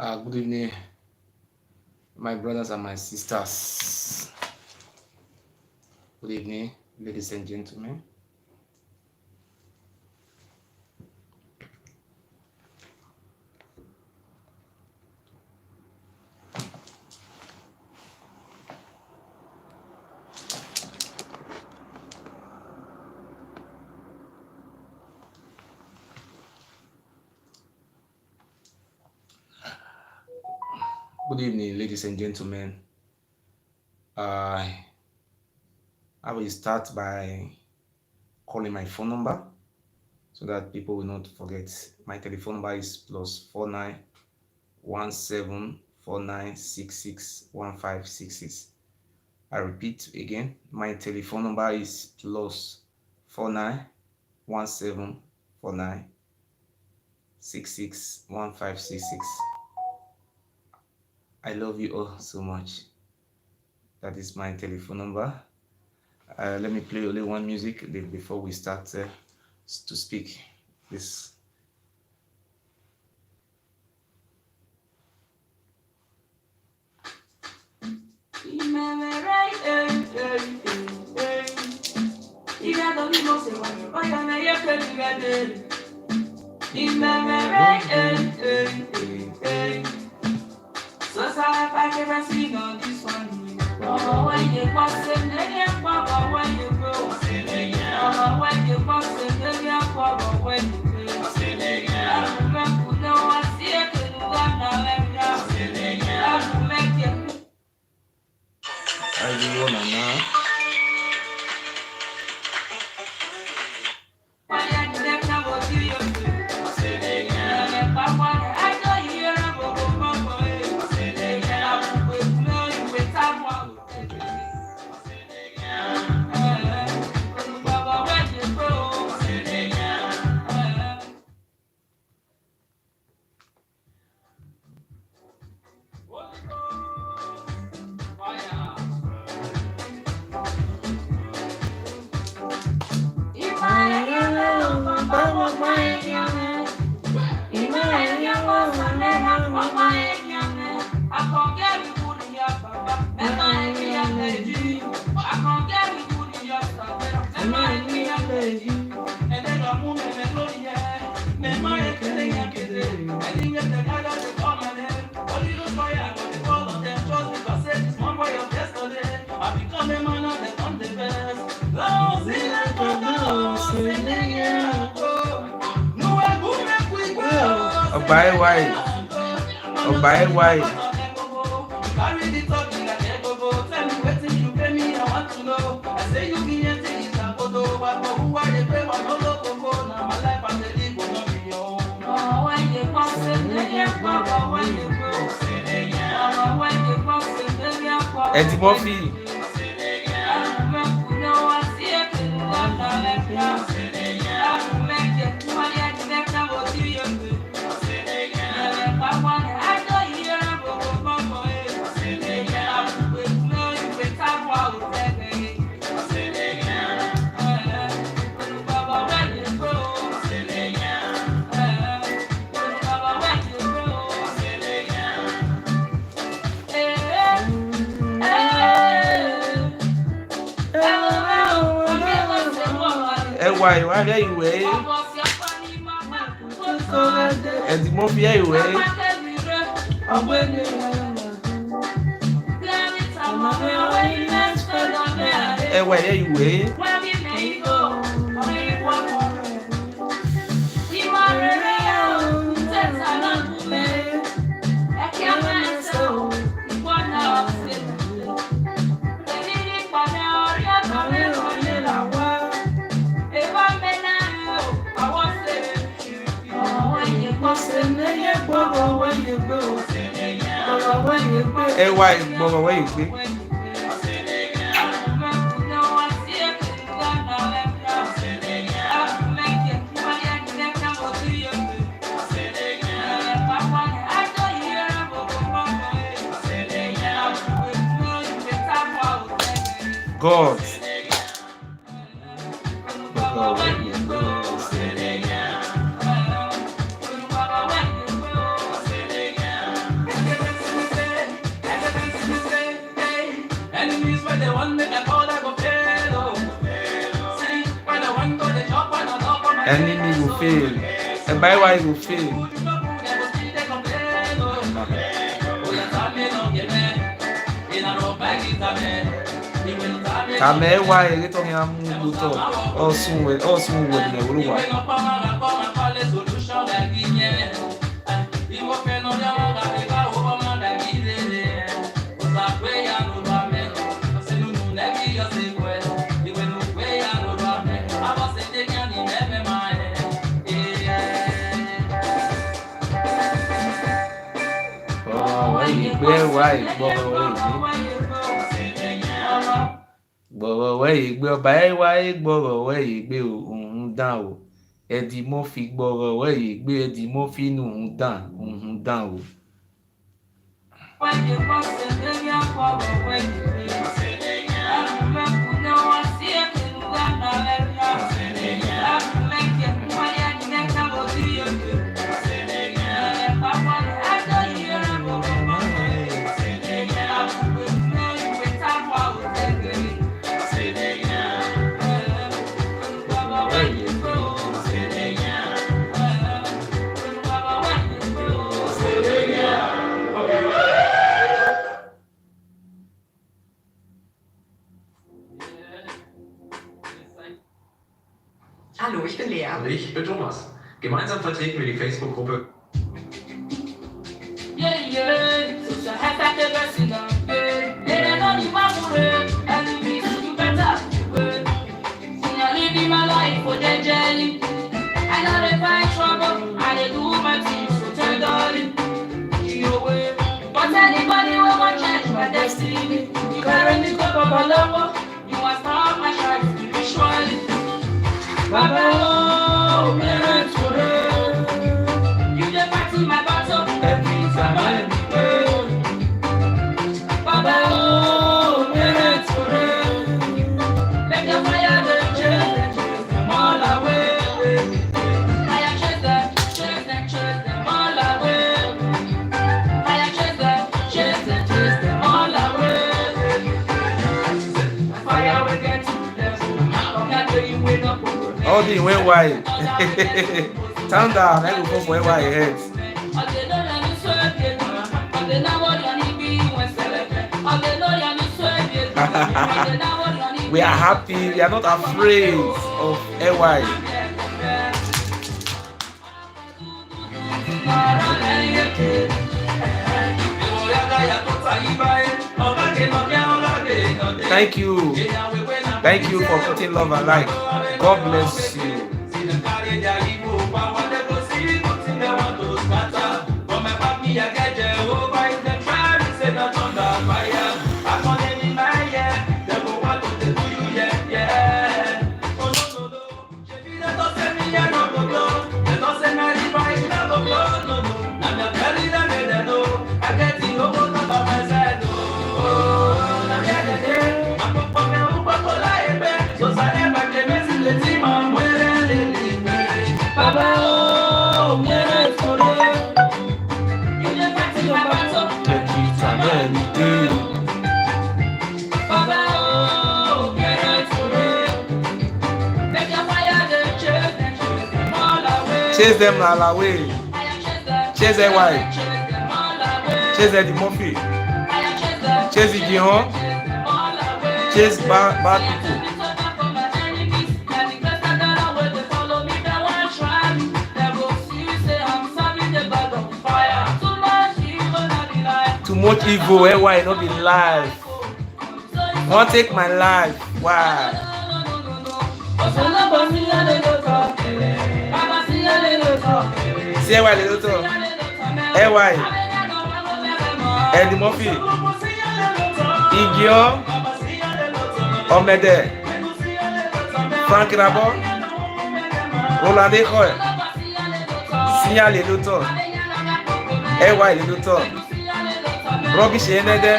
Good evening, my brothers and my sisters. Good evening, ladies and gentlemen. Good evening, ladies and gentlemen. I will start by calling my phone number so that people will not forget. My telephone number is +491749661566. I repeat again, my telephone number is +491749661566. I love you all so much. That is my telephone number. Let me play only one music before we start to speak. This. When you pass it, then you pop when you go. When you pass it, then you pop when you go. I remember no one see it, you got no left now. I make it. I do want to know. Buy white. Oh, buy white. Eddie Murphy. Why are you away? And the movie are you away? And why are you away? Hey, why, Baba, where you be? God. Enemy will fail. And by why will fail? Tame why it on your mood to also with the Ewuare. Gbọ̀rọ̀ wẹ́ ìgbé ọba ẹ wáyé gbọ̀rọ̀ wẹ́ ìgbé òun dán o ẹ̀dì mo fi gbọ̀rọ̀ wẹ́ ìgbé ẹ̀dì mo fi nù òun dán o. Hallo, ich bin Lea. Und ich bin Thomas. Gemeinsam vertreten wir die Facebook-Gruppe. But anybody will want change my destiny. You carry me to Babalawo. You must have my child spiritually. Baba, oh, parents forever. You just fight in my battle every time I pray. Baba, oh, parents forever. Let the fire them chase them all away. Fire chase them all away. Fire chase them all away. Fire will get to them. That way you win up. All the went wide. Turn down, I will go for where head. We are happy, we are not afraid of Ewuare. Thank you. Thank you for putting love and light. God bless you. Chase them all away. Chase Ewuare. Chase Eddie Murphy. Chase Igihan. Chase bad people. Too much evil, Ewuare not be life. Won't take my life. Why? See Ewuare little. Ewuare. Eddie Murphy. Igihan. Omede. Frank Rabo. Roland Ekoy. Signal little. Ewuare little. Robbie Shenede.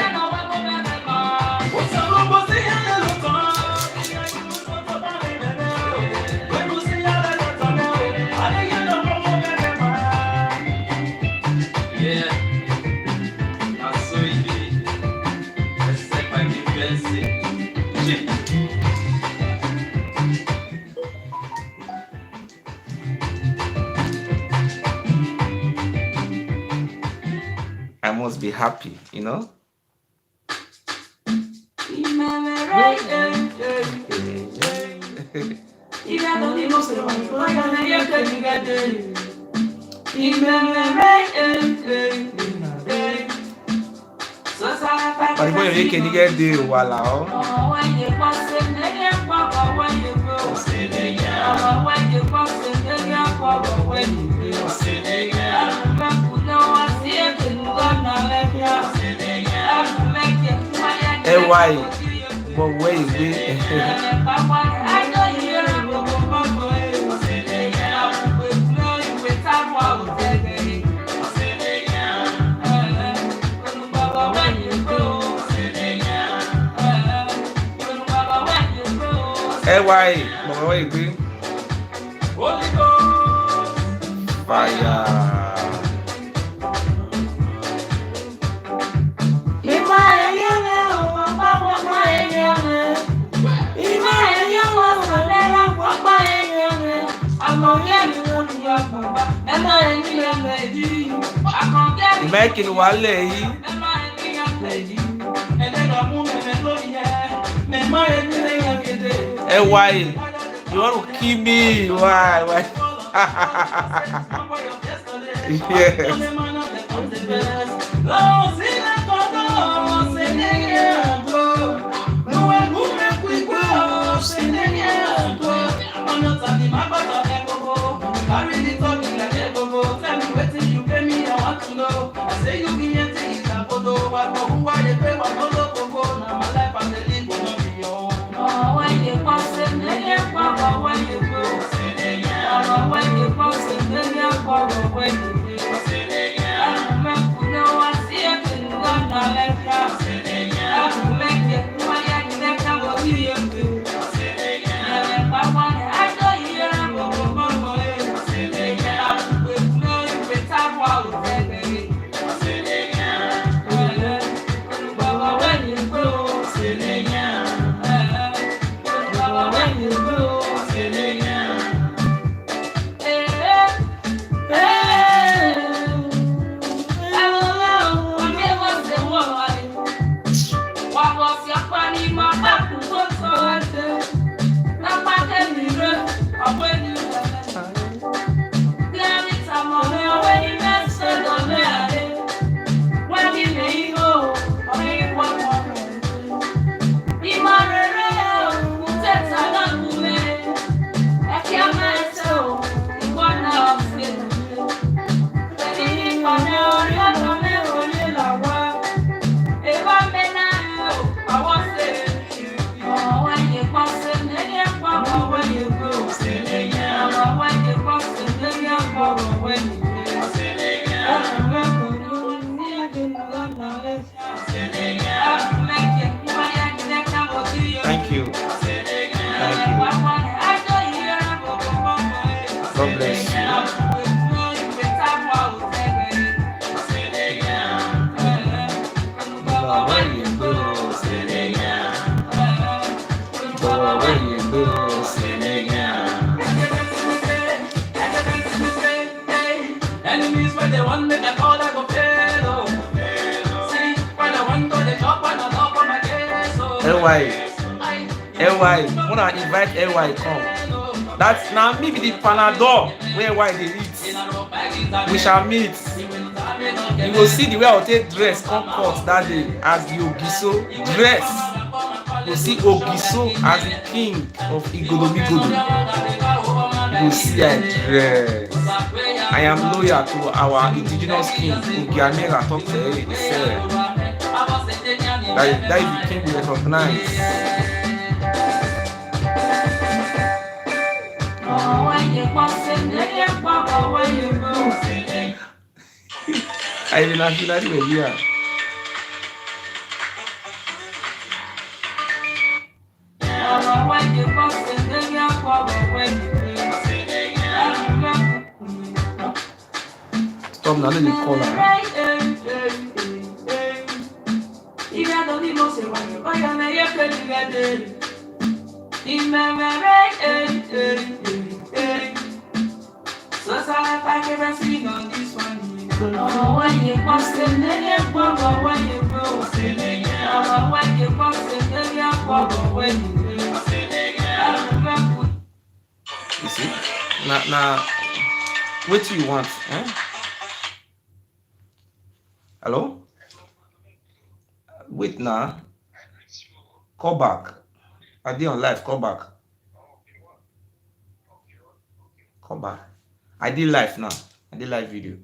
Yeah, I saw you. Let's take my give be happy, you know. But boy, you can get the Ewuare. Why? But where you be? Why? But where you be? Fire. Making wale. Why? You want to kill me? Why? Yes. Thank you. God bless you. Enemies when they want me, they call I go fail. See, when I want to the top, when I top on my case. Why? When I invite why come. That's now maybe the Panadol where why they eat. We shall meet. You will see the way I'll take dress come court that day as the Ogiso dress. You see Ogiso as the king of Igolomigodo. You see I dress. I am loyal to our indigenous king, Ugiamera Tokse. That is the king we recognize. I will not feel that way. Stop now, let me call her. So I can sing on this one. when you must in any bubble when you go. When you must in any bubble when you go. You see? Now, what do you want? Eh? Hello? Wait now. Call back. I did on live. Call back. Call back. I did live now. I did live video.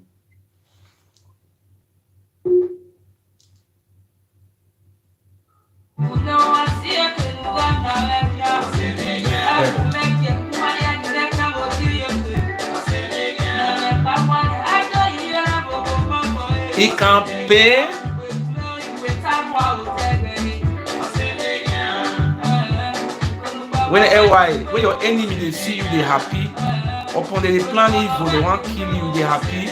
He can pay. When when your enemy they see you, they happy. Upon they plan evil, they want kill you, they happy.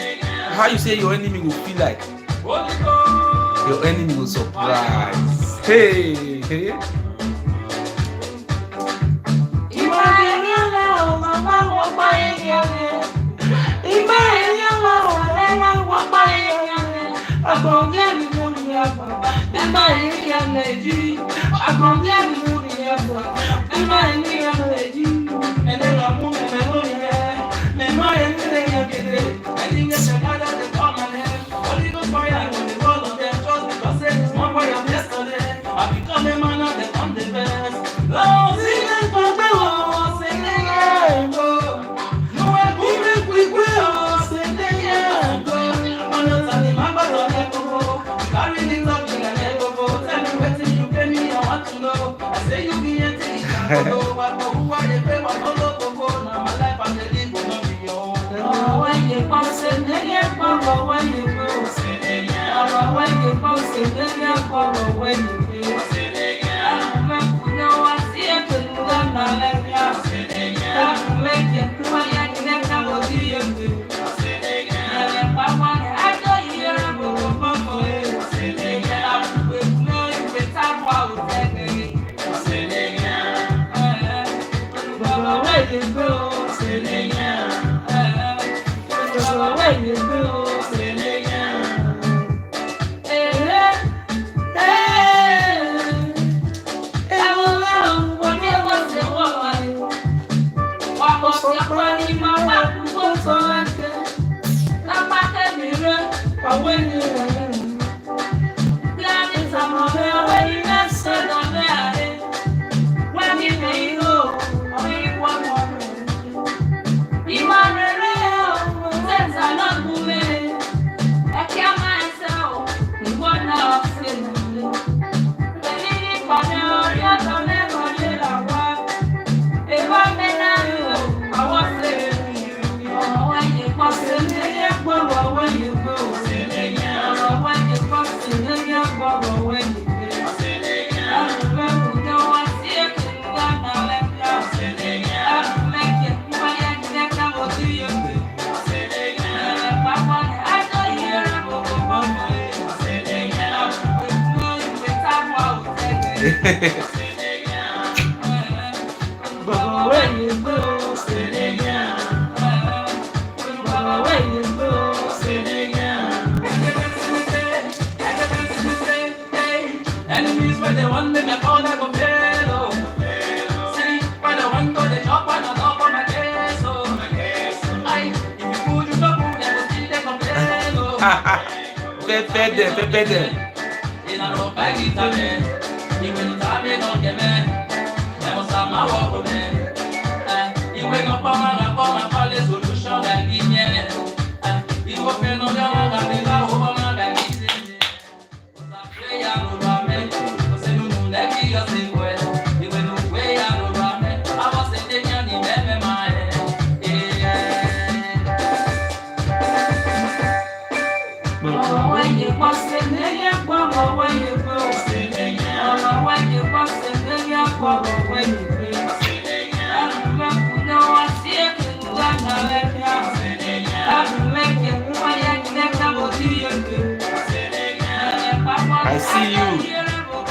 How you say your enemy will feel like? Your enemy will surprise. Hey, hey.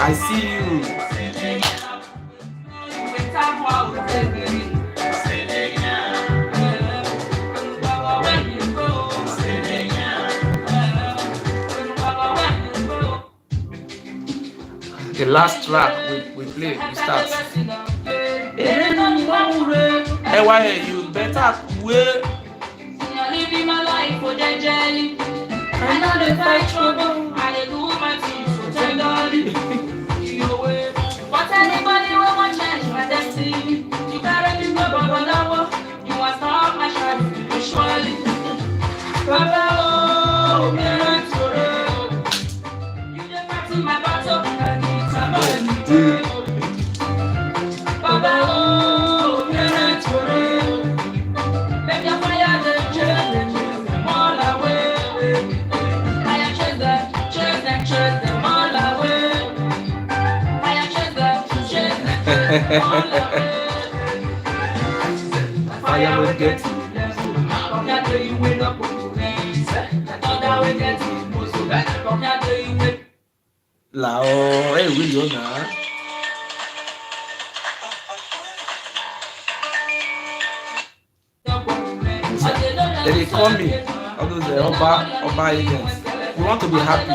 I see you. The last track we play, we start. Hey, why you better wait? Living my life for the jelly. I know the fight trouble. I do my things so tenderly. But anybody will want change my destiny. You gotta be my Baba Lawa. You must stop my shot, surely. Baba, oh, parents, you just back to my battle. I need somebody. Baba, oh, parents, make your fire the chase them all away. Fire chase them all away. Fire chase them all away. Fire will get you. Come here till you wake up on your knees. Thunder will get you. Come here till you wake. Lao, hey, will you now? They call me, all those Oba agents. We want to be happy.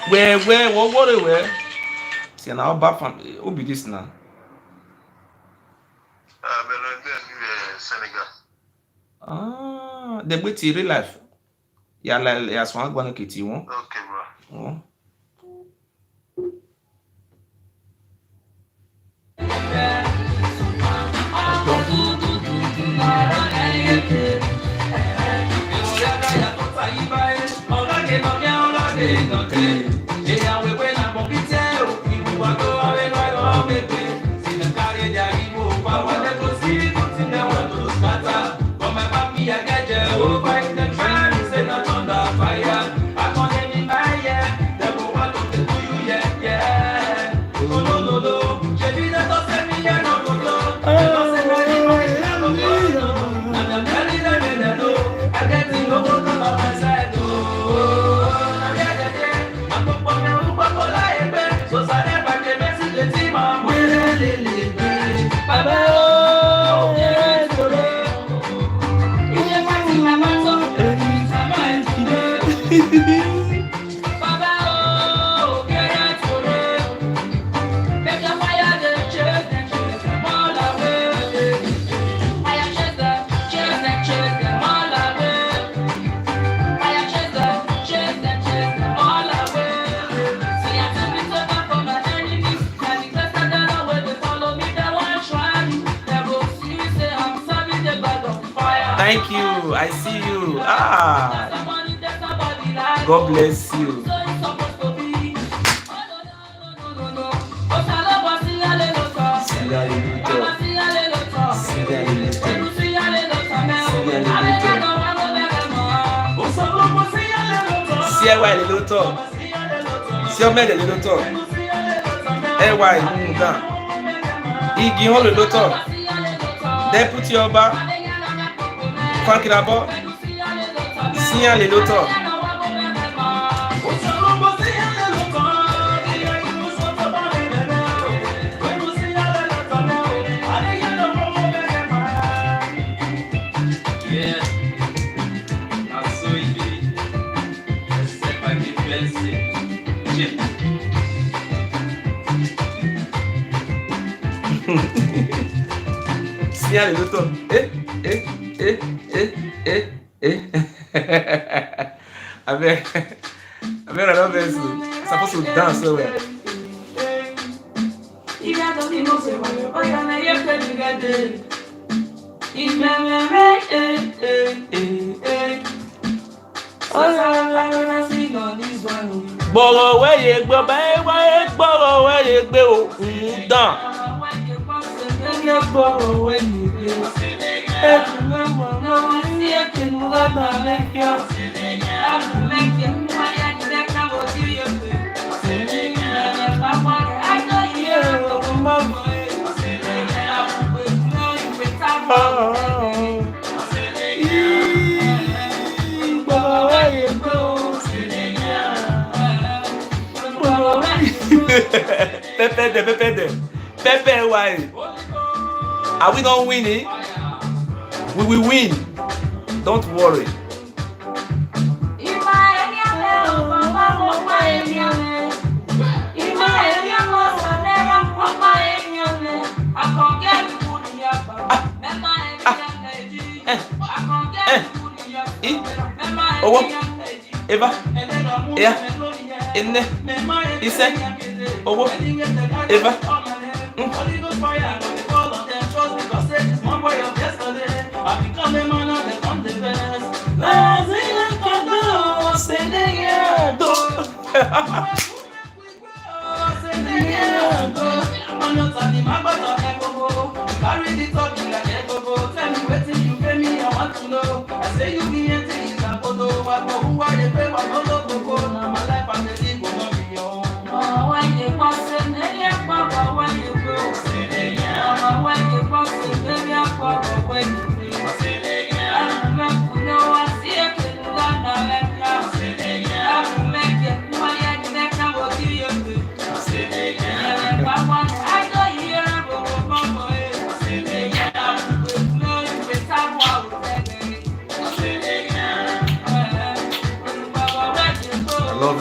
Where, what? See now, Oba family. Who be this now? Senegal. Ah, they wait till real life. Yeah, like one going to get you. Okay, bro. Oh. Thank you. I see you. Ah. God bless you. See why the little see how many little talk. Hey, why you down? Igi hole the little. Then put your back. Frank d'abord. Signal les lotos. Signal les lotos. I love this. Supposed to dance so well. Gbọ́rọ̀ wẹ́yẹ gbọ́ báyẹ̀ wáyé gbọ́rọ̀ wẹ́yẹ gbé òkun dàn. Gbọ́rọ̀ wẹ́yẹ gbé ẹ̀kún mẹ́mọ̀ lọ́wọ́ sí ẹ̀kún lọ́dọ̀ lẹ́kẹ́. Pepe, why? Are we not winning? We will win. Don't worry. Owo, Eva, yeah, Inne, Ise, Owo, Eva.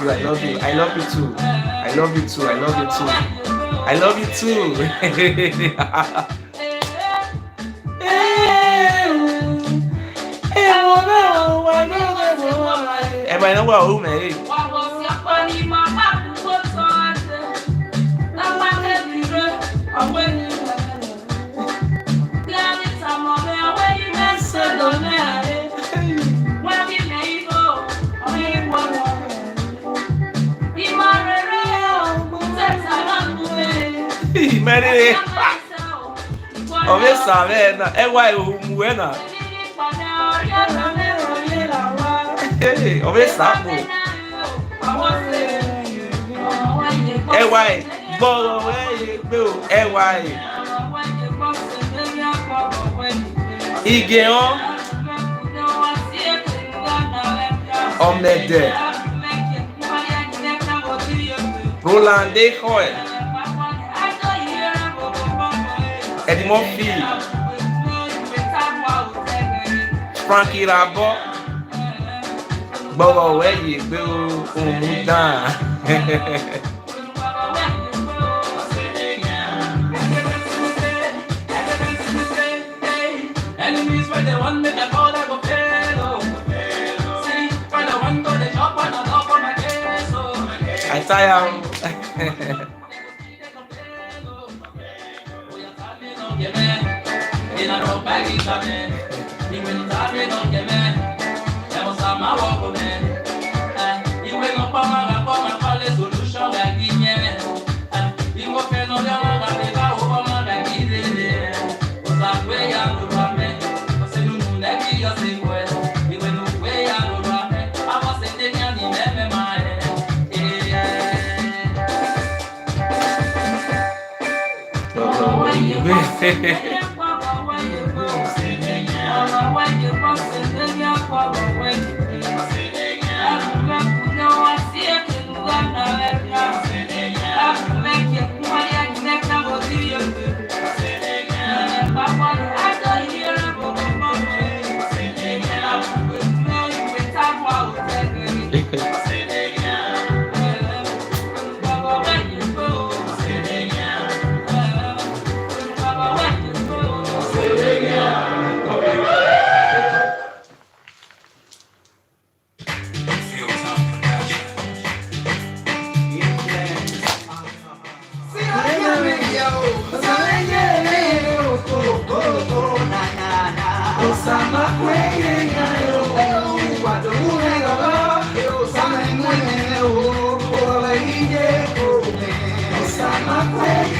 I love you. I love you too. I love you too. I love you too. I love you too. Everybody know what who man. Many of this Savannah, Ewuare Muena. Hey, of this Sapo. Ewuare, Bolo, Ewuare. Igeon. Omede. Roland Decoy. Edmond Phil, Frankie Rabo, Bobo Way, Bill Umudan. Enemies when they want me to call them a fellow. See, when I want to the shop and I love my case. I tire.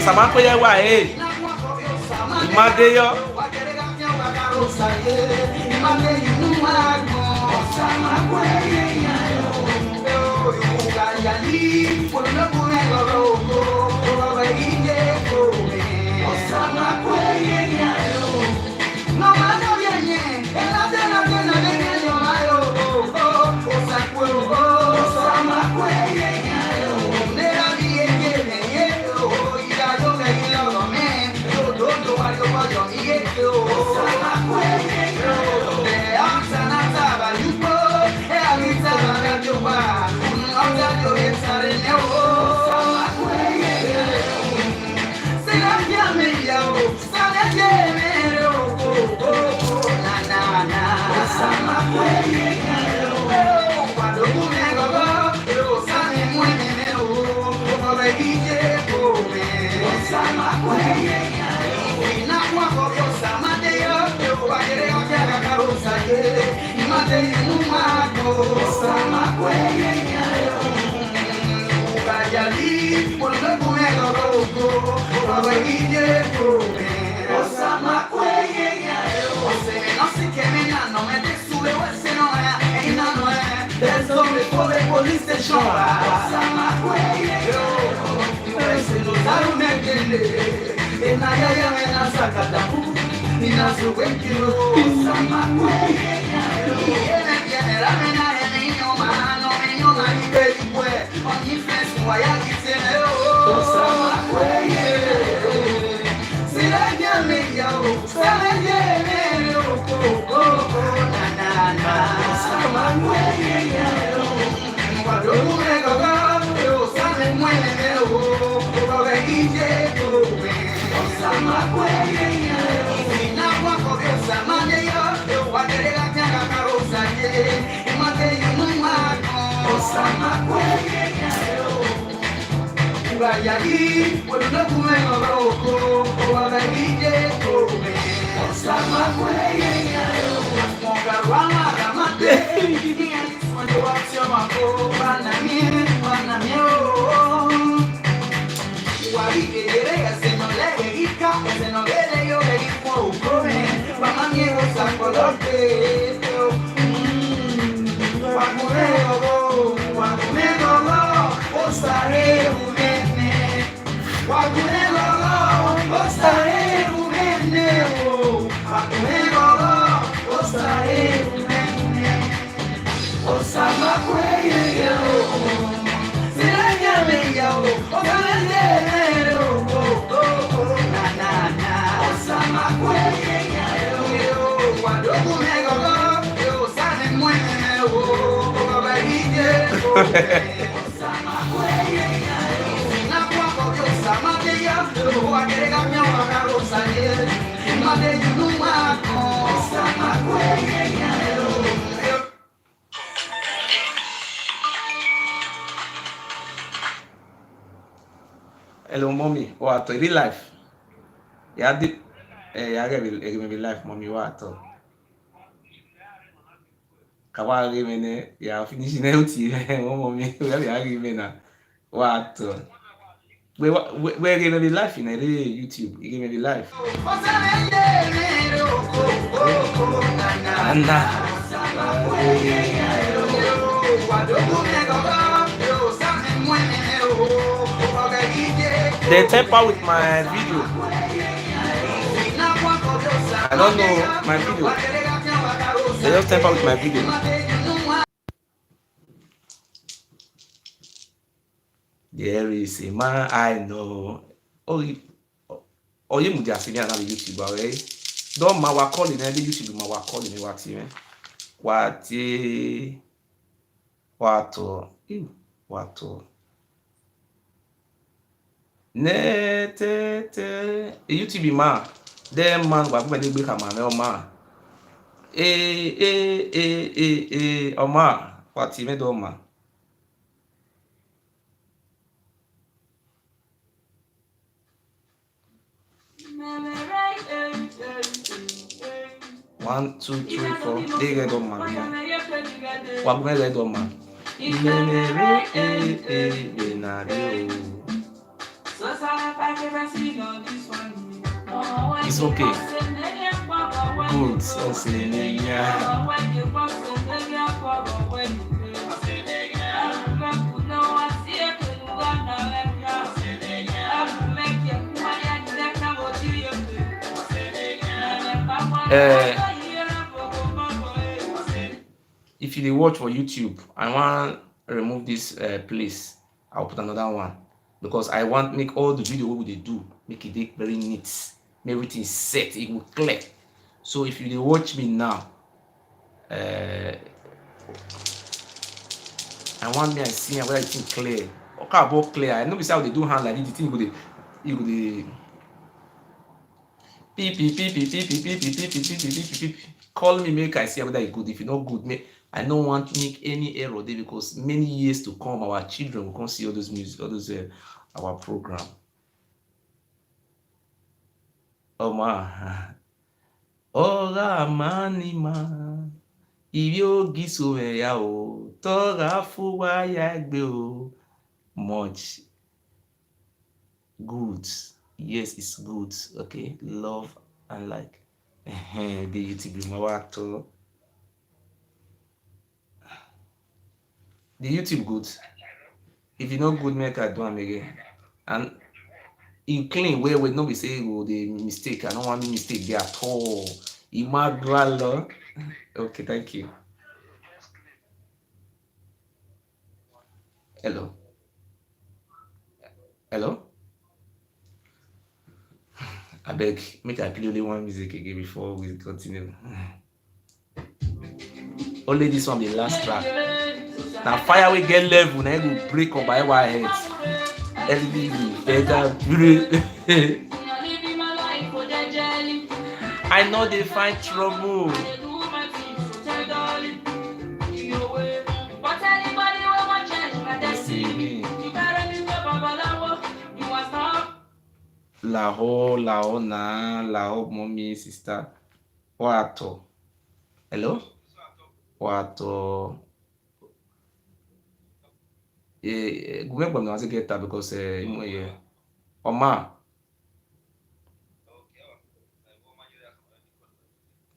Samako ya wa Imade yo. Sana Osama kweyenya Ukajali Pulga kumego roko Wawegije kume Osama kweyenya Ose no si kemena no me te sube wese no ya Eina no ya There's only for the police station Osama kweyenya Ese no taru mekele Ena ya ya mena sakatamu Nina suwekilo Osama kweyenya Viene viene la mena de niño mano niño na ibeli kwe Onyi flesu waya kitene Osama kweyenya Silenye meya o Silenye meya o Na na na Osama kweyenya Wado kumego gato Same mwene o Wawegije kume Osama kweyenya Ina wako Osama neyo Wagerega nyanga karosa ye Imate yunumako Osama kweyenya Urayagi Wado kumego roko Wawegije kume Osama kweyenya Mongarwana ramate Mwendo waksyo mako Banamie Wari erega se no le ika se no le yo le iko ukome mama miego sakolote Wagumego osare umene Wagumego osare umene Wagumego osare umene Osama kweyenya Silenye meya o Ogalele Na na na Osama kweyenya Wadoku mego go Sane mwene o Wawegije Osama kweyenya Na kwako Osama keya Wagerega myawa karosa ye Imade yunumako Osama kweyenya Hello, mommy. What? Real life? Yeah, did. Yeah, I give life, mommy. What? Kawa give me. Yeah, finish in empty. Mommy, where give me na? What? Where give me life in a YouTube? You give me life. Anna. They tamper with my video. I don't know my video. They just tamper with my video. There is a man I know. Oh, you must see me on the YouTube, alright? Don't ma wa calling the YouTube, ma wa calling me what you what ne te YouTube ma dem man wa me gbe ka ma me o ma o ma what me do ma 1, 2, 3, 4. They get on man. What me get on man? It's okay. Good. If you watch for YouTube, I want to remove this place. I'll put another one because I want make all the video what they do make it very neat, make everything set, it will clear. So if you watch me now, I want me I see where everything clear. Okay, about clear. I know how they do hand like this. The thing you go the beep. Call me, make I see whether it's good. If it's not good, make I don't want to make any error there because many years to come, our children will come see all those music, all those our program. Oh ma, oh la mani ma, Ibi Ogiso ya o. Tora fuwa ya gbe o. Much. Good. Yes, it's good. Okay. Love and like. The YouTube actor. The YouTube good. If you know good, make I do am again. And you clean well, no be say oh the mistake. I don't want me mistake there at all. Imagwalo. Okay, thank you. Hello. Hello. I beg, make I play only one music again before we continue. Only this one, the last track. Now fire we get level, now go break up by our heads. Everything better. I know they find trouble. Laho, mommy, sister. Wato. Hello? Wato. Gouvernement going to get that because Oma.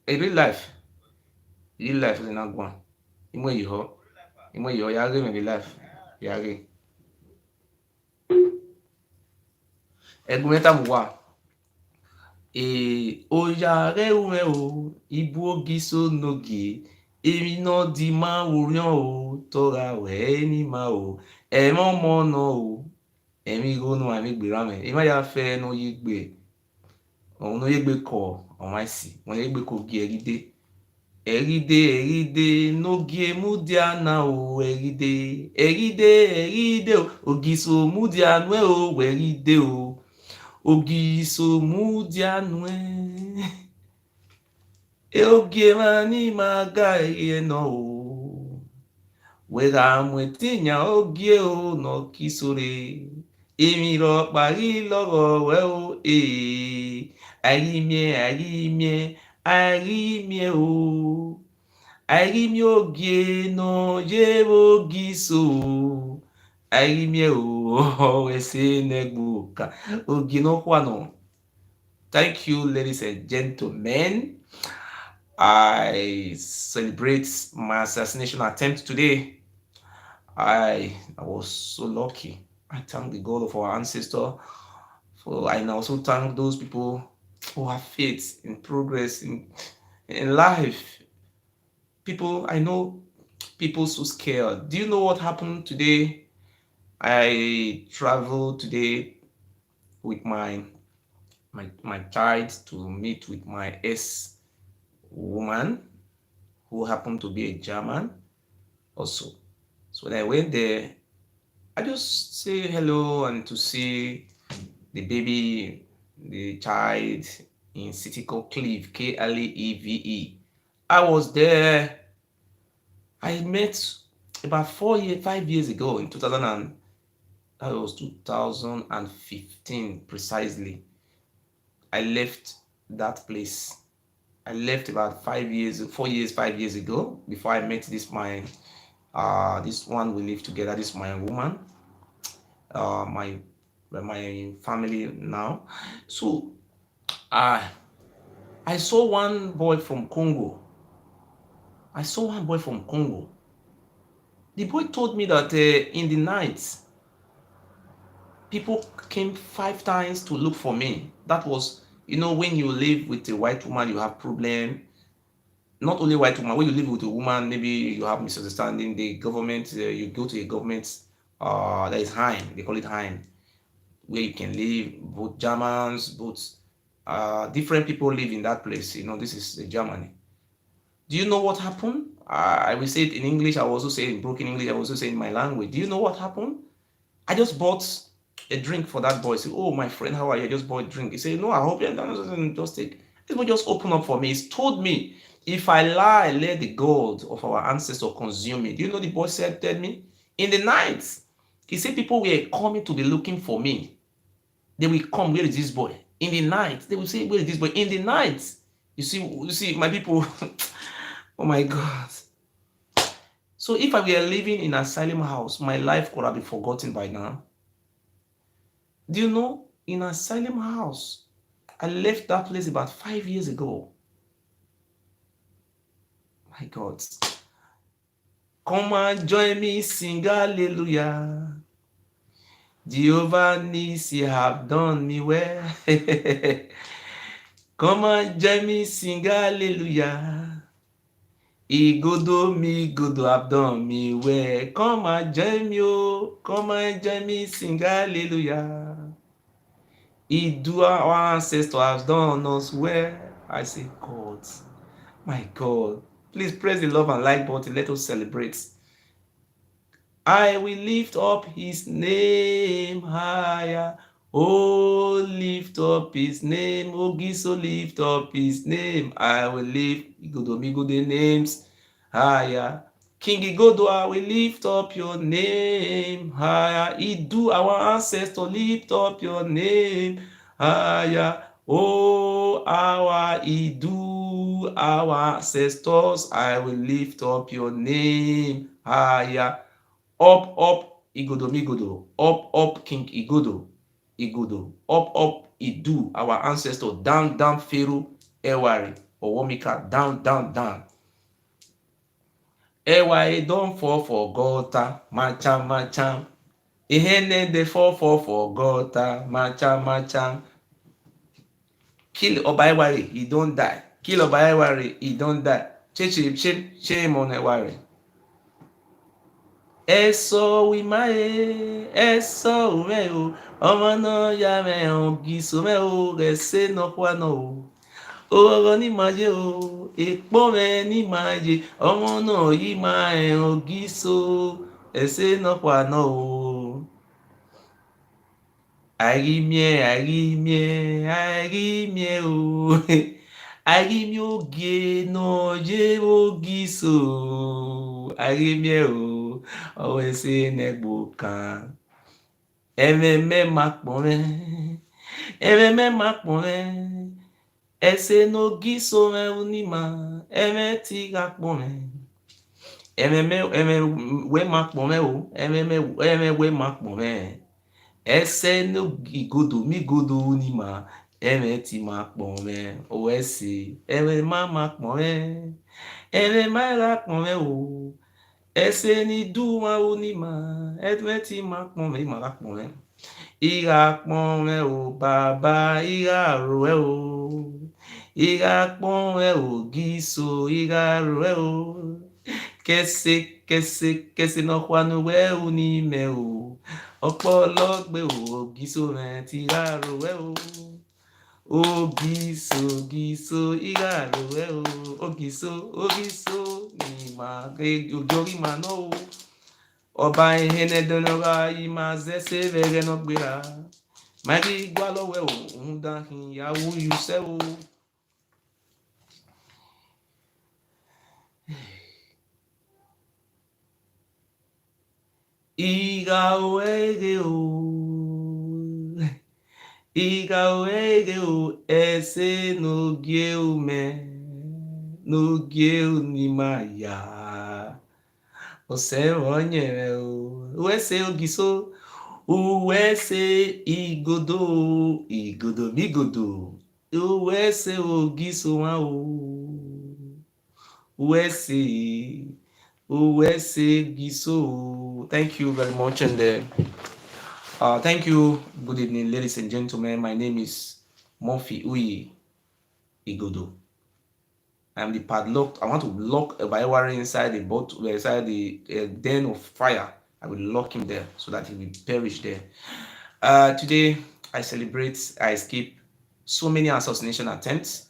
Real life. Real life is not one. Imwe yo yare me real life. Yare. Egumeta muwa. Oyare ume o. Ibu Ogiso nogi. Èmi náà di máa wòrán o. Tora we ni ma o. Ẹ̀mọ́ mọ́ náà o. Ẹ̀mí ronú àmì gbèrà mẹ́. Èmi ya fẹ́ no yigbe. Òun no yigbe kọ. Ọ̀wọ́n àìsí. Wọ́n yigbe kọ gi ẹ̀rídé. Eride n'oge mudiana o eride o Ogiso mudianwe o weride o Ogiso mudianwe oge mani maga no o wera mwetinya oge o no kisore èmi ro parí lọ́rọ̀ we o arimie o arimie ogie no je Ogiso arimie o ese negbuka ogie no kwano. Thank you, ladies and gentlemen. I celebrate my assassination attempt today. I was so lucky. I thank the God of our ancestor. I also thank those people who have faith in progress in life. People, I know people so scared. Do you know what happened today? I traveled today with my child to meet with my ex-woman who happened to be a German also. So when I went there, I just say hello and to see the baby, the child in city called Cleve, Kleve. I was there. I met about 5 years ago in 2015 precisely. I left that place. I left about 5 years ago before I met this one we live together. This my woman, my family now. So I saw one boy from Congo. The boy told me that in the night, people came 5 times to look for me. That was, when you live with a white woman, you have problem. Not only white woman, when you live with a woman, maybe you have misunderstanding. The government, you go to a government, that is Heim. They call it Heim, where you can live. Both Germans, both different people live in that place. This is Germany. Do you know what happened? I will say it in English. I will also say it in broken English. I will also say it in my language. Do you know what happened? I just bought a drink for that boy. I said, "Oh, my friend, how are you? I just bought a drink." He said, "No, I hope you just take." This boy just open up for me. He's told me, if I lie, let the God of our ancestors consume me. Do you know the boy tell me? In the night, he said people were coming to be looking for me. They will come, where is this boy? In the night, they will say, where is this boy? In the night. You see, my people, oh my God. So if I were living in asylum house, my life could have been forgotten by now. Do you know, in asylum house, I left that place about 5 years ago. My God. Come and join me, sing hallelujah. Jehovah Nisi have done me well. Come and join me, sing hallelujah. Igodo have done me well. Come and join me, oh. Come and join me, sing hallelujah. He do our ancestors have done us well. I say, God, my God. Please press the love and like button. Let us celebrate. I will lift up his name higher. Oh, lift up his name. Ogiso, lift up his name. I will lift Igodo names higher. King Igodo, I will lift up your name higher. Idu, our ancestor, lift up your name higher. Oh, our Idu, our ancestors, I will lift up your name higher. Up, Igodo, up, King Igodo, up, Idu, our ancestor, down, Pharaoh, Ewuare, Owomika, down. Ewuare don't fall for gutter, machan. Ihene dey fall for gutter, machan. Kill Oba Ewuare, he don't die. Kill Oba Ewuare, he don't die. Shame on Ewuare. Eso wimae, eso umeo, ọmọ náà ya mẹ́hàn gìsò mẹ́hò rẹ̀ ṣe náà wà náà o. Ọ̀rọ̀ ní máa yé o, èpò mẹ́ ní máa yé, ọmọ náà yìí máa ẹ̀hàn gìsò ẹ̀ṣẹ̀ náà wà náà o. Àìrímìẹ o, àìrímìẹ oge náà yé o gìsò, àìrímìẹ o. Owese negbo kan ememe makpome ese no giso me unima emeti gakpome ememe we makpome o eme we makpome ese no igodo mi godo unima emeti makpome owese makpome gakpome o. Ese ni duma unima, edweti makpome, imakpome. Irakpome o baba, iraroe o. Irakpome o giso, iraroe o. Kese no kwanu we unime o. Ọpọlọgbe o, giso me ti raroe o. Ogiso, iraroe o. Ogiso, ni ma ojori ma no. Ọba ihene donoga ima zese vere no gbera. Magi gwalowe o, undahin yawu yuse o. Igawege o, ese no gieu ni maya. Ose onyere o, uese ogiso, uese igodo, migodo, uese ogiso wa o, uese giso. Thank you very much, and thank you. Good evening, ladies and gentlemen. My name is Murphy Uyi Igodo. I'm the padlock. I want to lock a Ewuare inside the den of fire. I will lock him there so that he will perish there. Today, I escape so many assassination attempts.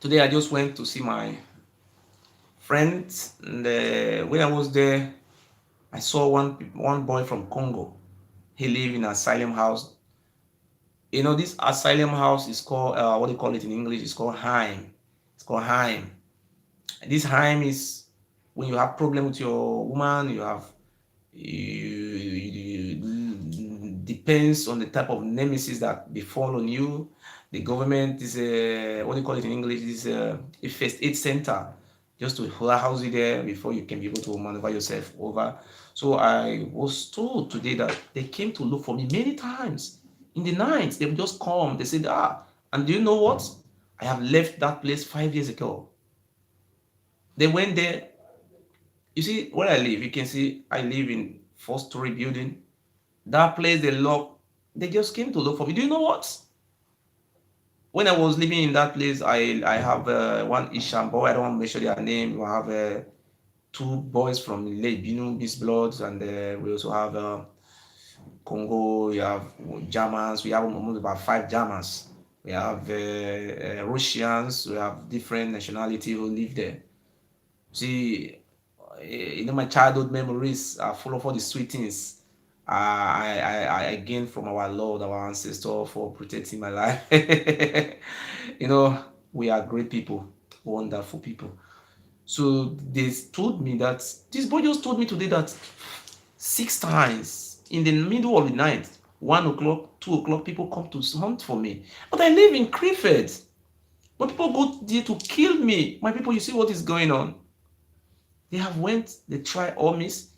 Today, I just went to see my friends. And, when I was there, I saw one boy from Congo. He lived in an asylum house. You know, this asylum house is called, what do you call it in English? It's called Heim. It's called Heim. And this Heim is when you have problem with your woman, depends on the type of nemesis that befall on you. The government is what do you call it in English? Is a first aid center. just to house you there before you can be able to maneuver yourself over. So I was told today that they came to look for me many times in the night. They would just come. They said, and do you know what? I have left that place 5 years ago. They went there. You see, where I live, you can see I live in 4-story building. That place they lock. They just came to look for me. Do you know what? When I was living in that place, I have one Isham boy. I don't want to mention their name. I have two boys from Late Binu, Miss Bloods, and we also have Congo. We have Germans. We have almost about 5 Germans. We have Russians. We have different nationality who live there. See, my childhood memories are full of all the sweet things I gained from our Lord, our ancestor, for protecting my life. We are great people, wonderful people. So they told me that this boy just told me today that 6 times in the middle of the night, 1 o'clock, 2 o'clock, people come to hunt for me. But I live in Krefeld. But people go there to kill me. My people, you see what is going on? They have went, they try all miss.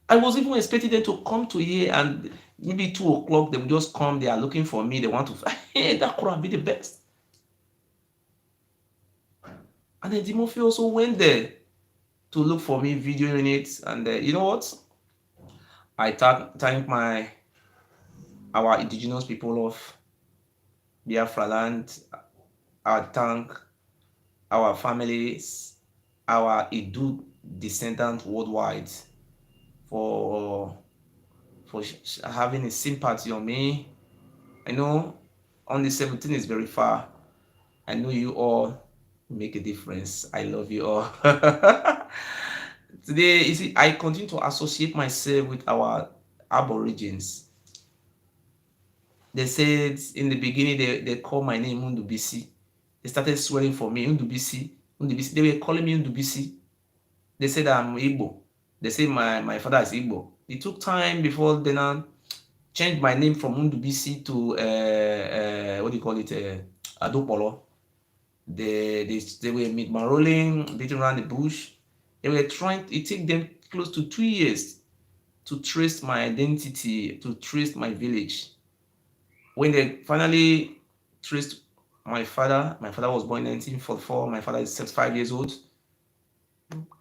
I was even expecting them to come to here, and maybe 2 o'clock they will just come. They are looking for me. They want to. Hey, that could have been the best. And then Timothy also went there to look for me, videoing it. And you know what? I thank our indigenous people of Biafra land. I thank our families, our Idu descendants worldwide for having a sympathy on me. I know on the 17th is very far. I know you all make a difference. I love you all. Today, you see, I continue to associate myself with our Aborigines. They said in the beginning they called my name Undubisi. They started swearing for me, Undubisi, Undubisi. They were calling me Undubisi. They said I'm Igbo. They say my father is Igbo. It took time before they now changed my name from Undubisi to what do you call it, Adopolo. They were mid-rolling, beating around the bush. They were trying. It took them close to 2 years to trace my identity, to trace my village. When they finally traced my father was born in 1944. My father is 65 years old.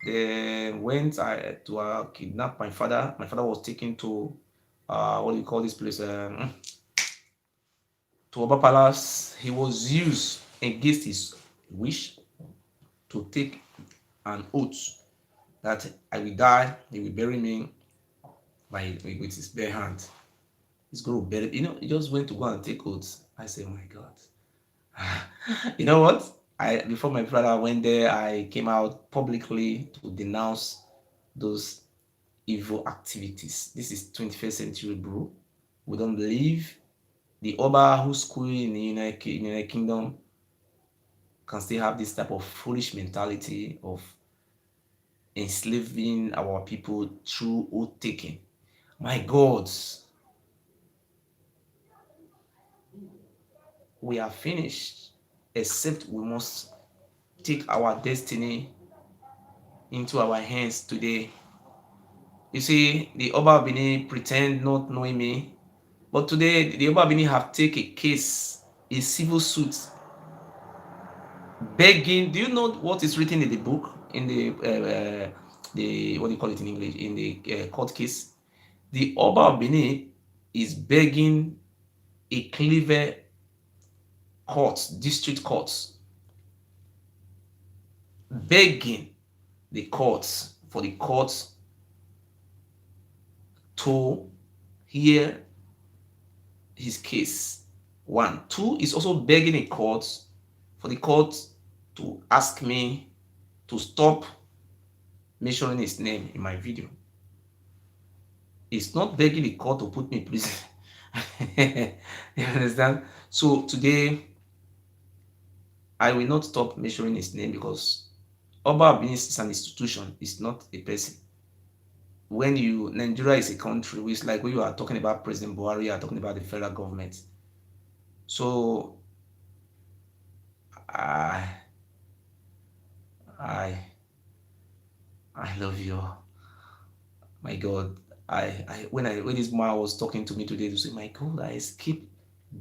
They went to kidnap my father. My father was taken to what do you call this place? To Oba Palace. He was used against his wish to take an oath that I will die, he will bury me with his bare hand. He's going to bury. He just went to go and take oaths. I said, oh my God. You know what? Before my brother went there, I came out publicly to denounce those evil activities. This is 21st century, bro. We don't believe the Oba who's school in the United Kingdom can still have this type of foolish mentality of enslaving our people through oath taking. My God, we are finished, except we must take our destiny into our hands today. You see, the Oba Bini pretend not knowing me, but today the Oba Bini have taken a case, a civil suit, begging. Do you know what is written in the book, in the what do you call it in English, in the court case? The Oba of Benin is begging a clever court, district courts, begging the courts for the courts to hear his case. 1. 2 is also begging a court for the court to ask me to stop mentioning his name in my video. It's not begging the court to put me in prison. You understand? So today, I will not stop mentioning his name because Oba Benin is an institution. It's not a person. When Nigeria is a country, it's like when you are talking about President Buhari, you are talking about the federal government. So I I love you. My God. When this man was talking to me today to say, my God, I escaped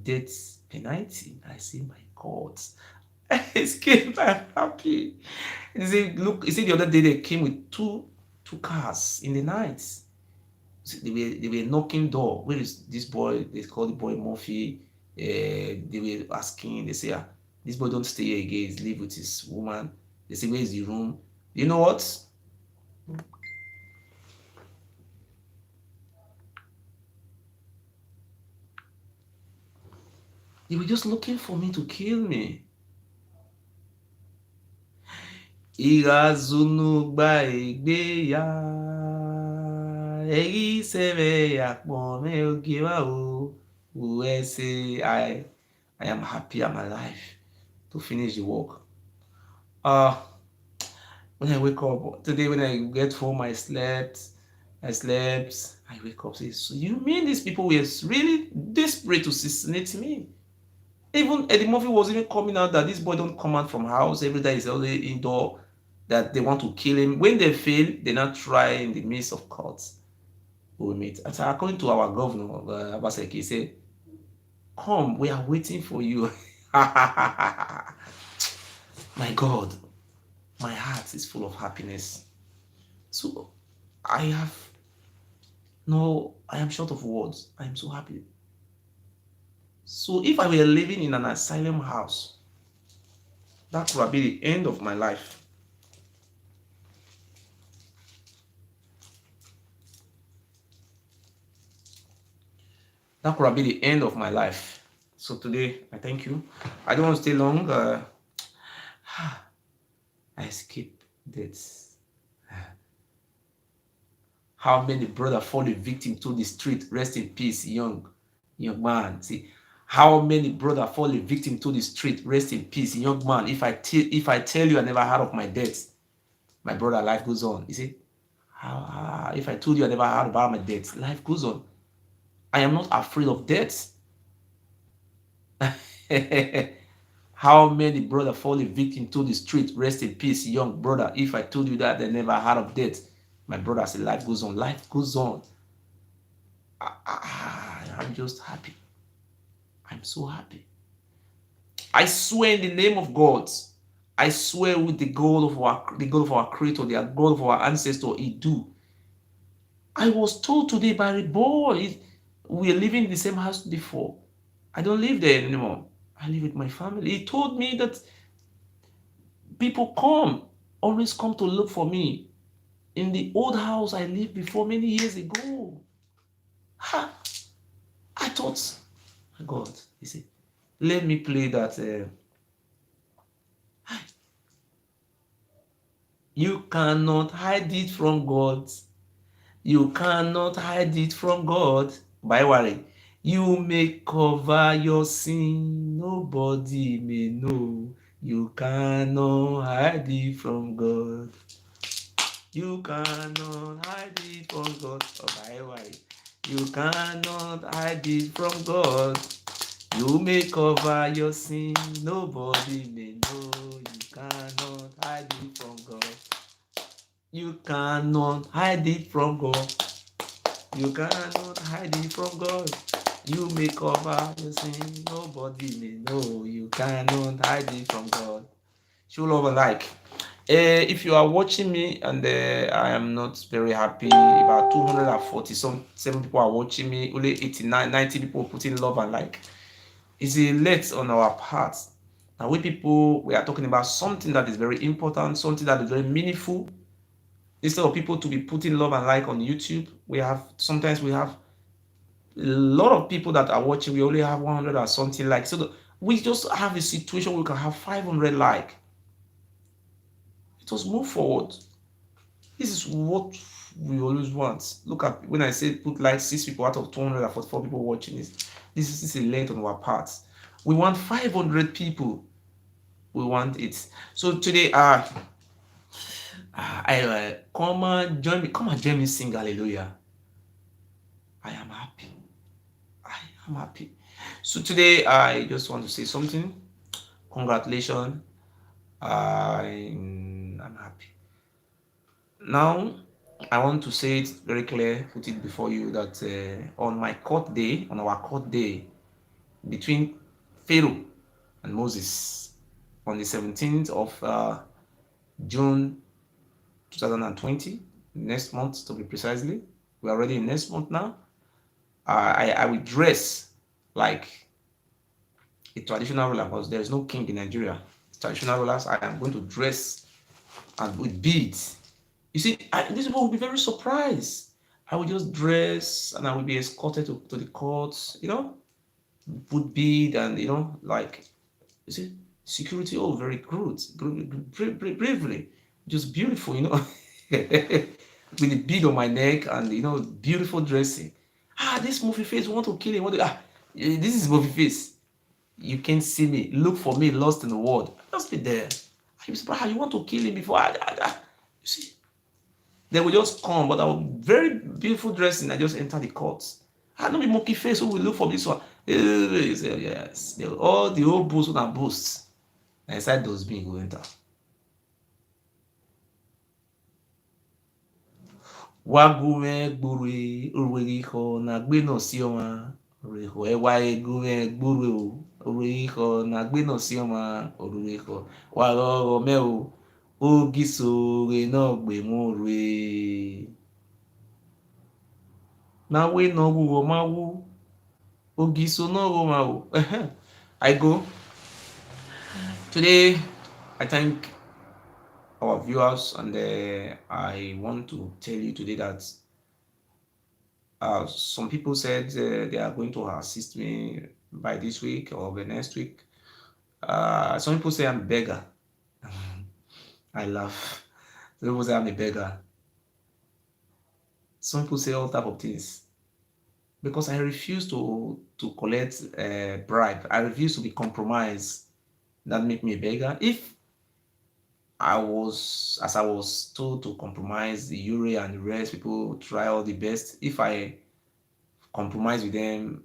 death penalty. I say, my God, I escaped. I'm happy. He said, look, he said the other day they came with two cars in the night. They were knocking door. Where is this boy? They call the boy Murphy. They were asking. They say, this boy don't stay here again. He's live with his woman. They say, where is the room? You know what? They were just looking for me to kill me. Irazunugba egbeya eri sebe akpon me ogiwa o. I am happy I'm alive to finish the work. When I wake up today, when I get home, I slept. I wake up, say, so you mean these people were really desperate to assassinate me? Even Eddie Murphy was even coming out that this boy don't come out from house every day. He's only indoor. That they want to kill him. When they fail, they not try in the midst of courts. We meet. And so according to our governor, Abaseki, he said, "Come, we are waiting for you." My God, my heart is full of happiness. So I am short of words. I am so happy. So if I were living in an asylum house, that could have been the end of my life. That could have been the end of my life. So today, I thank you. I don't want to stay long. I escaped death. How many brothers fall a victim to the street? Rest in peace, young man. See, how many brothers fall a victim to the street? Rest in peace, young man. If I tell you I never heard of my death, my brother, life goes on. You see, if I told you I never heard about my death, life goes on. I am not afraid of death. How many brothers fall a victim to the street? Rest in peace, young brother. If I told you that they never heard of death, my brother said, life goes on. Life goes on. I'm just happy. I'm so happy. I swear in the name of God. I swear with the God of our Creator, the God of our ancestor, Idu. I was told today by a boy, we are living in the same house before. I don't live there anymore. I live with my family. He told me that people always come to look for me in the old house I lived before many years ago. I thought, my God, he said, let me play that. You cannot hide it from God. You cannot hide it from God. By Ewuare. You may cover your sin, nobody may know. You cannot hide it from God. You cannot hide it from God. Oh, by Ewuare. You cannot hide it from God. You may cover your sin, nobody may know. You cannot hide it from God. You cannot hide it from God. You cannot hide it from God. You may cover your sin, nobody may know. You cannot hide it from God. Show love and like. If you are watching me and I am not very happy, about 247 people are watching me, only 89, 90 people putting love and like. It's a let on our part. Now we are talking about something that is very important, something that is very meaningful. Instead of people to be putting love and like on YouTube, sometimes we have a lot of people that are watching. We only have 100 or something like. So we just have a situation where we can have 500 like. It was move forward. This is what we always want. Look at when I say put like 6 people out of 244 people watching this. This is a length on our part. We want 500 people. We want it. So today, come and join me, sing hallelujah. I am happy. I am happy. So today, I just want to say something. Congratulations. I'm happy. Now, I want to say it very clear, put it before you that on my court day, on our court day, between Pharaoh and Moses, on the 17th of June 2020, next month to be precisely, we're already in next month now. I will dress like a traditional ruler because there is no king in Nigeria. Traditional rulers, I am going to dress and with beads. You see, these people will be very surprised. I will just dress and I will be escorted to the courts, put bead and, like, you see, security, all very good, bravely, just beautiful, with the bead on my neck and, beautiful dressing. This movie face want to kill him. This is movie face. You can't see me. Look for me, lost in the world. Just be there. You surprised you want to kill him before you see. They will just come, but I will very beautiful dressing. I just enter the courts. I don't be monkey face who will look for this one. You say, yes. All the old boosts and boosts. And inside those being go enter. Wagume gburu urwegiko na gbeno sioma oreho ewa egume gburu urwegiko na gbeno sioma oreho waro meo Ogiso re no gbe mu re na we no wu ma wu Ogiso no wo ma wu. I go today. I thank our viewers, and I want to tell you today that some people said they are going to assist me by this week or the next week. Some people say I'm a beggar. I laugh. Some people say I'm a beggar. Some people say all type of things because I refuse to collect bribe. I refuse to be compromised. That make me a beggar. If I was told to compromise the Ewuare and the rest, people try all the best. If I compromise with them,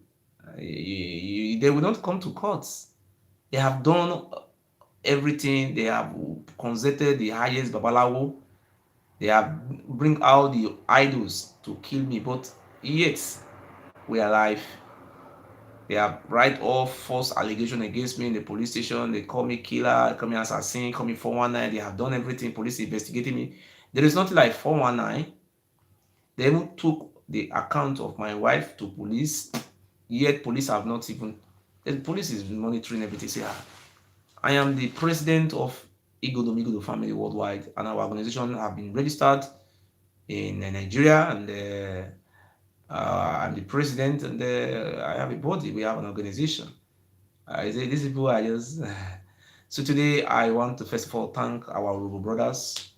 they will not come to courts. They have done everything. They have consulted the highest babalawo. They have bring out the idols to kill me, but yet we are alive. They have write off false allegation against me in the police station. They call me killer, call me assassin, call me 419. They have done everything. Police investigating me. There is nothing like 419. They even took the account of my wife to police. Yet police have not even. The police is monitoring everything. Say, I am the president of Igodo family worldwide, and our organization have been registered in Nigeria, and I'm the president, and I have a body. We have an organization. I say these people are just. So today I want to first of all thank our Urugu brothers.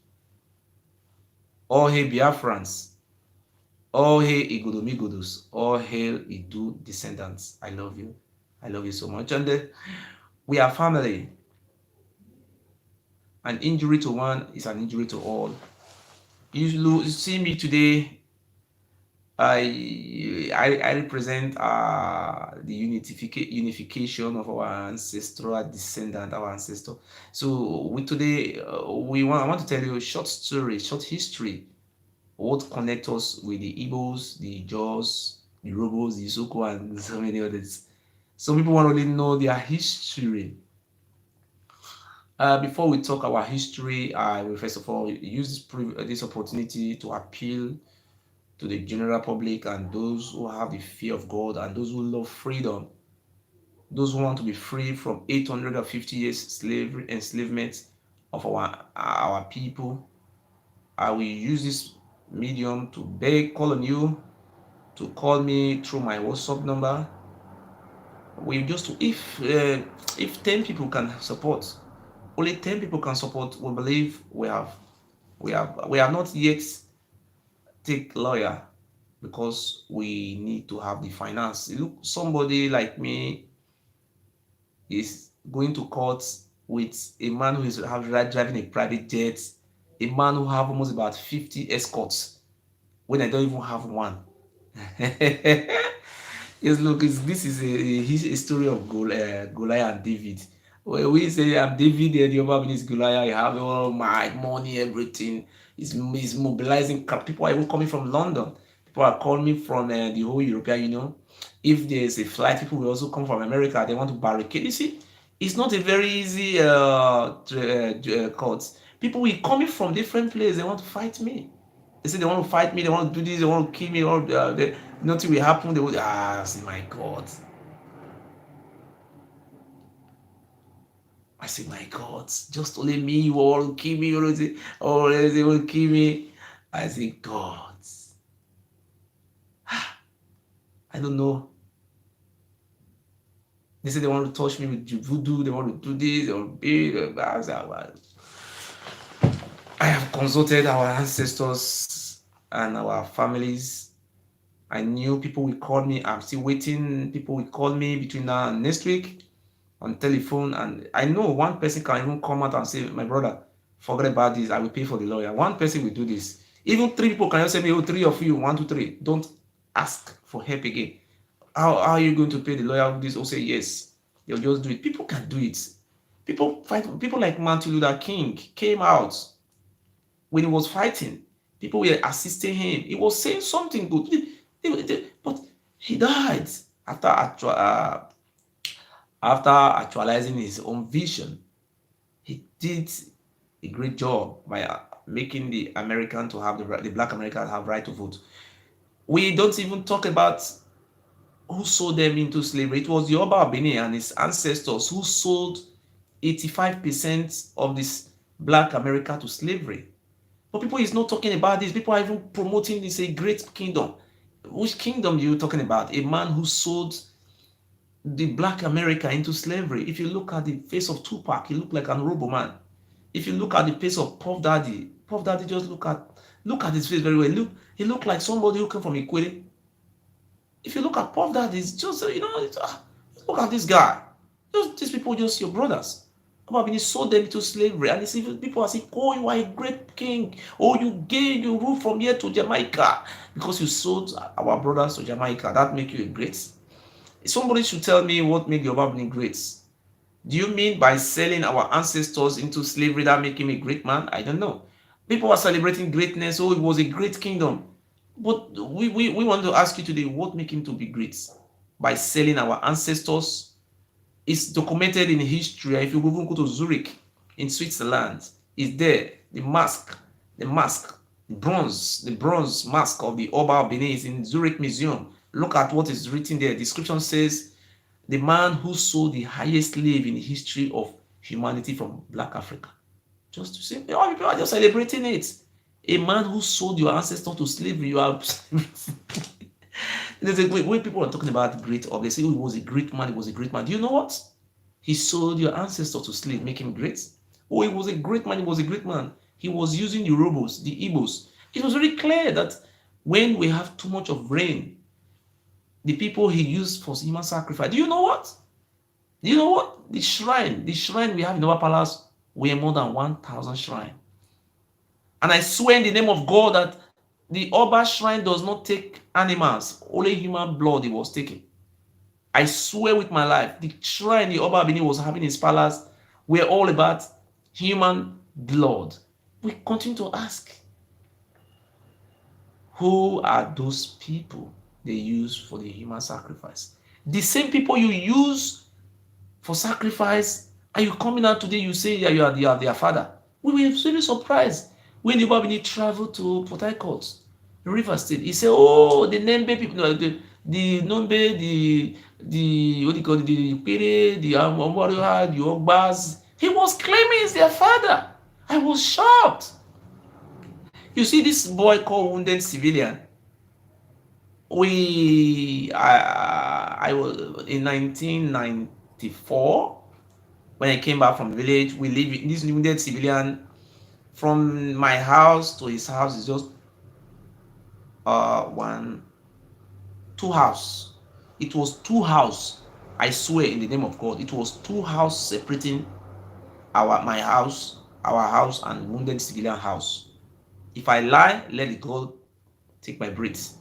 All hail Biafrans. All hail Igodomigodos. All hail Idu descendants. I love you. I love you so much. And we are family. An injury to one is an injury to all. You see me today. I represent the unification of our ancestral descendant, our ancestor. So today I want to tell you a short story, short history. What connects us with the Igbos, the Jaws, the Robos, the Isoko, and so many others. Some people want to really know their history. Before we talk our history, I will first of all use this opportunity to appeal to the general public and those who have the fear of God and those who love freedom, those who want to be free from 850 years slavery enslavement of our people. I will use this medium to call on you to call me through my WhatsApp number. We just if 10 people can support, only 10 people can support. We believe we have not yet take lawyer because we need to have the finance. Look, somebody like me is going to court with a man who is driving a private jet, a man who have almost about 50 escorts when I don't even have one. Yes, look, this is a story of Goliath and David. When we say I'm David and the other one is Goliath, I have all my money, everything. is mobilizing. People are even coming from London. People are coming from the whole European Union. If there's a flight, people will also come from America. They want to barricade. You see, it's not a very easy cause. People will coming from different places. They want to fight me. They say they want to fight me. They want to do this. They want to kill me. Or nothing will happen. They will. Say, my God. I say, my God, just only me, you all kill me, or they will kill me. I say, God, I don't know. They say they want to touch me with voodoo, they want to do this, or be. I have consulted our ancestors and our families. I knew people will call me. I'm still waiting. People will call me between now and next week on telephone, and I know one person can even come out and say, my brother, forget about this, I will pay for the lawyer. One person will do this. Even 3 people can just say, oh, 3 of you, 1, 2, 3. Don't ask for help again. How are you going to pay the lawyer? This will say yes. They'll just do it. People can do it. People fight. People like Martin Luther King came out when he was fighting. People were assisting him. He was saying something good, but he died after actualizing his own vision. He did a great job by making the American to have the black Americans have right to vote. We don't even talk about who sold them into slavery. It was the Oba of Benin and his ancestors who sold 85% of this black America to slavery. But people is not talking about this. People are even promoting this a great kingdom. Which kingdom are you talking about? A man who sold the black America into slavery. If you look at the face of Tupac, he looked like an honorable man. If you look at the face of Puff Daddy just look at his face very well. He looked like somebody who came from Ewuare. If you look at Puff Daddy, it's just look at this guy. These people just your brothers. He sold them into slavery, and it's even people are saying, "Oh, you are a great king. Oh, you rule from here to Jamaica because you sold our brothers to Jamaica. That make you a great." Somebody should tell me what made the Oba great. Do you mean by selling our ancestors into slavery that make him a great man? I don't know. People are celebrating greatness. Oh, it was a great kingdom. But we want to ask you today, what make him to be great? By selling our ancestors. It's documented in history. If you even go to Zurich in Switzerland, it's there. The bronze mask of the Oba of Benin is in Zurich Museum. Look at what is written there. The description says, the man who sold the highest slave in the history of humanity from Black Africa. Just to say, all people are just celebrating it. A man who sold your ancestor to slavery, you are. When people are talking about great, or they say, oh, he was a great man, he was a great man. Do you know what? He sold your ancestor to slave, make him great. Oh, he was a great man, he was a great man. He was using the Yorubas, the Igbos. It was very clear that when we have too much of rain, the people he used for human sacrifice. Do you know what? The shrine we have in our palace were more than 1,000 shrines. And I swear in the name of God that the Oba shrine does not take animals, only human blood it was taking. I swear with my life, the shrine the Oba Benin was having in his palace were all about human blood. We continue to ask, who are those people they use for the human sacrifice? The same people you use for sacrifice, and you coming out today, you say you are their father. We were very surprised when the Oba Benin traveled to Port Harcourt, River State. He said, oh, the Nembe people, the Nombe, the what do you call it, the Ewuare, the Ewuare, the Ogbas. He was claiming he's their father. I was shocked. You see this boy called Wounded Civilian. I was in 1994 when I came back from the village. We live in this Wounded Civilian. From my house to his house is just 2 house. It was 2 house. I swear in the name of God, it was 2 house separating my house, our house, and Wounded Civilian house. If I lie, let it go. Take my breath.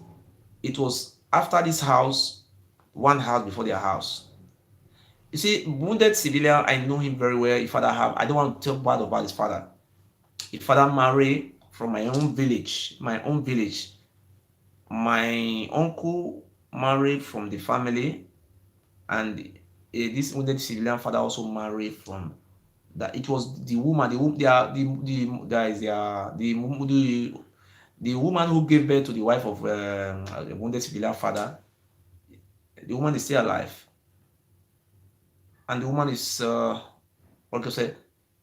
It was after this house, 1 house before their house. You see, Wounded Civilian, I know him very well. His father I don't want to talk bad about his father. His father married from my own village. My uncle married from the family, and this wounded civilian father also married from that. It was the woman, they are the that is their the woman who gave birth to the wife of the wounded civilian father. The woman is still alive, and the woman is like I said,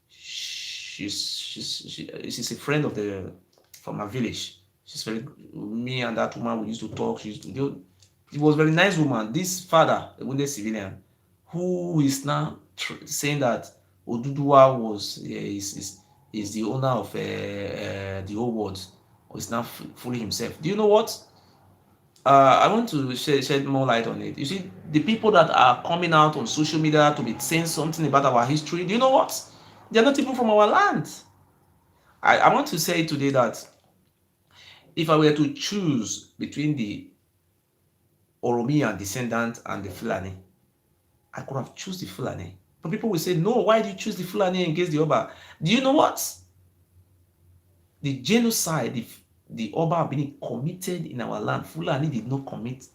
she's a friend of the from my village. She's very me and that woman we used to talk. She used to do. It was a very nice woman. This father, a wounded civilian, who is now saying that Oduduwa was is the owner of the whole world, or is now fully himself. Do you know what? I want to shed more light on it. You see, the people that are coming out on social media to be saying something about our history, do you know what? They're not even from our land. I want to say today that if I were to choose between the Oromian descendant and the Fulani, I could have choose the Fulani. But people will say, no, why do you choose the Fulani against the Oba? Do you know what? The genocide, the Oba being committed in our land, Fulani did not commit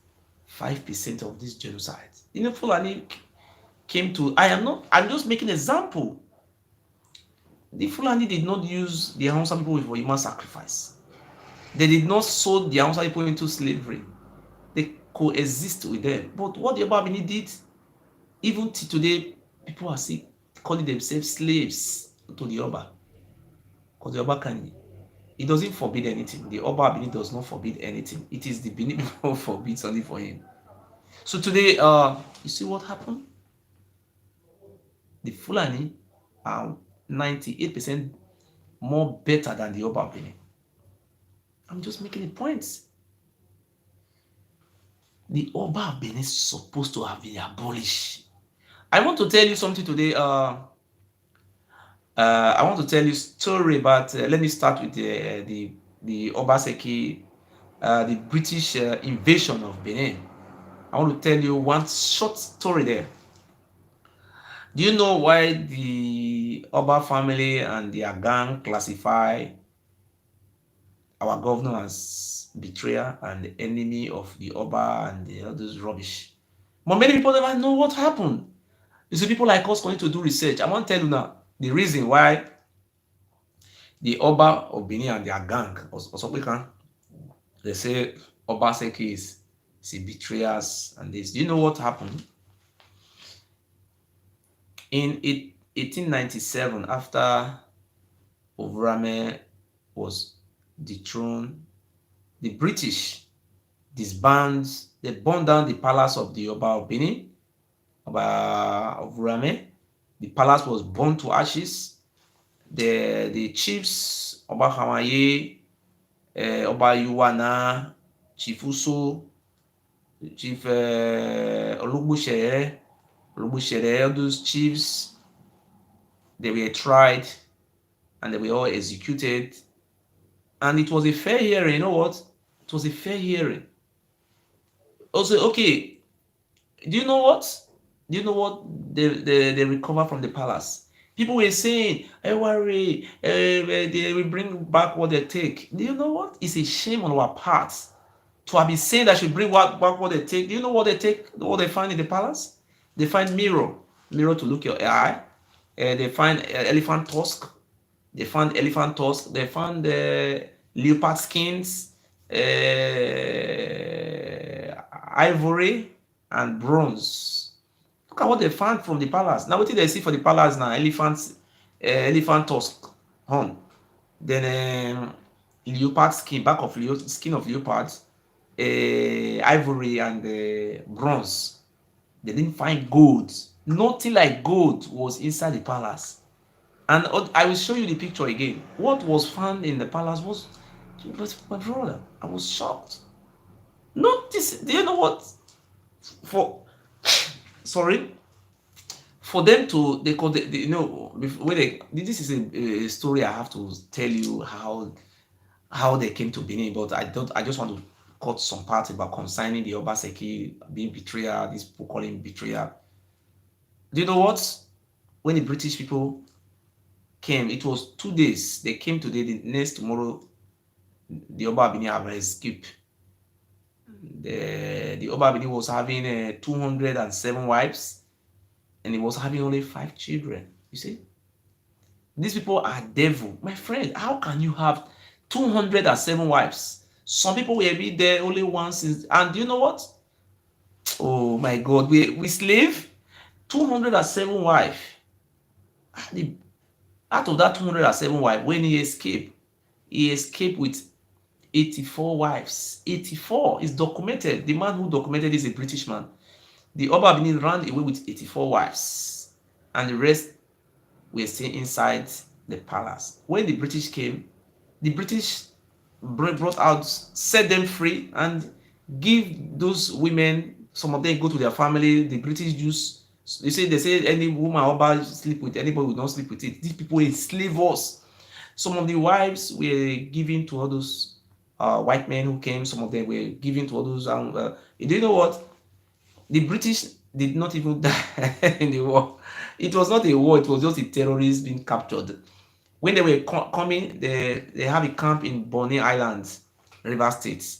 5% of this genocide. You know, Fulani came to, I'm just making an example. The Fulani did not use the Hausa people for human sacrifice. They did not sold the Hausa people into slavery. They coexist with them. But what the Oba did, even till today, people are still calling themselves slaves to the Oba. Because the Oba it doesn't forbid anything. The Oba Benin does not forbid anything. It is the Benin people forbids only for him. So today, you see what happened? The Fulani are 98% more better than the Oba Benin. I'm just making a point. The Oba Benin is supposed to have been abolished. I want to tell you something today. I want to tell you a story about. Let me start with the Obaseki, the British invasion of Benin. I want to tell you one short story there. Do you know why the Oba family and their gang classify our governor as betrayer and the enemy of the Oba and all this rubbish? But many people never know what happened. You see, people like us going to do research. I want to tell you now the reason why the Oba of Benin and their gang, they say Obaseki is betrayers and this. Do you know what happened? In 1897, after Ewuare was dethroned, the British disbanded, they burned down the palace of the Oba of Benin, Oba of Ewuare. The palace was burned to ashes. The chiefs, Oba Hamaye, Oba Yuwana, Chief Uso, Chief Olugbusheye, all those chiefs, they were tried and they were all executed. And it was a fair hearing. You know what? It was a fair hearing. Also, okay, do you know what? Do you know what they recover from the palace? People were saying, Ewuare, they will bring back what they take. Do you know what? It's a shame on our part to have been saying that should bring back what they take. Do you know what they take? What they find in the palace? They find mirror to look your eye. They find elephant tusk. They find leopard skins, ivory, and bronze. Look at what they found from the palace. Now, what did they see for the palace now? Elephant tusk, horn. Then leopard skin, back of skin of leopard, ivory, and bronze. They didn't find gold. Nothing like gold was inside the palace. And I will show you the picture again. What was found in the palace was my brother. I was shocked. Not this. Do you know what? For them to you know, this is a story I have to tell you how they came to Benin, but I just want to cut some parts about concerning the Obaseki being betrayer, these people calling him betrayer. Do you know what? When the British people came, it was 2 days. They came today, the next tomorrow the Oba Bini have escaped. The Oba Bini was having 207 wives, and he was having only 5 children. You see, these people are devil, my friend. How can you have 207 wives? Some people will be there only once, and do you know what? Oh my God, we slave 207 wives. Out of that 207 wives, when he escaped with 84 wives. 84 is documented. The man who documented is a British man. The Oba Benin ran away with 84 wives, and the rest were still inside the palace. When the British came, the British brought out, set them free, and give those women, some of them go to their family. The British use, they say any woman Oba sleep with anybody will not sleep with it. These people enslave us. Some of the wives were given to all those white men who came. Some of them were given to all those. Do you know what? The British did not even die in the war. It was not a war. It was just a terrorist being captured. When they were coming, they have a camp in Bonny Island, River State.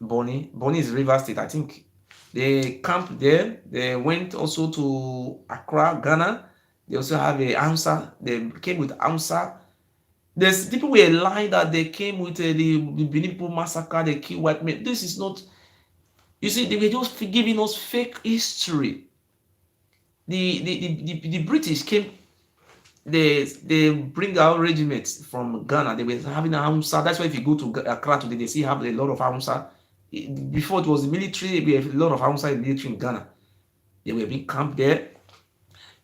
Bonny is River State, I think. They camped there. They went also to Accra, Ghana. They also have a Amsa. They came with Amsa. There's people were lying that they came with the Benin people massacre, they killed white men. This is not. You see, they were just giving us fake history. The British came. They bring our regiments from Ghana. They were having a Hamsa. That's why if you go to Accra today, they see have a lot of Hamsa. Before it was the military, we have a lot of Hamsa in military in Ghana. They were being camped there.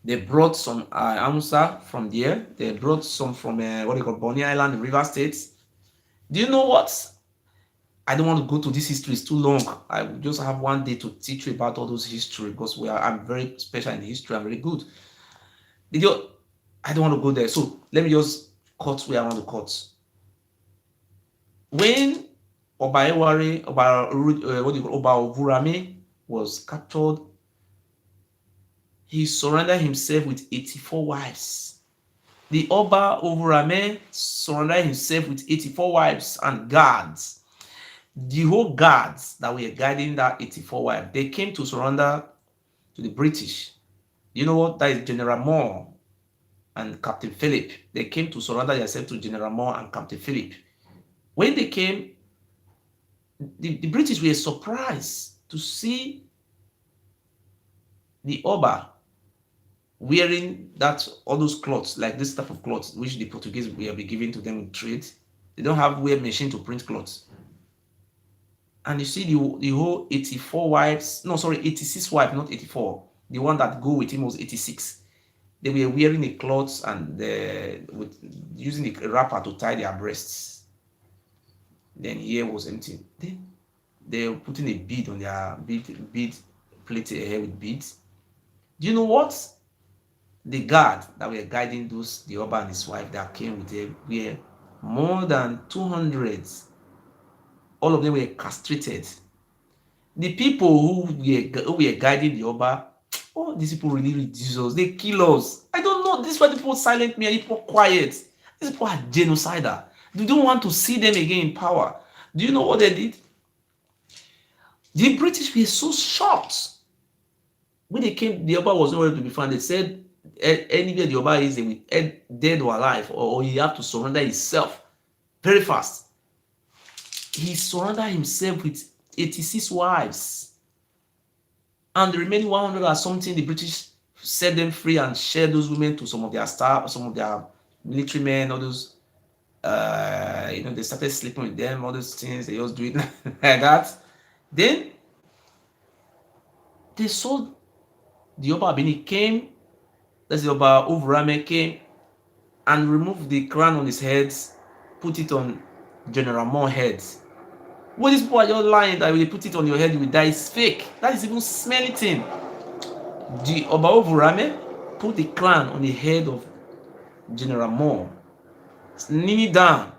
They brought some Hamsa from there. They brought some from what they call Bonny Island, River States. Do you know what? I don't want to go to this history. It's too long. I will just have one day to teach you about all those history because I'm very special in history. I'm very good. I don't want to go there. So let me just cut where I want to cut. When Oba Ewuare, Oba Ovurame was captured, he surrendered himself with 84 wives. The Oba Ovurame surrendered himself with 84 wives and guards. The whole guards that were guiding that 84 wives, they came to surrender to the British. You know what? That is General Moore and Captain Philip. They came to surrender themselves to General Moore and Captain Philip. When they came, the British were surprised to see the Oba wearing all those clothes, like this type of clothes, which the Portuguese will be giving to them in trade. They don't have wear machine to print clothes. And you see the whole 84 wives, no, sorry, 86 wives, not 84. The one that go with him was 86. They were wearing the clothes and using a wrapper to tie their breasts. Then here was empty. Then they were putting a bead on their bead plated hair with beads. Do you know what? The guard that were guiding the Oba and his wife that came with them were more than 200. All of them were castrated. The people who were guiding the Oba, oh, these people really reduce us. They kill us. I don't know. This is why people silent me and people quiet. These people are genocidal. They don't want to see them again in power. Do you know what they did? The British were so shocked. When they came, the Oba was nowhere to be found. They said, anywhere the Oba is, dead or alive, or he have to surrender himself very fast. He surrendered himself with 86 wives. And the remaining 100 or something, the British set them free and shared those women to some of their staff, some of their military men, all those, they started sleeping with them, all those things, they just do it like that. Then, they saw the Oba Bini came, that's the Oba Ovurame came, and removed the crown on his head, put it on General Moore's head. Well, these people are just lying that when they put it on your head, you will die. It's fake. That is even smelly thing. The Oba Ovurame put the crown on the head of General Moore, kneeling down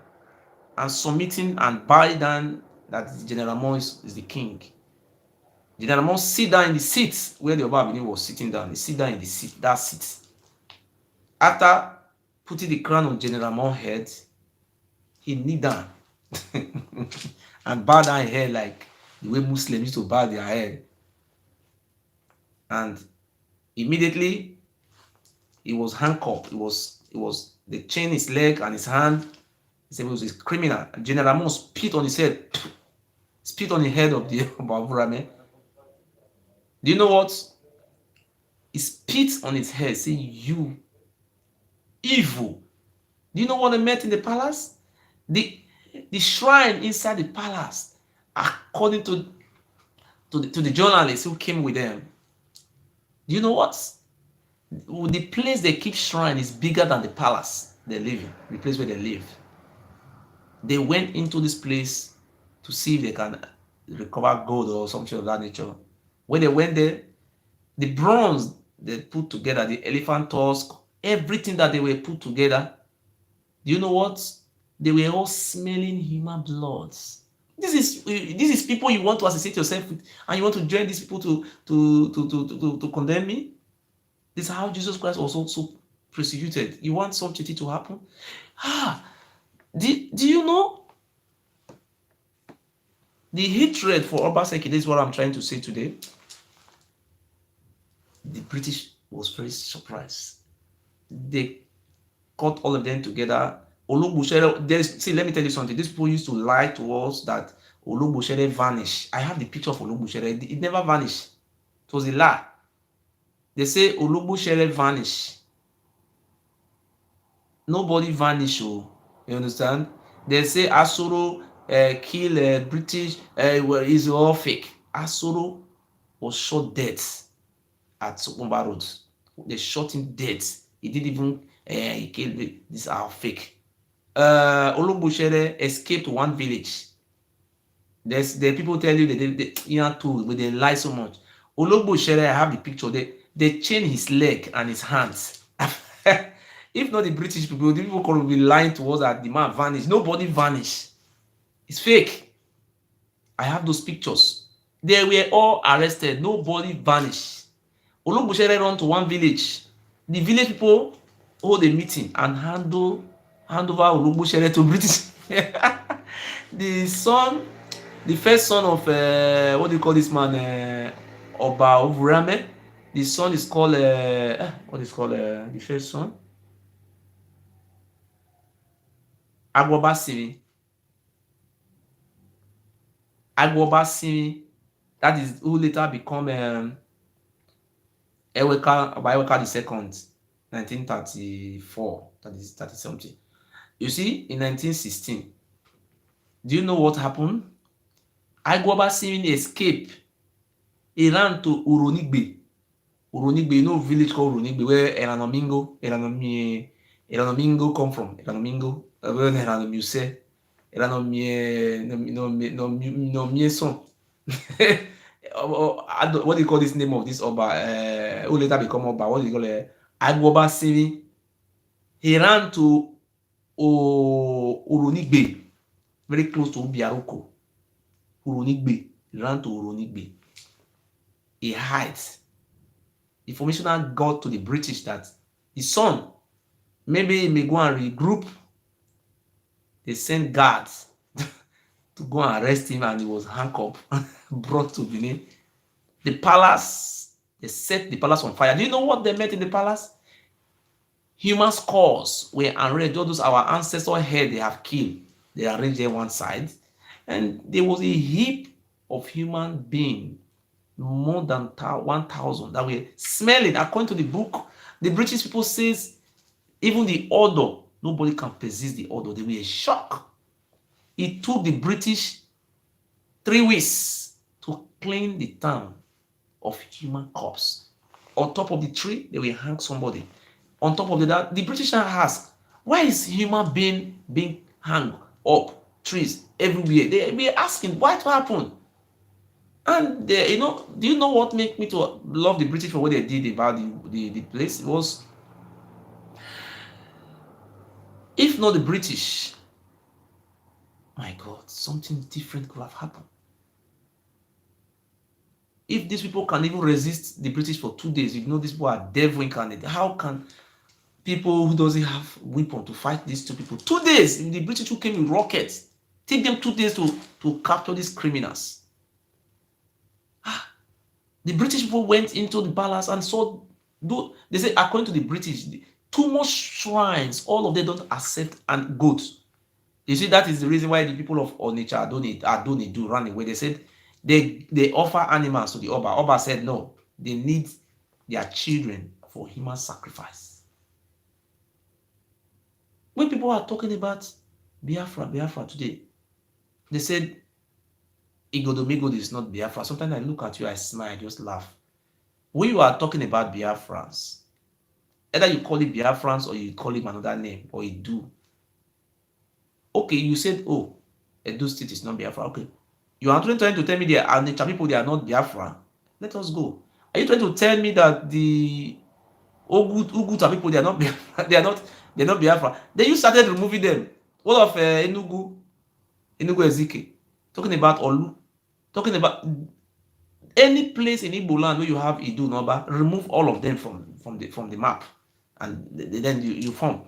and submitting and bowing down that General Moore is the king. General Moore sit down in the seat where the Oba Bini was sitting down. He sit down in the seat, that seat. After putting the crown on General Moore's head, he kneel down and bow down your head like the way Muslims used to bow their head. And immediately he was handcuffed. It was they chained his leg and his hand. He said he was a criminal. General Mo spit on his head, spit on the head of the Ewuare. Do you know what? He spit on his head, saying, "You evil." Do you know what they met in the palace? The shrine inside the palace, according to the journalists who came with them. Do you know what? The place they keep shrine is bigger than the palace they live in, the place where they live. They went into this place to see if they can recover gold or something of that nature. When they went there, the bronze they put together, the elephant tusk, everything that they were put together, do you know what? They were all smelling human bloods. This is people you want to associate yourself with, and you want to join these people to condemn me. This is how Jesus Christ was also persecuted. You want something to happen? Do you know the hatred for Obaseki? This is what I'm trying to say today. The British was very surprised. They got all of them together. Olugbuchere, see, let me tell you something. These people used to lie to us that Olugbuchere vanished. I have the picture of Olugbuchere. It never vanished. It was a lie. They say Olugbuchere vanished. Nobody vanished. Oh, you understand? They say Asoro kill British. Is all fake. Asoro was shot dead at Sokumba Road. They shot him dead. He didn't even he killed me. These are fake. Olugbuchere escaped one village. The people tell you that they lie so much. Olugbuchere, I have the picture. They chain his leg and his hands. If not the British people, the people could be lying to us that the man vanished. Nobody vanished. It's fake. I have those pictures. They were all arrested. Nobody vanished. Olugbuchere run to one village. The village people hold a meeting and hand over Olugbuchere to British. The first son of what do you call this man? Oba Ewuare. The son is called what is called the first son? Agwabasiri. That is who later become Ewuare the second, 1934. That is 30 something. You see, in 1916, do you know what happened? Agwabasiri escaped. He ran to Uronigbe. Uronigbe, you know, village called Uronigbe, where Eranomingo come from. Eranomingo, where Eranomuse, Eranomieson. What do you call this name of this Oba? Who later become Oba? What do you call it? Agwabasiri. He ran to Uronigbe, very close to Biaroko. Uronigbe. He ran to Uronigbe. He hides. Information got to the British that his son, maybe he may go and regroup. They sent guards to go and arrest him, and he was handcuffed, brought to Benin. The palace, they set the palace on fire. Do you know what they met in the palace? Human skulls were arranged. All those our ancestors head they have killed, they arranged there one side, and there was a heap of human beings, more than 1,000 that were smelling. According to the book, the British people says even the odor, nobody can persist the odor. They were shocked. It took the British 3 weeks to clean the town of human corpse. On top of the tree, they will hang somebody. On top of that, the British asked, why is human being hung up, trees everywhere? They were asking, why it happened? And do you know what made me to love the British for what they did about the place? It was, if not the British, my God, something different could have happened. If these people can even resist the British for 2 days, these people are devil incarnate. How can people who doesn't have weapon to fight these two people? 2 days, the British who came with rockets, Take them 2 days to capture these criminals. The British people went into the palace and saw, they say, according to the British, too much shrines, all of them don't accept and goats. You see, that is the reason why the people of Onitsha Adoni do run away. They said they offer animals to the Oba. Oba said no, they need their children for human sacrifice. When people are talking about Biafra today, they said Igodomigo is not Biafra. Sometimes I look at you, I smile, I just laugh. When you are talking about Biafrans, either you call it Biafrans or you call it another name, or you do. Okay, you said, oh, Edo State is not Biafra. Okay. You are trying to tell me the Onitsha people, they are not Biafra. Let us go. Are you trying to tell me that the Uguta people, they are not Biafra? They're not Biafra. Then you started removing them. What of Enugu Ezike? Talking about Olu. Talking about any place in Igbo land where you have Idu Noba, remove all of them from the map. And then you form.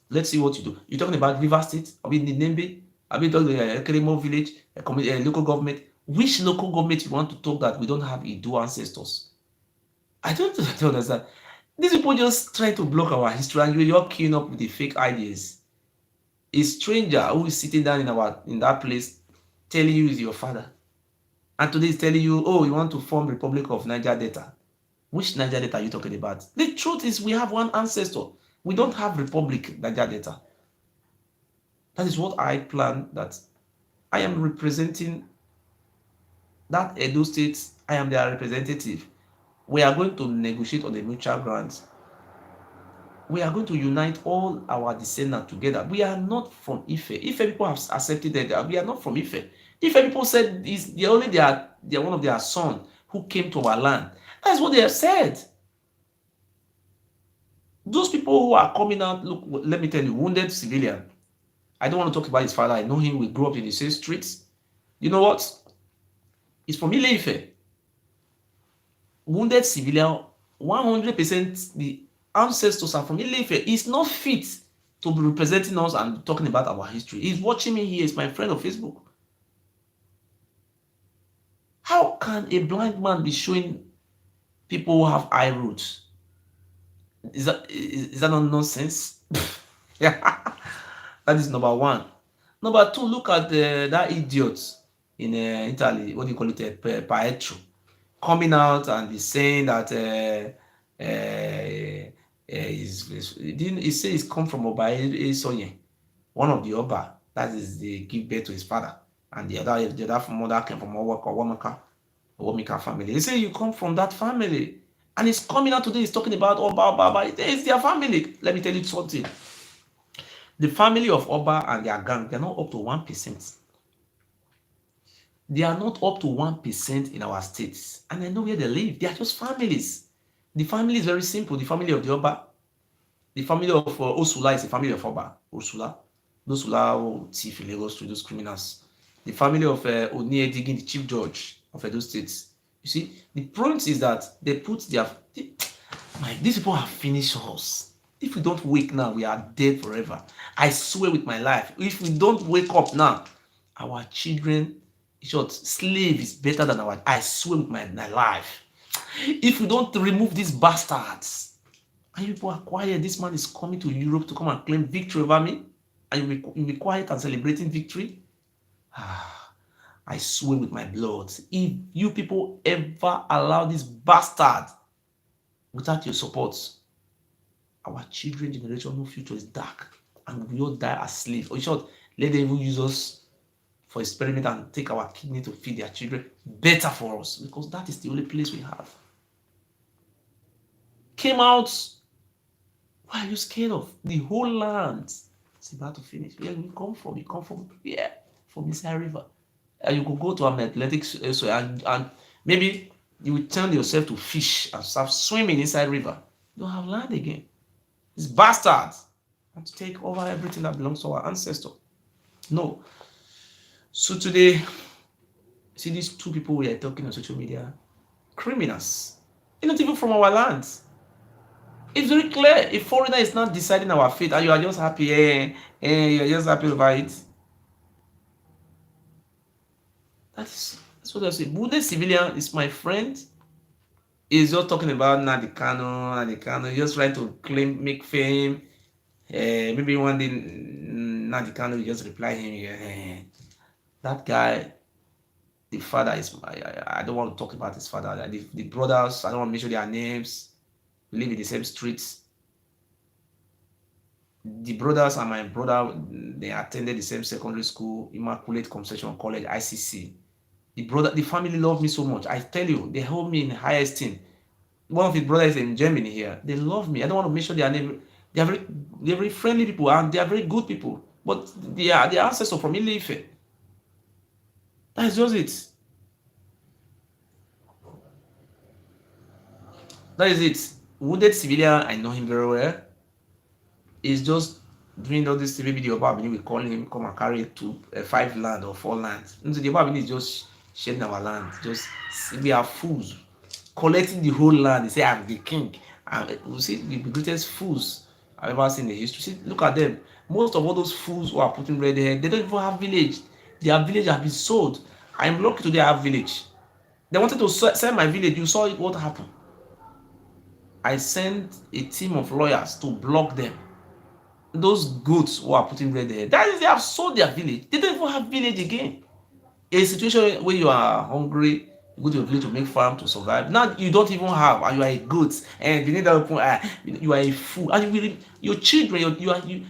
Let's see what you do. You're talking about River State, I mean Nembe, I mean talking about Keremo village, a local government. Which local government you want to talk that we don't have Idu ancestors? I don't understand. These people just try to block our history, and you're queuing up with the fake ideas. A stranger who is sitting down in that place telling you is your father, and today is telling you, oh, you want to form Republic of Niger Delta. Which Niger Delta are you talking about? The truth is, we have one ancestor. We don't have Republic Niger Delta. That is what I plan, that I am representing that Edo State. I am their representative. We are going to negotiate on the mutual grounds. We are going to unite all our descendants together. We are not from Ife. Ife people have accepted that we are not from Ife. Ife people said they are one of their sons who came to our land. That's what they have said. Those people who are coming out, look, let me tell you, wounded civilian. I don't want to talk about his father. I know him. We grew up in the same streets. You know what? He's from Ile-Ife. Wounded civilian, 100% the ancestors are from Ile-Ife. He's not fit to be representing us and talking about our history. He's watching me here. He's my friend on Facebook. How can a blind man be showing people who have eye roots? Is that not nonsense? Yeah. That is number one. Number two, look at that idiot in Italy. What do you call it? Pietro. Coming out and he's saying that he says he's come from Oba Sonye, one of the Oba. That is the give birth to his father, and the other mother came from Owamika family. He say you come from that family, and he's coming out today. He's talking about Oba. It's their family. Let me tell you something. The family of Oba and their gang, they're not up to 1%. They are not up to 1% in our states. And I know where they live. They are just families. The family is very simple. The family of the Oba, the family of Osula is the family of Oba. Osula. Those who thief in Lagos to those criminals. The family of Oni Edigin, the chief judge of Edo State. You see, the point is that they put these people have finished us. If we don't wake now, we are dead forever. I swear with my life. If we don't wake up now, our children, short, slave is better than our. I swear with my life. If we don't remove these bastards, and you people are quiet, this man is coming to Europe to come and claim victory over me, and you'll be quiet and celebrating victory. I swear with my blood, if you people ever allow this bastard without your support, our children generation, no future is dark, and we all die as slaves. Or in short, let them even use us for experiment and take our kidney to feed their children. Better for us, because that is the only place we have. Came out. Why are you scared of? The whole land is about to finish. Where we come from? You come from from inside river. And you could go to an athletics and maybe you will turn yourself to fish and start swimming inside river. You don't have land again. These bastards want to take over everything that belongs to our ancestor. No. So today, see these two people we are talking on social media, criminals. They're not even from our land. It's very clear. A foreigner is not deciding our fate, and you are just happy. You are just happy over it. That's what I say. Wounded civilian is my friend. He's just talking about Nadikano. He's just trying to claim, make fame. Maybe one day Nadikano will just reply him. That guy, the father is. I don't want to talk about his father. The brothers, I don't want to mention their names. We live in the same streets. The brothers and my brother, they attended the same secondary school, Immaculate Conception College, ICC. The family love me so much. I tell you, they hold me in high esteem. One of his brothers in Germany here. They love me. I don't want to mention their name. They're very friendly people and they are very good people. But they are ancestors from Ile-Ife. That's just it. That is it. Wounded civilian, I know him very well. He's just doing all this. Maybe the Obabini will call him, come and carry 5 land or 4 lands. And so the Obabini is just sharing our land. Just we are fools. Collecting the whole land. They say, I'm the king. And you see, the greatest fools I've ever seen in the history. See, look at them. Most of all those fools who are putting red hair, they don't even have village. Their village have been sold. I'm lucky today I have village. They wanted to sell my village. You saw it, what happened. I sent a team of lawyers to block them. Those goats who are putting red hair, that is, they have sold their village. They don't even have village again. A situation where you are hungry, you go to a village to make farm to survive. Now you don't even have, and you are a goat, and you need that you are a fool, and you will, your children,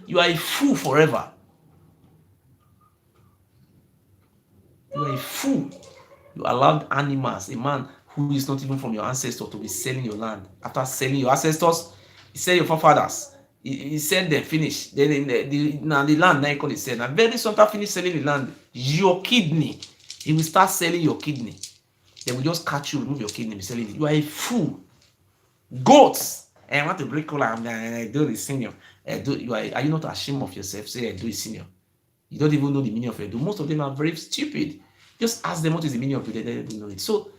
you are a fool forever. You are a fool. You allowed animals, a man who is not even from your ancestor, to be selling your land. After selling your ancestors, he sell your forefathers. He said they finish. Then the land now call it sell. And very soon after finish selling the land, your kidney, he will start selling your kidney. They will just catch you, remove your kidney, be selling it. You are a fool. Goats. And I want to break collar. I do the senior. Are you not ashamed of yourself? Say I do the senior. You don't even know the meaning of Edo. Most of them are very stupid. Just ask them what is the meaning of Edo. They don't know it. So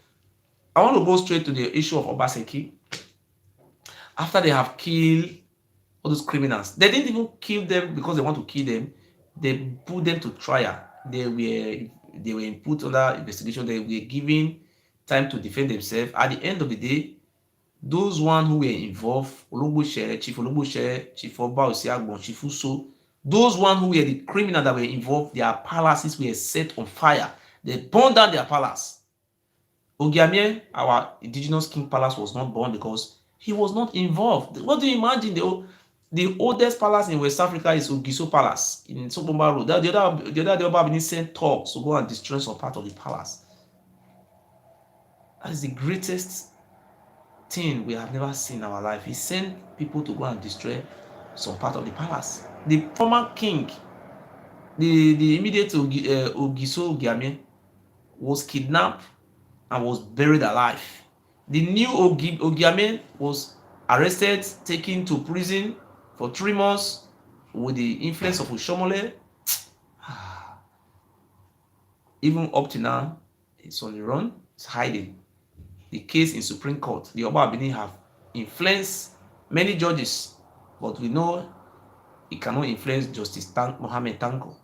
I want to go straight to the issue of Obaseki. After they have killed all those criminals, they didn't even kill them because they want to kill them. They put them to trial. They were put under investigation. They were given time to defend themselves. At the end of the day, those one who were involved, Chief Ologbo, Chief Oba Osiagbon, Chief Uso, those one who were the criminals that were involved, their palaces were set on fire. They burned down their palace. Ogiamie, our indigenous king palace, was not burned because he was not involved. What do you imagine? The oldest palace in West Africa is Ogiso Palace in Sopomba Road. The other Obabini sent talks to go and destroy some part of the palace. That is the greatest thing we have never seen in our life. He sent people to go and destroy some part of the palace. The former king, the immediate Ogiso Ogiamie, was kidnapped and was buried alive. The new Ogiamie was arrested, taken to prison for 3 months with the influence of Oshomole. Even up to now, it's on the run, it's hiding. The case in Supreme Court, the Obabini have influenced many judges, but we know it cannot influence Justice Mohammed Tanko.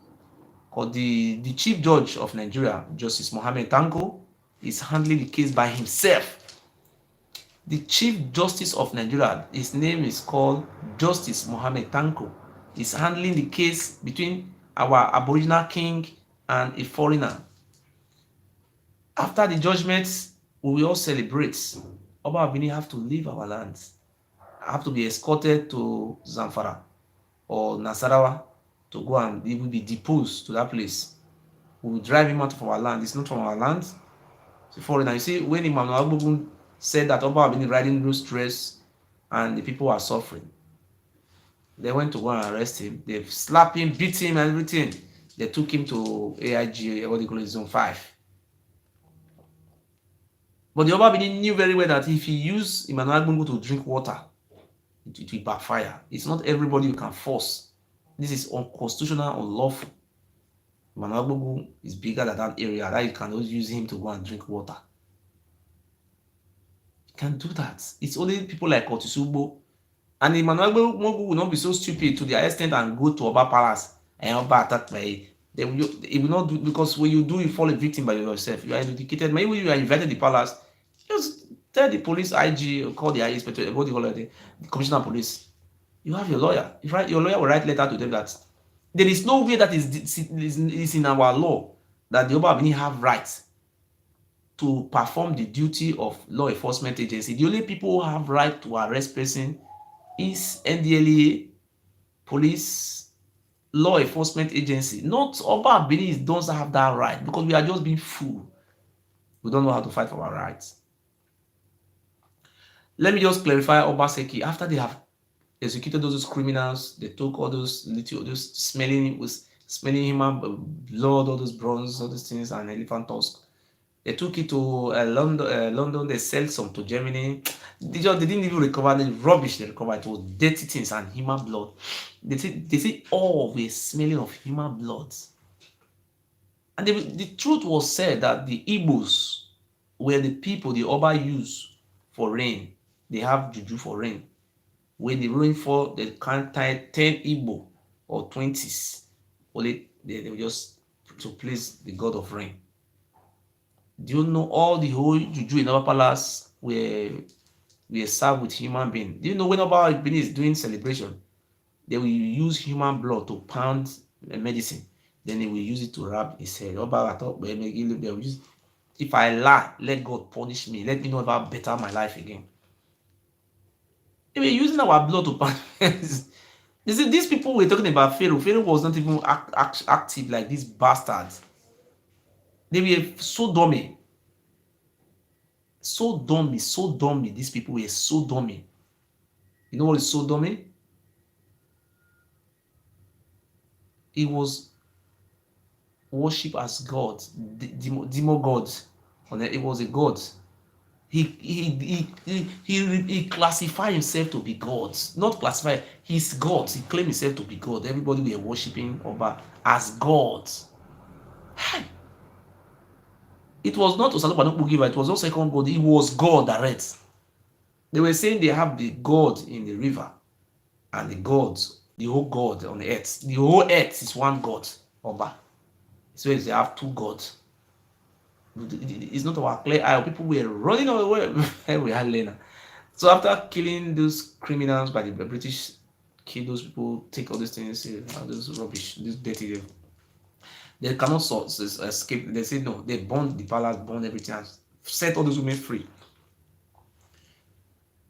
Because the Chief Judge of Nigeria, Justice Mohammed Tanko, is handling the case by himself. The Chief Justice of Nigeria, his name is called Justice Mohammed Tanko, is handling the case between our Aboriginal king and a foreigner. After the judgment, we will all celebrate. Obabini have to leave our lands. Have to be escorted to Zamfara or Nasarawa to go and he will be deposed to that place. We will drive him out of our land. It's not from our land. It's a foreigner. You see, when Imam Agbogbo said that Obabini riding no stress and the people are suffering, they went to go and arrest him. They slapped him, beat him, and everything. They took him to AIG, what they call it, Zone 5. But the Obabini knew very well that if he used Emmanuel Agbongo to drink water, it will backfire. It's not everybody you can force. This is unconstitutional, unlawful. Emmanuel Agbongo is bigger than that area that you cannot use him to go and drink water. You can't do that. It's only people like Otisugbo. And Emmanuel Agbongo will not be so stupid to the extent and go to Oba Palace and Oba attacked by They will, it will not do, because when you do, you fall a victim by yourself. You are educated. Maybe when you are invited to the palace, just tell the police IG or call the inspector, what do you call it, the commissioner of police. You have your lawyer. Your lawyer will write letter to them that there is no way that is in our law that the Oba have rights to perform the duty of law enforcement agency. The only people who have right to arrest person is NDLEA, police, law enforcement agency. Not Oba Benin doesn't have that right because we are just being fooled. We don't know how to fight for our rights. Let me just clarify Obaseki. After they have executed those criminals, they took all those little, those smelling human blood, all those bronze, all those things, and elephant tusk. They took it to London. They sell some to Germany. They didn't even recover the rubbish they recovered. It was dirty things and human blood. They say all were smelling of human blood. And the truth was said that the Igbos were the people the Oba used for rain. They have juju for rain. When the rain fall, they can't tie 10 Igbo or 20s. Only they will just to please the god of rain. Do you know all the whole juju in our palace were served with human being? Do you know when our being is doing celebration, they will use human blood to pound medicine. Then they will use it to wrap his head. If I lie, let God punish me. Let me know about better my life again. They were using our blood to pound. You see, these people were talking about Pharaoh. Pharaoh was not even active like these bastards. They were so dummy. So dummy. These people were so dummy. You know what is so dummy? It was worship as God, demo God. It was a God. He classified himself to be God. Not classify, he's God. He claimed himself to be God. Everybody were worshiping Oba as God. It was not Osaloba no Giver, it was not second God, it was God direct. They were saying they have the God in the river and the gods, the whole God on the earth. The whole earth is one God, Oba. So they have two gods. It's not our clear eye. People were running away. We had Lena. So after killing those criminals by the British, kill those people, take all these things, those rubbish, this dirty. They cannot escape. They say no. They burned the palace, burned everything, and set all those women free.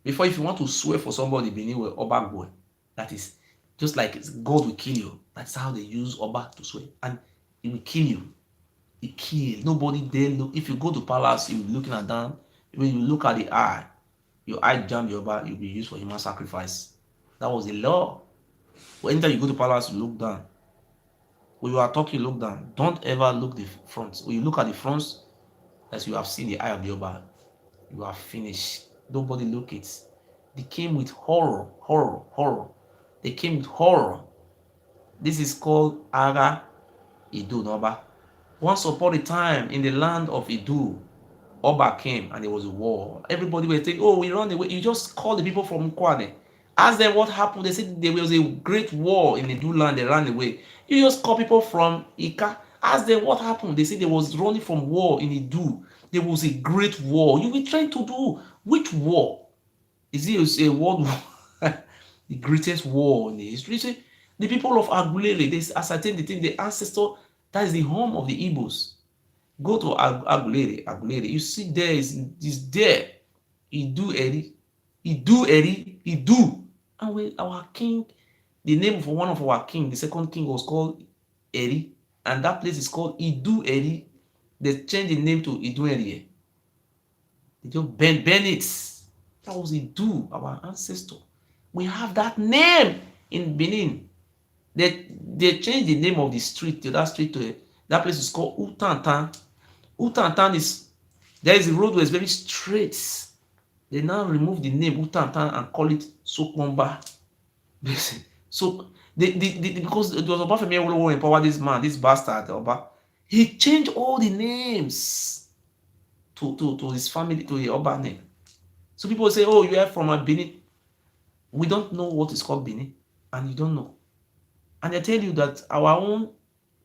Before, if you want to swear for somebody, Benin will Oba go. That is just like God will kill you. That's how they use Oba to swear, and he will kill you. He kill. Nobody there look. If you go to palace, you will be looking at them. When you look at the eye, your eye jam your Oba, you'll be used for human sacrifice. That was the law. But anytime you go to palace, you look down. When you are talking, look down. Don't ever look the front. When you look at the front, as you have seen the eye of the Oba, you are finished. Nobody look it. They came with horror. They came with horror. This is called Aga Idu Oba. Once upon a time in the land of Idu, Oba came and there was a war. Everybody was thinking, oh, we run away. You just call the people from Nkwane. Ask them what happened. They said there was a great war in the Idu land. They ran away. You just call people from Ika. Ask them what happened. They said there was running from war in Idu. There was a great war. You were trying to do which war? Is it a world war? The greatest war in the history. See, the people of Agulere, they ascertain the thing, the ancestor, that is the home of the Igbos. Go to Agulere. You see there is there. Idu Eri. And when our king, the name of one of our king, the second king was called Eri, and that place is called Idu Eri. They changed the name to Idu Eri. They just burn it. That was Idu, our ancestor. We have that name in Benin. They changed the name of the street to that street to that place is called Utantan. Utantan is there is a road where it's very straight. They now remove the name Utantan and call it Sokomba. So because it was about for me who empower this man, this bastard, Oba. He changed all the names to his family, to the Oba name. So people say, oh, you are from a Benin. We don't know what is called Benin, and you don't know. And I tell you that our own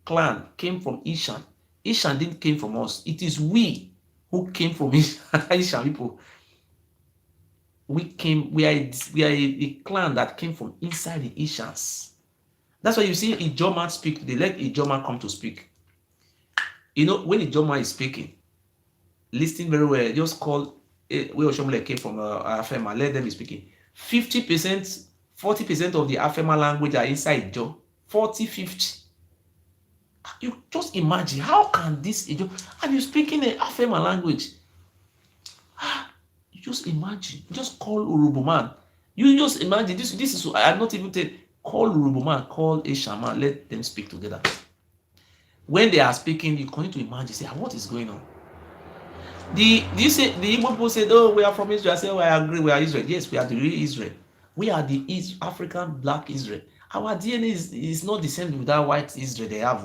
clan came from Ishan. Ishan didn't came from us. It is we who came from Ishan people. We are a clan that came from inside the Ishans. That's why you see Ijoma speak. They let Ijoma come to speak. You know, when Ijoma is speaking, listen very well. Just call where Oshomole came from Afema. Let them be speaking. 50%, 40% of the Afema language are inside Ijo. 40, 50. You just imagine how can this Ijo, and you speaking an Afema language. You just imagine. Just call Urubuman. You just imagine this. This is I'm not even telling. Call Urubuman, call Eshama, let them speak together. When they are speaking, you continue to imagine, say, what is going on? The Igbo people said, oh, we are from Israel. I say, oh, I agree, we are Israel. Yes, we are the real Israel. We are the East African black Israel. Our DNA is not the same with that white Israel they have.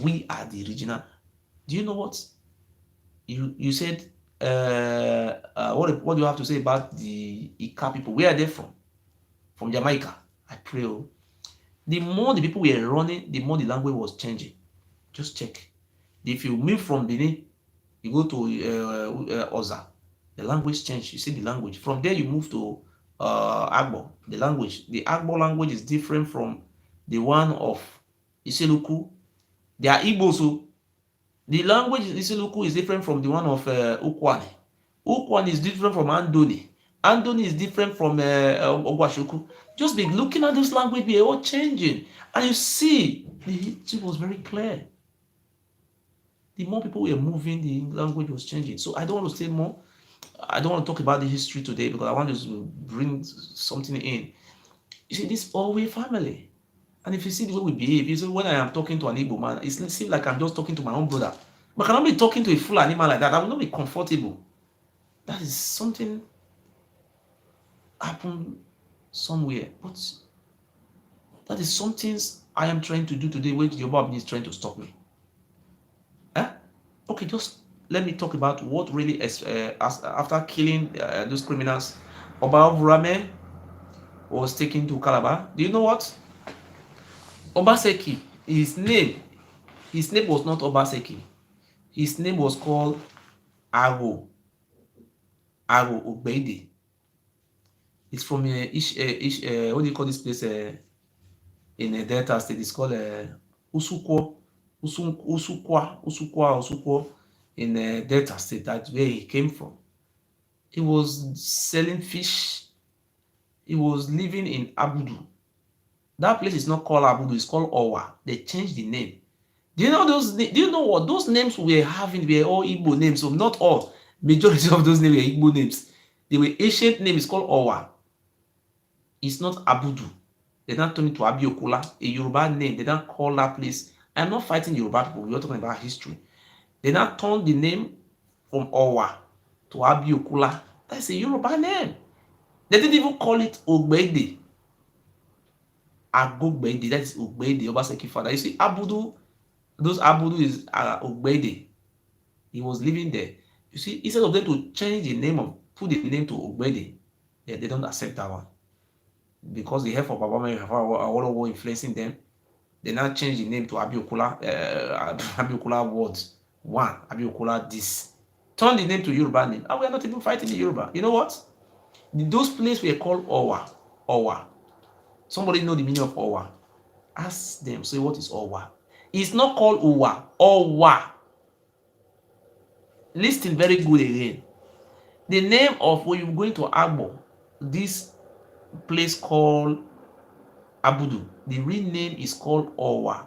We are the original. Do you know what? You said, what do you have to say about the Ika people? Where are they from? From Jamaica. I pray. The more the people were running, the more the language was changing. Just check. If you move from Benin, you go to Oza, the language changed. You see the language. From there, you move to Agbo. The Agbo language is different from the one of Iseluku. They are Igbo, so the language in Iseluku is different from the one of Ukwane. Ukwane is different from Andoni. Andoni is different from Ogwashoku. Just be looking at this language, they are all changing. And you see, the history was very clear. The more people were moving, the language was changing. So I don't want to say more. I don't want to talk about the history today because I want to bring something in. You see, this Owe family. And if you see the way we behave, you see, when I am talking to an Igbo man, it seems like I'm just talking to my own brother. But I cannot be talking to a full animal like that. I will not be comfortable. That is something happened somewhere. But that is something I am trying to do today, which the Yoruba is trying to stop me. Okay, just let me talk about what really after killing those criminals, Oba Ovurame was taken to Calabar. Do you know what? Obaseki, his name was not Obaseki. His name was called Ago Ogbeide. It's from what do you call this place in Delta State? It's called Usukwa in Delta State. That's where he came from. He was selling fish. He was living in Abudu. That place is not called Abudu, it's called Owa. They changed the name. Do you know what those names we were having were all Igbo names? So not all. Majority of those names were Igbo names. They were ancient names called Owa. It's not Abudu. They don't turn it to Abiokula, a Yoruba name. They don't call that place. I'm not fighting Yoruba people. We're talking about history. They now turned the name from Owa to Abiokula. That's a Yoruba name. They didn't even call it Ogbeide. Agogbeide, that is Ogbeide, Obaseki father. You see, Abudu, those Abudu is Ogbeide. He was living there. You see, instead of them to change the name put the name to Ogbeide, they don't accept that one. Because the help of Obama were influencing them, they now change the name to Abiokula, Abiokula words. One, Abiokula this. Turn the name to Yoruba name. And we are not even fighting the Yoruba. You know what? Those places were called Owa. Somebody know the meaning of Owa. Ask them, say what is Owa? It's not called Uwa. Owa. Listen very good again. The name of when you're going to Agbo, this place called Abudu, the real name is called Owa.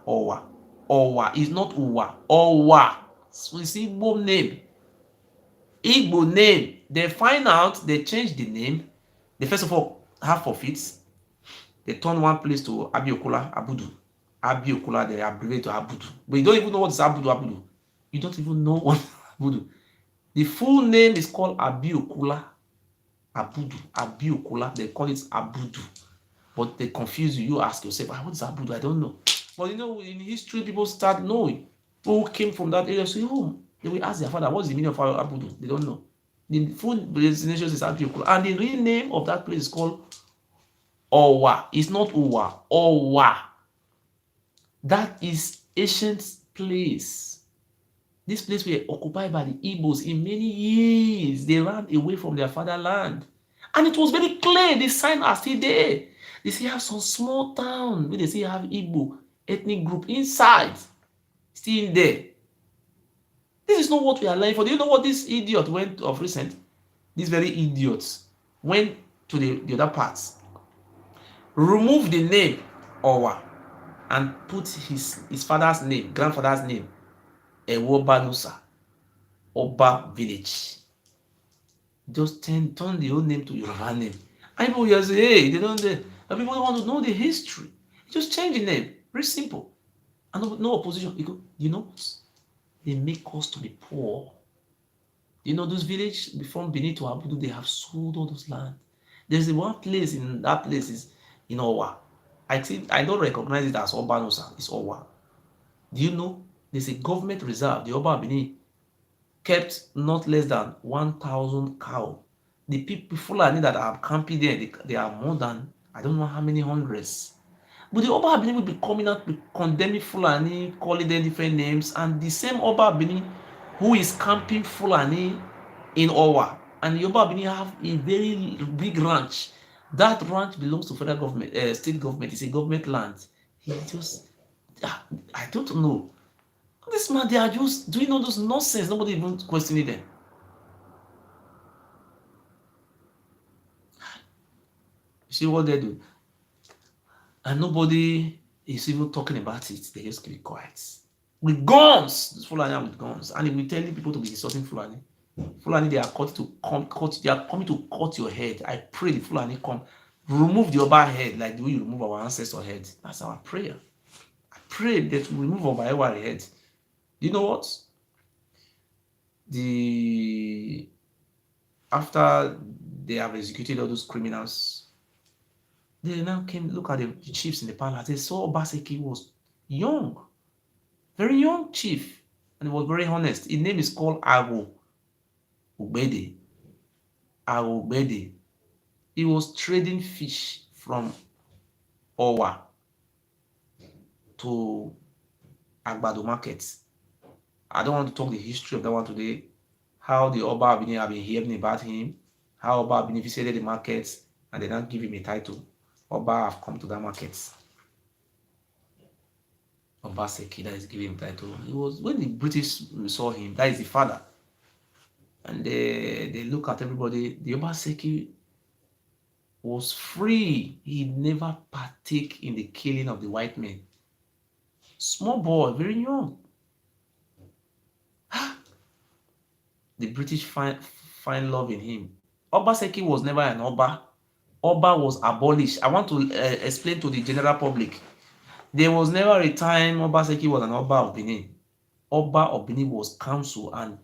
Owa is not Uwa. Owa. So it's Igbo name. Igbo name. They find out, they change the name. They first of all have forfeits. They turn one place to Abiokula, Abudu. Abiokula, they abbreviate to Abudu. But you don't even know what is Abudu. You don't even know what Abudu. The full name is called Abiokula, Abudu. Abiokula, they call it Abudu. But they confuse you. You ask yourself, what is Abudu? I don't know. But you know, in history, people start knowing. People who came from that area say, oh, they will ask their father, what's the meaning of Abudu? They don't know. The full destination is Abiokula. And the real name of that place is called Owa. It's not Uwa. Owa. That is ancient place. This place were occupied by the Igbos in many years. They ran away from their fatherland. And it was very clear the signs are still there. They still have some small town where they still have Igbo ethnic group inside. Still there. This is not what we are learning for. Do you know what this idiot went of recent? These very idiots went to the other parts. Remove the name Owa and put his father's name, grandfather's name, Ewobanusa, Oba village. Just turn the old name to Yoruba name. And people will say, hey, they don't know. People want to know the history. Just change the name. Very simple. And no opposition. You know what? They make us to be poor. You know, those villages from Benin to Abudu, they have sold all those land. There's one place in that place is in Owa. I don't recognize it as Obanosa. It's Owa. Do you know there's a government reserve, the Oba Benin kept not less than 1,000 cow. The people Fulani that are camping there, they are more than I don't know how many hundreds. But the Oba Benin will be coming out condemning Fulani, calling them different names, and the same Oba Benin who is camping Fulani in Owa, and the Oba Benin have a very big ranch. That ranch belongs to federal government, state government. It's a government land. He just, I don't know. This man, they are just doing all those nonsense. Nobody even questioning them. You see what they do? And nobody is even talking about it. They just keep it quiet. With guns. This Fulani are with guns. And if we tell people to be insulting Fulani, Fulani, they are coming to cut your head. I pray the Fulani come. Remove the Oba head like the way you remove our ancestor head. That's our prayer. I pray that we remove our Ewuare head. You know what? After they have executed all those criminals, they now came look at the chiefs in the palace. They saw Obaseki was young, very young chief, and he was very honest. His name is called Ago Ugbede. Ago Ugbede. He was trading fish from Owa to Agbado markets. I don't want to talk the history of that one today. How the Oba Abini have been hearing about him, how Oba Abini visited the markets, and they don't give him a title. Oba have come to that market. Oba Seki, that is giving him title. It was when the British saw him, that is the father. And they look at everybody. The Oba Seki was free. He never partake in the killing of the white men. Small boy, very young. The British find love in him. Obaseki was never an Oba. Oba was abolished. I want to explain to the general public. There was never a time Obaseki was an Oba of Benin. Oba of Benin was cancelled and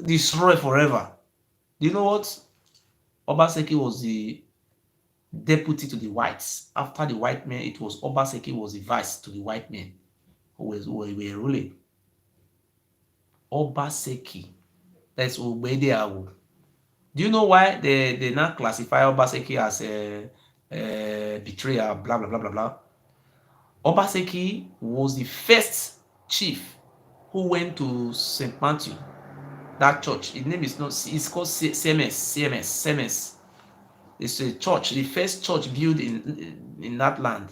destroyed forever. Do you know what? Obaseki was the deputy to the whites. After the white men, it was Obaseki was the vice to the white men who were ruling. Obaseki. That's Ugbede Awo. Do you know why they now classify Obaseki as a betrayer, blah, blah, blah, blah, blah? Obaseki was the first chief who went to St. Matthew, that church. His name is not, it's called CMS. It's a church, the first church built in that land.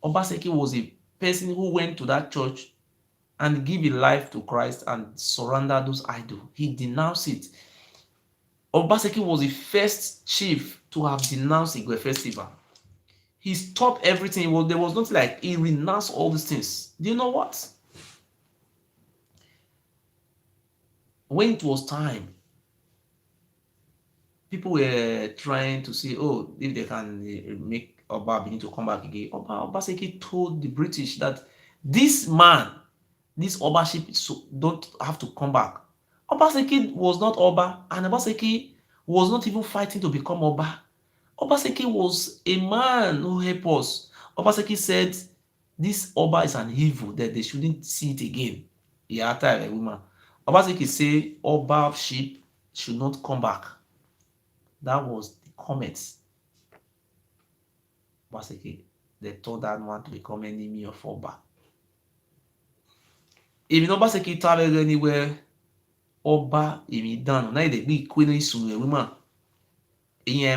Obaseki was a person who went to that church and give his life to Christ and surrender those idols. He denounced it. Obaseki was the first chief to have denounced Igwe festival. He stopped everything. There was nothing like he renounced all these things. Do you know what? When it was time, people were trying to say, oh, if they can make Oba Benin to come back again. Obaseki told the British that this man, this Obaship don't have to come back. Obaseki was not Oba, and Obaseki was not even fighting to become Oba. Obaseki was a man who helped us. Obaseki said, this Oba is an evil, that they shouldn't see it again. He attacked a woman. Obaseki said, Oba sheep should not come back. That was the comment. Obaseki, they told that man to become enemy of Oba. If Obaseki travel anywhere, Oba Imidan, now they be Queen Isu, woman.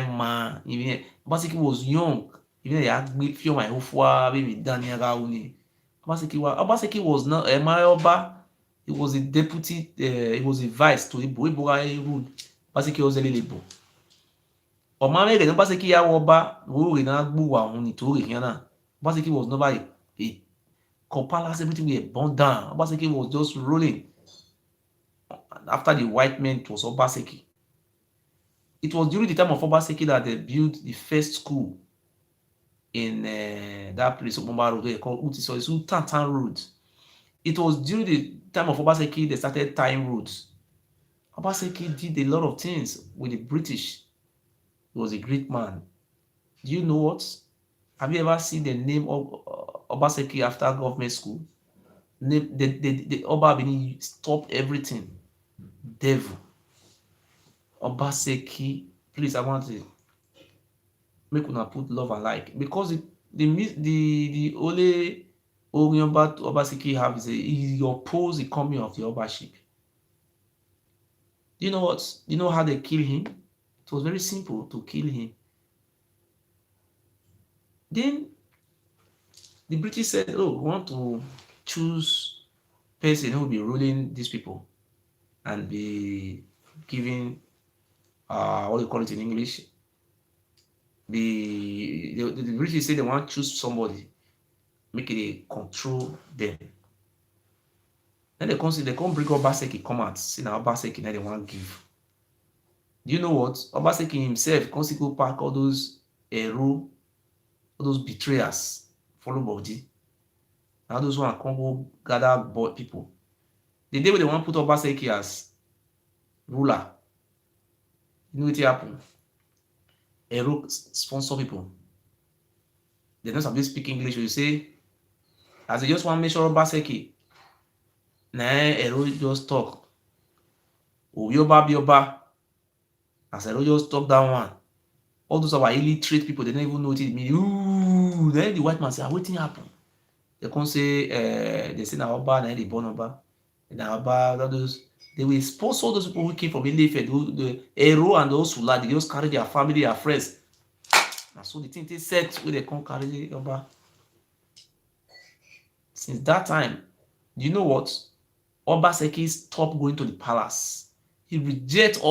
Ma, even Obaseki was young. Even they had me feel my hofwa, baby Daniel Rauni. Obaseki was not a Oba. He was a deputy, he was a vice to Ibo. Ibo ruled. Obaseki was a little. Omame rẹ̀ Obaseki ya Oba, who na gbu wa hun nítorí yẹn náà. Obaseki was never a compilers, everything we burned down. Obaseki was just rolling. After the white men, it was Obaseki. It was during the time of Obaseki that they built the first school in that place of Bomba Road called Ogiso. It's Tantan Road. It was during the time of Obaseki they started tying roads. Obaseki did a lot of things with the British. He was a great man. Do you know what? Have you ever seen the name of Obaseki after government school? The Oba Bini stopped everything. Devil. Obaseki, please, I want to make una put love and like, because the only Orionba Obaseki have is he oppose the coming of the Obaship. Do you know what? You know how they kill him? It was very simple to kill him. Then the British said, "Oh, we want to choose person who will be ruling these people and be giving what do you call it in English? The British say they want to choose somebody, make it control them. Then they come bring Obaseki come out, see now Obaseki now they want to give. Do you know what? Obaseki himself go pack all those all those betrayers, follow body. Now those one come go gather people. The day when they want to put Obaseki as ruler, you know what happened? Ero sponsor people. They don't have speak English. You say, as they just want to make sure Obaseki, nah, Ero just talk. Oba. As Ero just talk that one. All those are illiterate people, they don't even know what it means. Ooh, then the white man say, what thing happen? They can't say, they say, now Oba, now they born Oba. Now Oba, all those. They will expose all those people who came from Ilefe, the Ero and those who they just carry their family, their friends. And so the thing they said where they can't carry Oba. Since that time, you know what? Obaseki stopped going to the palace. He rejected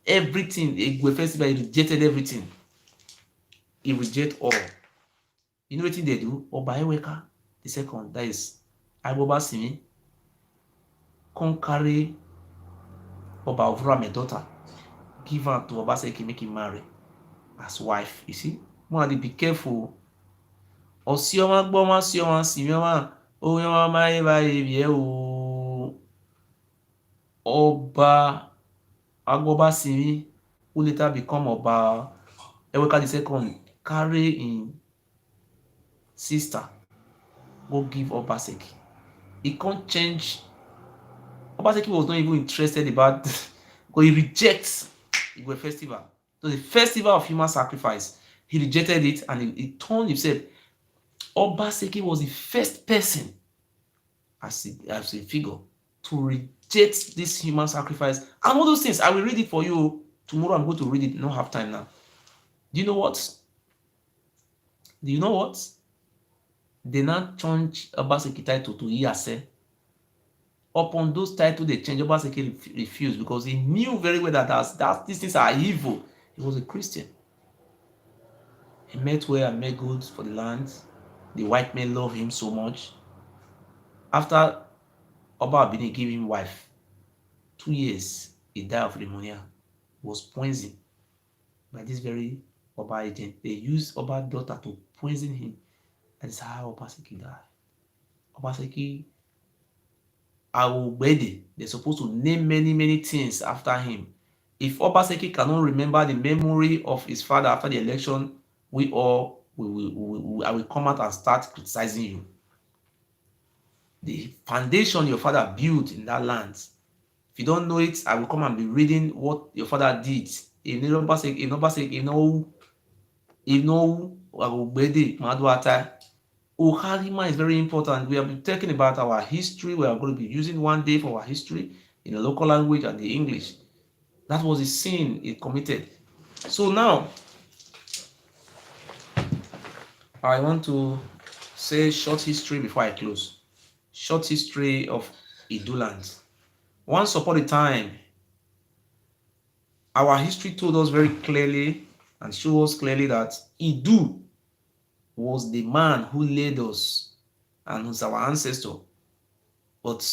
everything. Egwe festival, he rejected everything. He rejected all. You know what they do? Oba Eweka, the second, that is Agboba Simi, come carry Oba Ovura, my daughter, give her to Obaseki, make him marry as wife. You see? One, be careful. Osioma Gboma Sioma Simioma, Oyoma Maiba Ebie Oba Agboba Simi, who later become Oba Eweka the second, carry in sister, go give Obaseki. He can't change. Obaseki was not even interested about, because he rejects the festival. So the festival of human sacrifice, he rejected it and he turned himself. Obaseki was the first person as a figure to reject this human sacrifice and all those things. I will read it for you tomorrow. I'm going to read it. I don't have time now. Do you know what? They now change Obaseki title to Iyase. Upon those titles they changed, Obaseki refused because he knew very well that these things are evil. He was a Christian. He met well and made good for the land. The white men love him so much. After Oba Abini gave him wife, 2 years, he died of pneumonia. He was poisoned by this very Oba agent. They used Oba's daughter to poison him. That is how Obaseki died. Obaseki Awubede, they're supposed to name many things after him. If Obaseki cannot remember the memory of his father after the election, I will come out and start criticizing you. The foundation your father built in that land, if you don't know it, I will come and be reading what your father did. Awubede Maduata, Oharima is very important. We have been talking about our history. We are going to be using one day for our history in the local language and the English. That was a sin he committed. So now, I want to say short history before I close. Short history of Iduland. Once upon a time, our history told us very clearly and showed us clearly that Idu was the man who led us and was our ancestor. But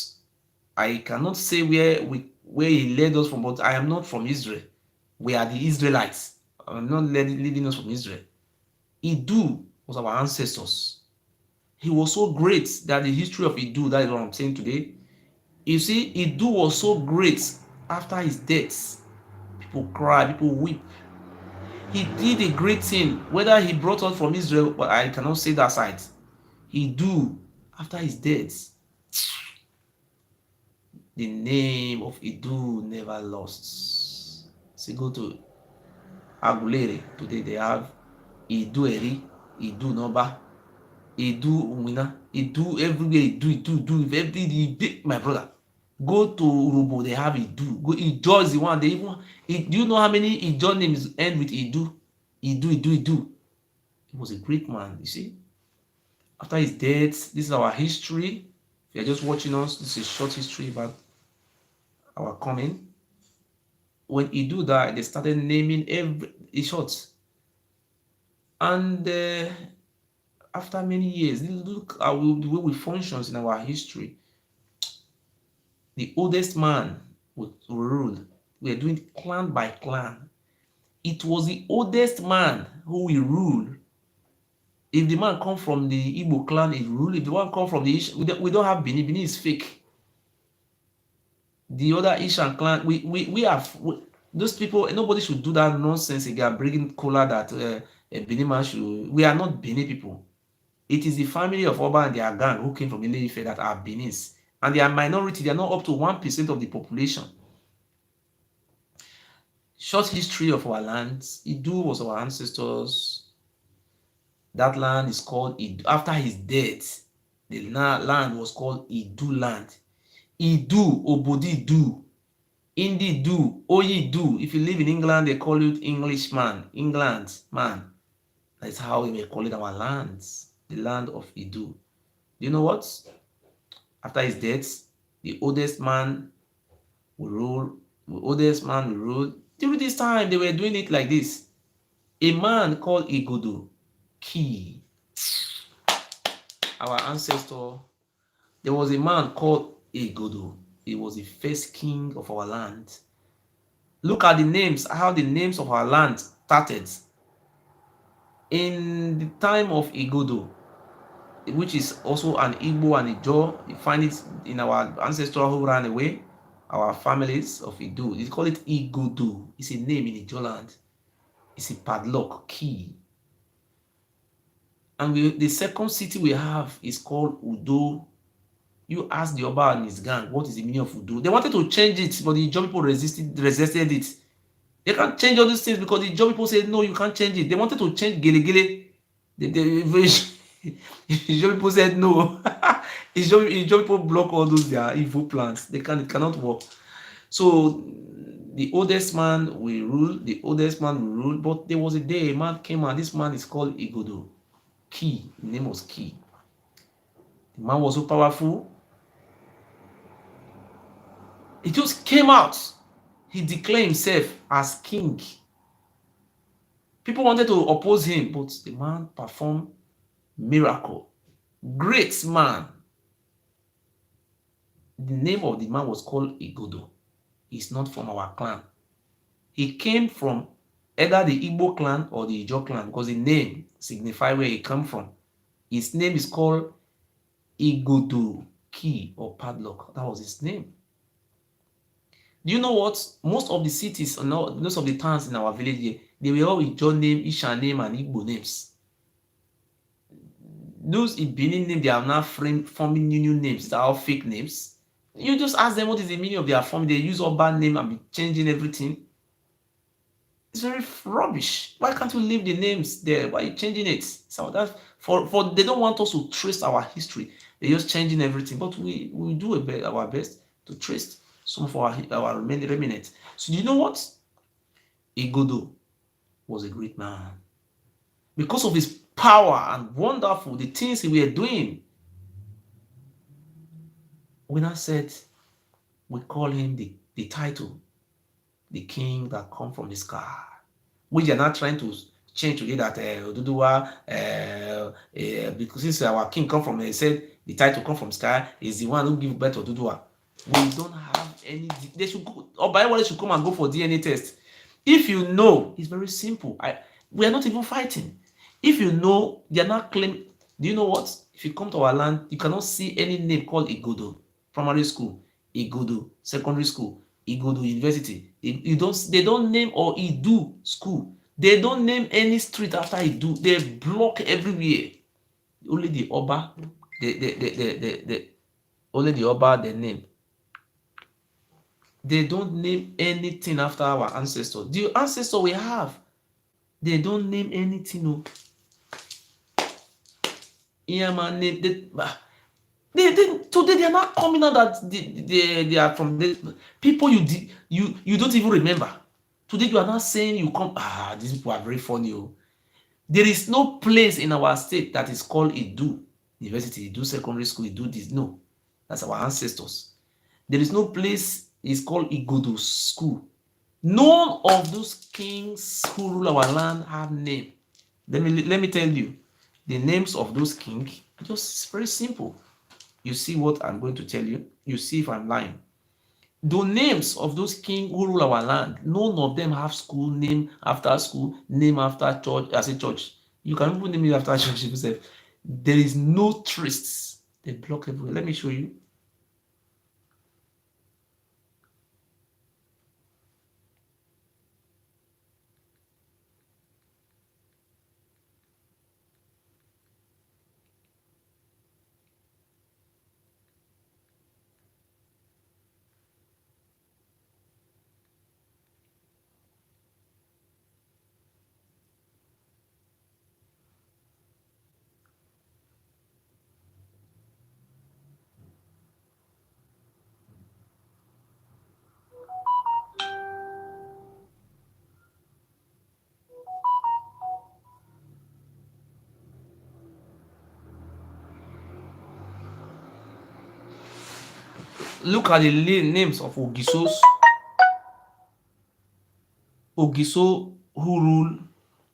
I cannot say where he led us from, but I am not from Israel. We are the Israelites. I'm not leading us from Israel. Idu was our ancestors. He was so great that the history of Idu, that is what I'm saying today. You see, Idu was so great after his death. People cry, people weep. He did a great thing, whether he brought us from Israel, but I cannot say that side. Idu, after his death, the name of Idu never lost. So go to Agulere. Today they have Idu Eri, Idu Noba, Idu Umina, Idu everywhere, Idu, every my brother. Go to Urubo, they have Idu. Go Ijo is the one. They even do you know how many Ijo names end with Idu? Idu. He was a great man, you see. After his death, this is our history. If you're just watching us, this is a short history about our coming. When Idu died, they started naming every short. And after many years, look at the way we functions in our history. The oldest man would rule. We are doing clan by clan. It was the oldest man who will rule. If the man come from the Igbo clan, he rule. If the one come from the Ish, we don't have Bini. Bini is fake. The other Ishan clan, we have those people. Nobody should do that nonsense again. Bringing cola that a Bini man should. We are not Bini people. It is the family of Oba and their gang who came from Ile-Ife that are Benis, and they are minority. They are not up to 1% of the population. Short history of our lands. Idu was our ancestors. That land is called Idu. After his death, the land was called Idu land. Idu, Obodi Du, Indi Du, Oyi Du. If you live in England, they call you Englishman, England man. That's how we may call it our lands, the land of Idu. Do you know what? After his death, the oldest man will rule. The oldest man will rule. During this time, they were doing it like this. A man called Igodo, Ki, our ancestor. There was a man called Igodo. He was the first king of our land. Look at the names, how the names of our land started. In the time of Igodo, which is also an Igbo and Ijo, you find it in our ancestors who ran away, our families of Idu. They call it Igodo. It's a name in Ijo land. It's a padlock, key. And the second city we have is called Udo. You ask the Oba and his gang, what is the meaning of Udo? They wanted to change it, but the Ijo people resisted it. They can't change all these things because the Ijo people said, no, you can't change it. They wanted to change Gele. The Ijo people said no. Ijo people block all those their evil plans. It cannot work. So the oldest man will rule, but there was a day a man came out. This man is called Igodo. Ki, the name was Ki. The man was so powerful. He just came out. He declared himself as king. People wanted to oppose him, but the man performed miracle. Great man. The name of the man was called Igodo. He's not from our clan. He came from either the Igbo clan or the Ijo clan because the name signifies where he come from. His name is called Igodo, key or padlock. That was his name. Do you know what? Most of the cities, most of the towns in our village here, they were all Ijo name, Isha name, and Igbo names. Those Ibini names, they are now forming new names. They are all fake names. You just ask them what is the meaning of their form. They use urban name and be changing everything. It's very rubbish. Why can't we leave the names there? Why are you changing it? So that for they don't want us to trace our history. They're just changing everything. But we do our best to trace some of our remnants. So you know what? Igodo was a great man. Because of his power and wonderful the things he were doing, we now said we call him the title, the king that come from the sky. We are not trying to change today that Oduduwa, because since our king come from, he said the title come from sky, is the one who give birth to Oduduwa. We don't have any. They should go, or Bible should come and go for DNA test. If you know, it's very simple. We are not even fighting. If you know, they are not claiming. Do you know what? If you come to our land, you cannot see any name called Igodo primary school, Igodo secondary school, Igodo university. They don't name or Idu school. They don't name any street after Idu. They block everywhere. Only the Oba, only the Oba they name. They don't name anything after our ancestors. The ancestor we have, they don't name anything. No. Yeah, man, today they are not coming out that they are from the people you don't even remember. Today you are not saying you come. These people are very funny. Oh. There is no place in our state that is called Idu University, Idu Secondary School, Idu this. No, that's our ancestors. There is no place is called Igodo School. None of those kings who rule our land have name. Let me tell you, the names of those kings are just very simple. You see what I'm going to tell you. You see if I'm lying. The names of those kings who rule our land, none of them have school name after school, name after church. As a church, you can even name it after church yourself. There is no trace. They block everywhere. Let me show you. Look at the names of Ogiso who rule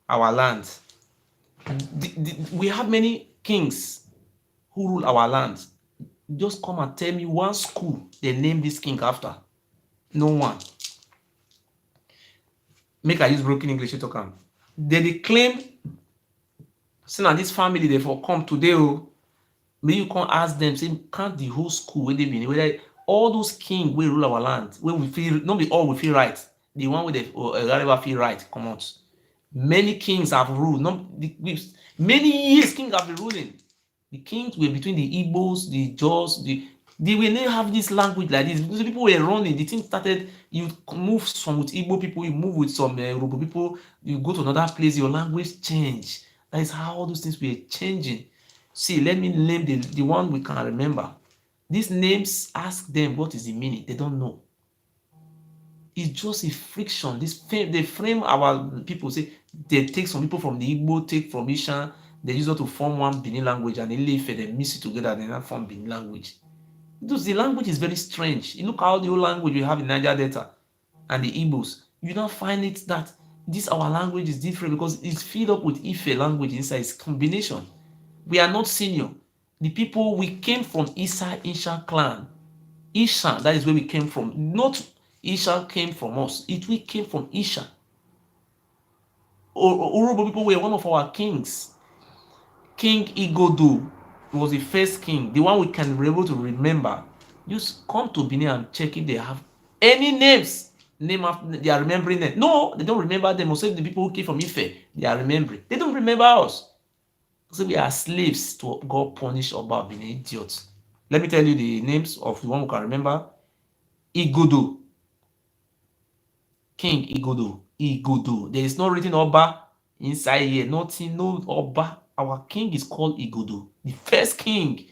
our land. We have many kings who rule our land. Just come and tell me one school they name this king after. No one. Make I use broken English to talk am. They claim say na this family they for come today. Oh, may you come ask them, say, can't the whole school where they been, whether all those kings will rule our land, where we feel, not be all we feel right, the one with the feel right, come out. Many kings have ruled, many years kings have been ruling. The kings were between the Igbos, the Jaws, they will not have this language like this. Because people were running, the thing started, you move some with Igbo people, you move with some Yoruba people, you go to another place, your language change. That is how all those things were changing. See, let me name the one we can remember. These names, ask them what is the meaning. They don't know. It's just a friction. They frame our people, say they take some people from the Igbo, take from Ishan, they use it to form one Benin language, and they mix it together and then form Benin language. Because the language is very strange. You look how the whole language we have in Niger Delta and the Igbos, you don't find it that this our language is different because it's filled up with Ife language inside. It's combination. We are not senior. The people we came from Isha clan. Isha, that is where we came from. Not Isha came from us. We came from Isha. Urobo people were one of our kings. King Igodo was the first king, the one we can be able to remember. Just come to Benin and check if they have any names. Name after they are remembering them. No, they don't remember them. Most of the people who came from Ife, they are remembering. They don't remember us. So we are slaves to God punish Oba Benin idiots. Let me tell you the names of the one who can remember. Igodo. King Igodo. Igodo. There is no written Oba inside here. Nothing, no Oba. Our king is called Igodo. The first king.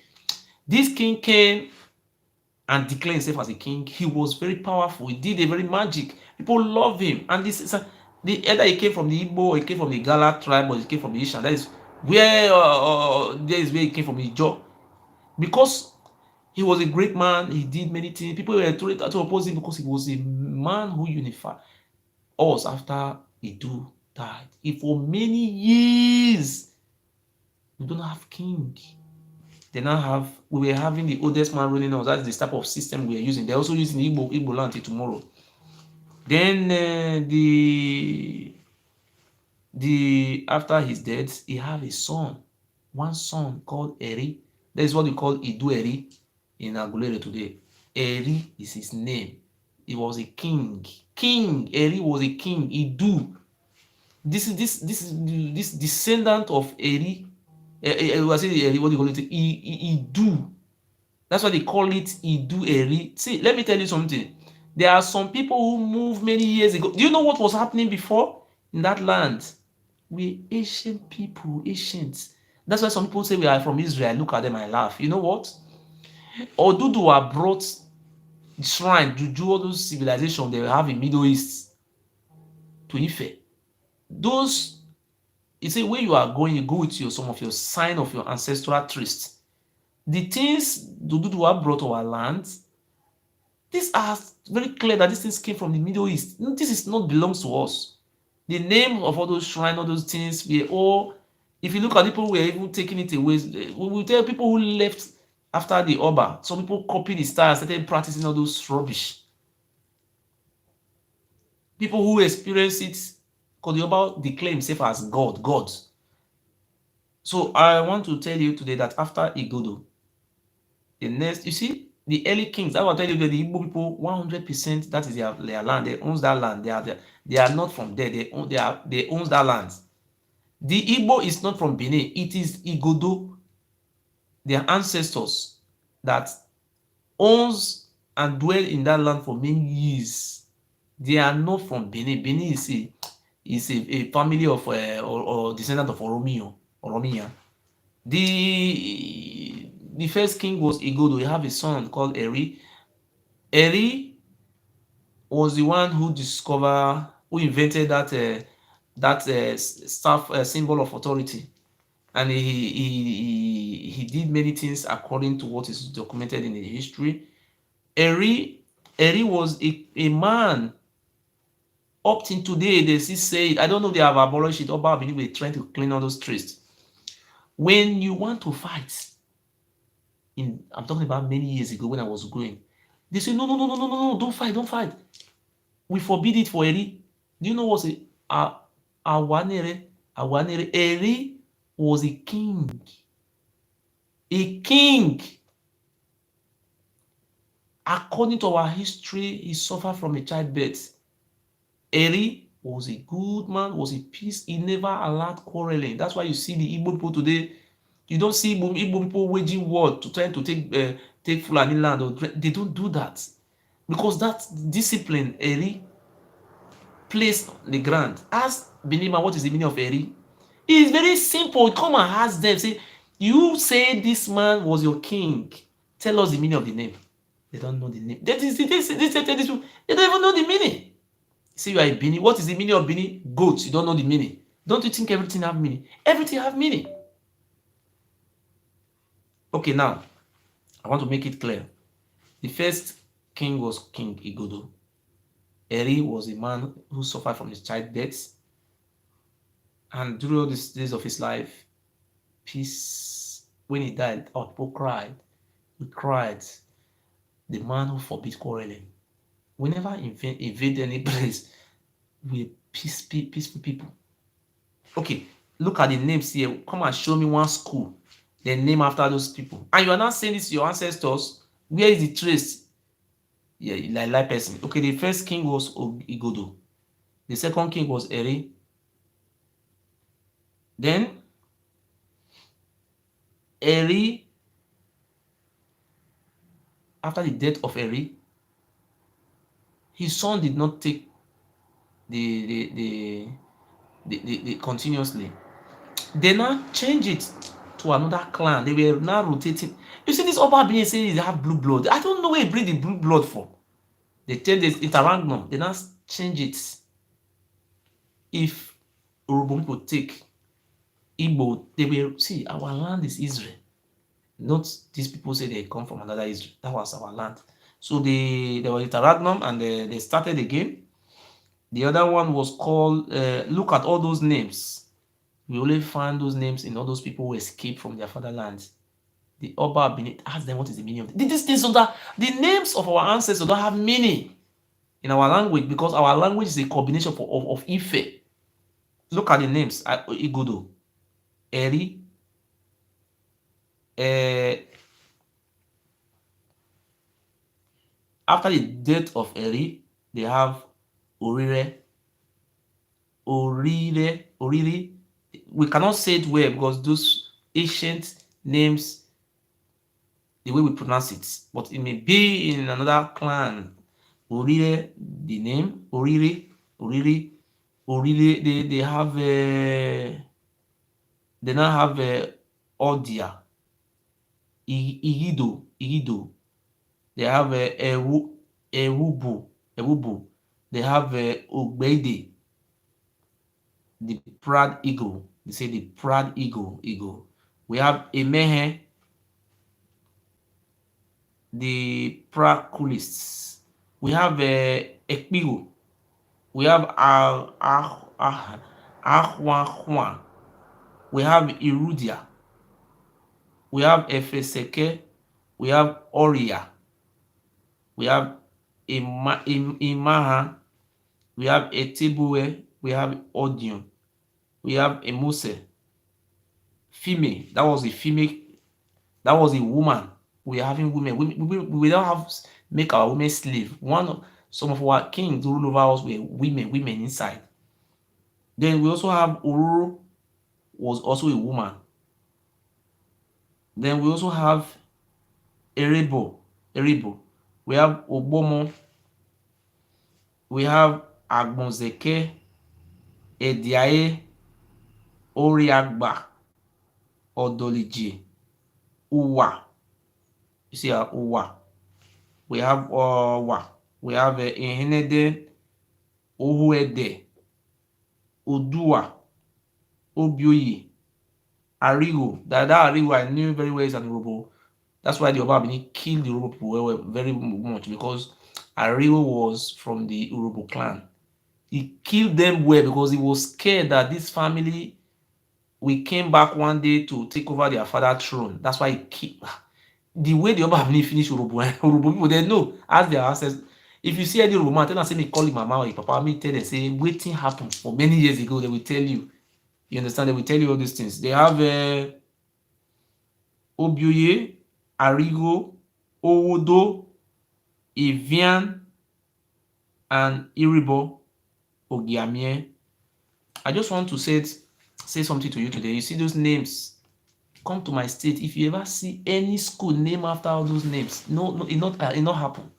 This king came and declared himself as a king. He was very powerful. He did a very magic. People love him. And this is either he came from the Igbo, or he came from the Gala tribe, or he came from the Ishan. That is where there is where he came from, Ijo. Because he was a great man, he did many things. People were to oppose him because he was a man who unified us after Idu died. For many years, we don't have king. They now have, we were having the oldest man ruling us. That's the type of system we are using. They're also using Igbo land till tomorrow. Then after his death, he have a son, one son called Eri. That is what we call Idu Eri in Agulere today. Eri is his name. He was a king. Eri was a king. Idu. This descendant of Eri. What do you call it? Idu. That's why they call it Idu Eri. See, let me tell you something. There are some people who moved many years ago. Do you know what was happening before in that land? We're ancient people, ancients. That's why some people say we are from Israel. Look at them, I laugh. You know what? Oduduwa brought shrine, juju, all those civilizations they have in Middle East to Ife. Those, you see, where you are going, you go with some of your sign of your ancestral tryst. The things Oduduwa brought to our land, these are very clear that these things came from the Middle East. This is not belongs to us. The name of all those shrines, all those things, we all, if you look at people who were even taking it away, we will tell people who left after the Oba. Some people copied the style and started practicing all those rubbish. People who experience it, because the Oba declare himself as God. So I want to tell you today that after Igodo, the next, you see, the early kings, I will tell you that the Igbo people, 100%, that is their land. They own that land. They are not from there. They own that land. The Igbo is not from Benin. It is Igodo, their ancestors, that owns and dwell in that land for many years. They are not from Benin. Benin is a family of or descendant of Oromia. The first king was Igodo. He have a son called Eri. Eri was the one who invented that staff symbol of authority, and he did many things according to what is documented in the history. Eri was a man. Up till today, they still say it. I don't know if they have abolished it, or I believe they're trying to clean all those trees. When you want to fight, I'm talking about many years ago when I was going, they say, no, don't fight. We forbid it for Eri. Do you know what's Awanere? Eri was a king. A king. According to our history, he suffered from a childbirth. Eri was a good man, was a peace. He never allowed quarreling. That's why you see the Igbo people today. You don't see Igbo people waging war to try to take Fulani land. They don't do that. Because that discipline Eri placed on the ground. Ask Benima what is the meaning of Eri. It is very simple. Come and ask them. Say, you say this man was your king. Tell us the meaning of the name. They don't know the name. They don't even know the meaning. See, you are a Bini. What is the meaning of Bini? Goat. You don't know the meaning. Don't you think everything have meaning? Everything have meaning. Okay, now, I want to make it clear. The first king was King Igodo. Eri was a man who suffered from his childbirth. And during all these days of his life, peace, when he died, people cried. We cried. The man who forbid quarreling. We never invade any place. We're peaceful people. Okay, look at the names here. Come and show me one school. They name after those people. And you are not saying this to your ancestors. Where is the trace? Yeah, like person. Okay, the first king was Igodo. The second king was Eri. Then Eri, after the death of Eri, his son did not take the continuously. They now change it to another clan. They were now rotating. You see, this Oba being saying they have blue blood. I don't know where he bring the blue blood from. They tell this interregnum. They now change it. If Urhobo people take Igbo, they will see our land is Israel. Not these people say they come from another Israel. That was our land. So there was interregnum and they started the game. The other one was called, look at all those names. We only find those names in all those people who escaped from their fatherlands. The Oba Benin, ask them what is the meaning of these things. The names of our ancestors don't have meaning in our language because our language is a combination of Ife. Look at the names. Igodo, Eri, after the death of Eri, they have Orire. Oriri. We cannot say it well because those ancient names, the way we pronounce it, but it may be in another clan. Orire, the name, Oriri. They have they now have Odia, Igido. They have Ewubu. They have Ogbede, the proud eagle. They say the proud eagle. We have Emehe, the Praculists. We have Ekpigo. We have Ahwahwa. We have Irudia. We have Efeseke. We have Oria. We have Imaha. We have Etibue. We have Odion. We have Emose. Female. That was a female. That was a woman. We are having women. We don't have make our women slave. Some of our kings rule over us were women inside. Then we also have Uru, was also a woman. Then we also have Erebo. We have Obomo. We have Agbonzeke, Ediaye, Oriagba, Odoliji, Uwa. You see Uwa. We have Wa. We have Ihenede, Ohuede, Odua, Obioyi, Arigo. That Arigo I knew very well is an Urhobo. That's why the Oba Benin killed the Urhobo people very much, because Arigo was from the Urhobo clan. He killed them well because he was scared that this family we came back one day to take over their father's throne. That's why he killed. The way the Oba Benin finished Urhobo people, they know as their ancestors. If you see any Urhobo man, tell them say me call him mama or papa, me tell them say waiting happened for many years ago. They will tell you. You understand? They will tell you all these things. They have Obioye, Arigo, Owodo, Evian, and Iribo Ogiamie. I just want to say something to you today. You see those names. Come to my state. If you ever see any school named after all those names, no, it not happen.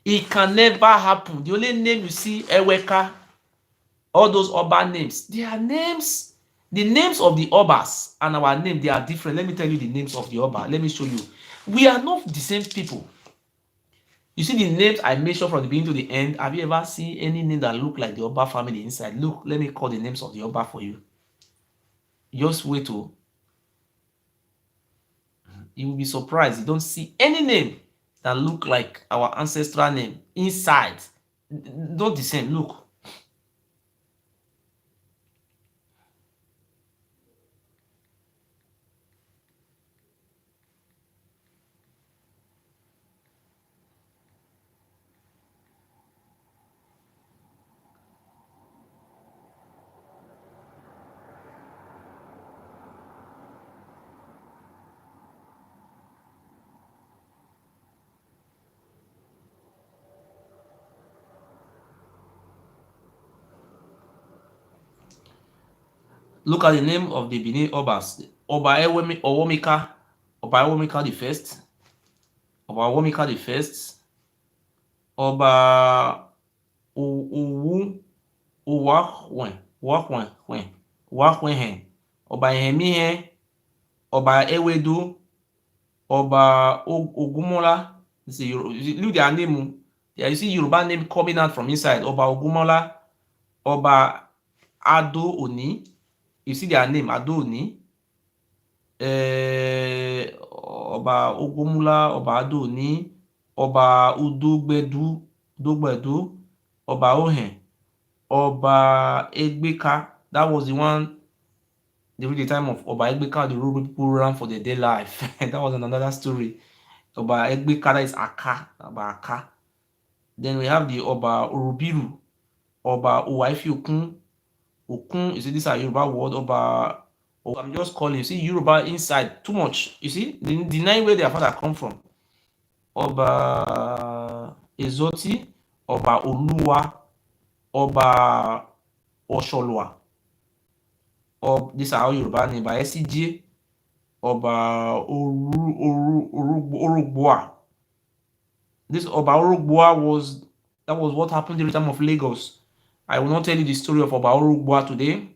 It can never happen. The only name you see, Eweka, all those Oba names, they are names. The names of the Obas and our name, they are different. Let me tell you the names of the Oba. Let me show you. We are not the same people. You see the names I mentioned from the beginning to the end. Have you ever seen any name that look like the Oba family inside? Look, let me call the names of the Oba for you. Just wait till you will be surprised. You don't see any name that look like our ancestral name inside. Not the same. Look. Look at the name of the Benin Obas. Oba Ewomika the first. Oba Ewomika the first. Oba Owu Owahwen, Ọba Ehemihe, Ọba Ewedu, Ọba Ogumola. Look their name. Yeah, you see Yoruba name coming out from inside. Ọba Ogumola, Ọba Ado Oni. You see their name, Ado Oni. Ọba Ogumola, Ọba Ado Oni, Ọba Udogbedu, Ọba Ohen, Ọba Egbeka. That was the one during the time of Ọba Egbeka, the rural people ran for their day life. That was another story. Ọba Egbeka, that is Aka, Ọba Aka. Then we have the Ọba Orobiru, Ọba Owaifi Okun. You see, these are Yoruba word. Ọba, I'm just calling. You see, Yoruba inside too much. You see, the nine where their father come from. Ọba Ezoti, Ọba Oluwa, Ọba Osholwa. These are all Yoruba name. By SCJ, Ọba Orogboa. This Ọba Orogboa was what happened during the time of Lagos. I will not tell you the story of Ọba Orogboa today.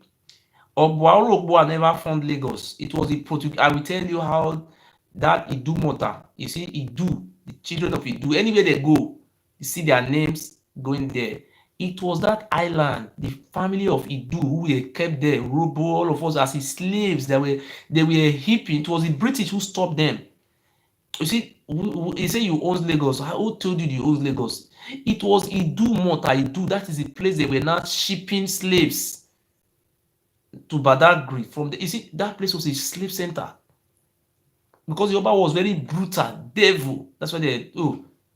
Ọba Orogboa never found Lagos. It was the Portuguese. I will tell you how that Idumota. You see, Idu, the children of Idu, anywhere they go, you see their names going there. It was that island, the family of Idu, who were kept there, Robo, all of us as his slaves. They were hipping. It was the British who stopped them. You see, you say you own Lagos. Who told you you own Lagos? It was Idu Mota, Idu. That is the place they were not shipping slaves to Badagry from the. You see, that place was a slave center because Yoruba was very brutal, devil. That's why they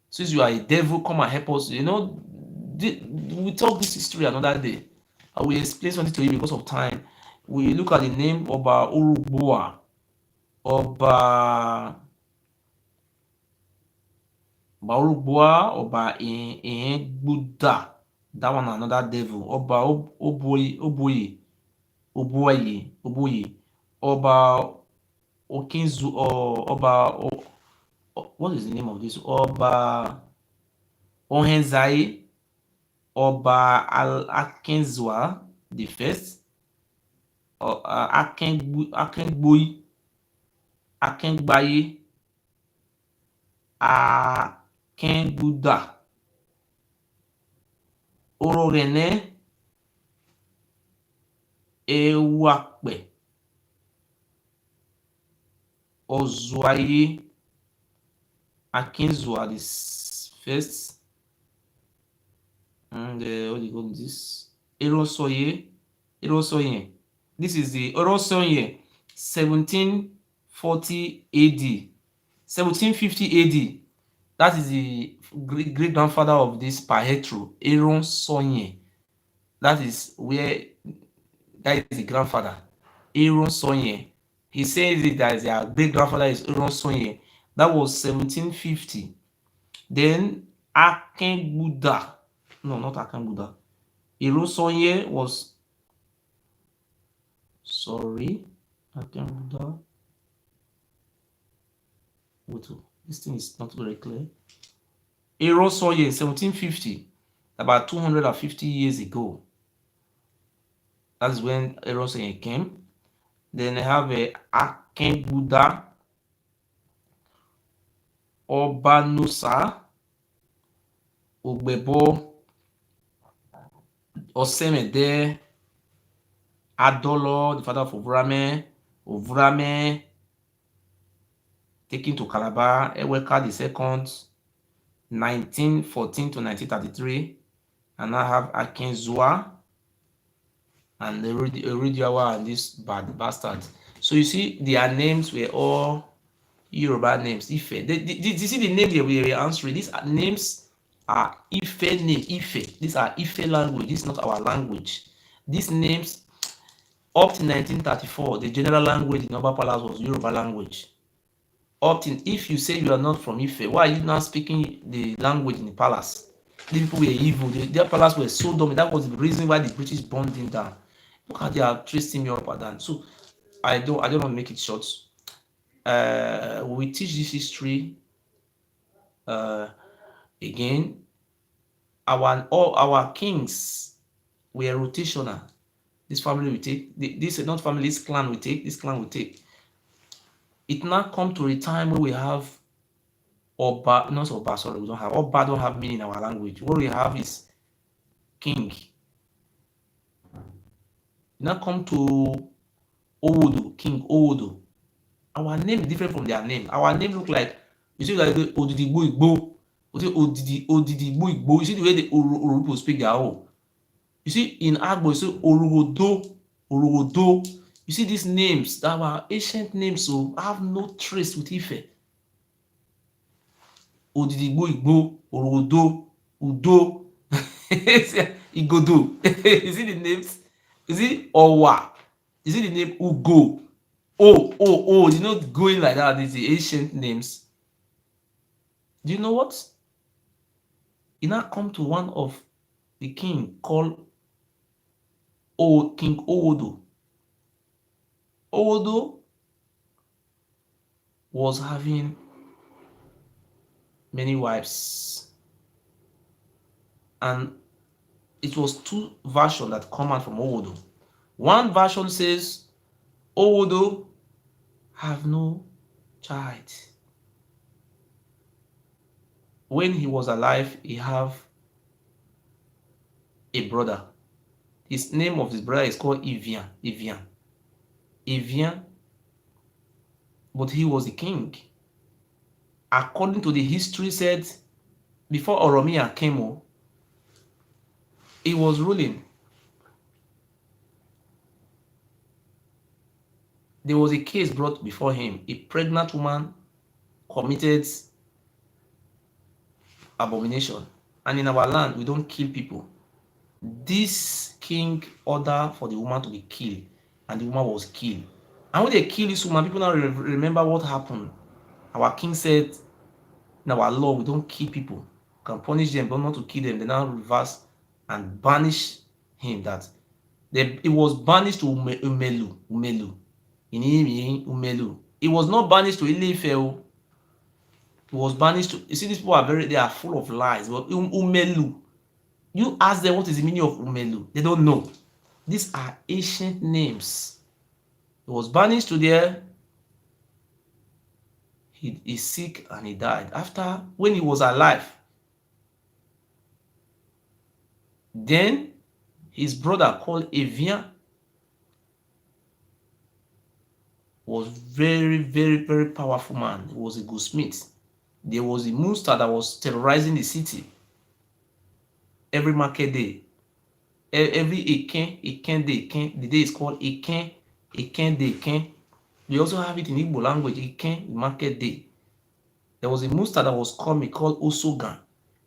since you are a devil, come and help us. You know, we talk this history another day. I will explain something to you because of time. We look at the name Ọba Orogboa, Ọba Orogboa, Ọba Ehegbuda. That one another devil. Ọba Oboye, Ọba Okinzu, Ọba what is the name of this? Ọba Ohenzai, Ọba Akinzwa the first, Akengboyi, Akengbaye, Akengbuda, Ororene, Ewuare, Ozuaye, Akinzwa the first, and what do you call this? Erosoye. This is the Erosoye, 1740 AD, 1750 AD. That is the great grandfather of this Pahetro, Erosoye. That is the grandfather, Erosoye. He says it that their great grandfather is Erosoye. That was 1750. Then Akengbuda. No, not Akengbuda. Erosoye was. Sorry, Akengbuda. This thing is not very clear. Erosoye, 1750, about 250 years ago. That's when Erosoye came. Then I have a Akengbuda, Obanusa, Ogbebo, Osemede, Adolo, the father of Ovurame, taken to Calabar, Eweka the second, 1914 to 1933, and I have Akenzua and Ewuare and this bastard. So you see, their names were all Yoruba names. Ife. You see the name they were answering. These names are Ife name. Ife. These are Ife language. This is not our language. These names, up to 1934, the general language in Oba Palace was Yoruba language. If you say you are not from Ife, why are you not speaking the language in the palace? These people were evil. Their palace were so dumb. That was the reason why the British burned them down. Look how they are tracing me up and down. So I don't want to make it short. We teach this history again. All our kings we are rotational. This family will take, this not family, this clan will take, this clan will take. It now come to a time where we have Oba, not Oba, sorry, we don't have Oba, don't have meaning in our language. What we have is king. Now come to Owodo, King Owodo. Our name is different from their name. Our name look like, you see like Odidigbo Igbo, Odidigbo Igbo. You see the way the Oro people speak their own. You see in Agbo, you say Orogodo. You see these names that were ancient names, so have no trace with Ife. Odidigbo Igbo, Orogodo, Udo, Igodo. You see the names? You see Owa. You see the name Ugo. Oh, you know, going like that, these the ancient names. Do you know what? You now come to one of the king called King Owodo. Owodo was having many wives, and it was two versions that come out from Owodo. One version says Owodo have no child. When he was alive, he have a brother. His name of his brother is called Evian, but he was the king. According to the history said, before Oromia came, he was ruling. There was a case brought before him. A pregnant woman committed abomination. And in our land, we don't kill people. This king ordered for the woman to be killed, and the woman was killed. And when they kill this woman, people now remember what happened. Our king said, in our law, we don't kill people. We can punish them, but not to kill them. They now reverse and banish him. That it was banished to Umelu. In Umelu. It was not banished to Ile-Ife. It was banished to, you see, these people they are full of lies. But Umelu, you ask them what is the meaning of Umelu, they don't know. These are ancient names. It was banished to there. He is sick and he died. After, when he was alive, then his brother called Evian was very powerful man. He was a goldsmith. There was a monster that was terrorizing the city every market day. Every Eken day, the day is called Eken day. They also have it in Igbo language, Eken market day. There was a monster that was coming called Osogan.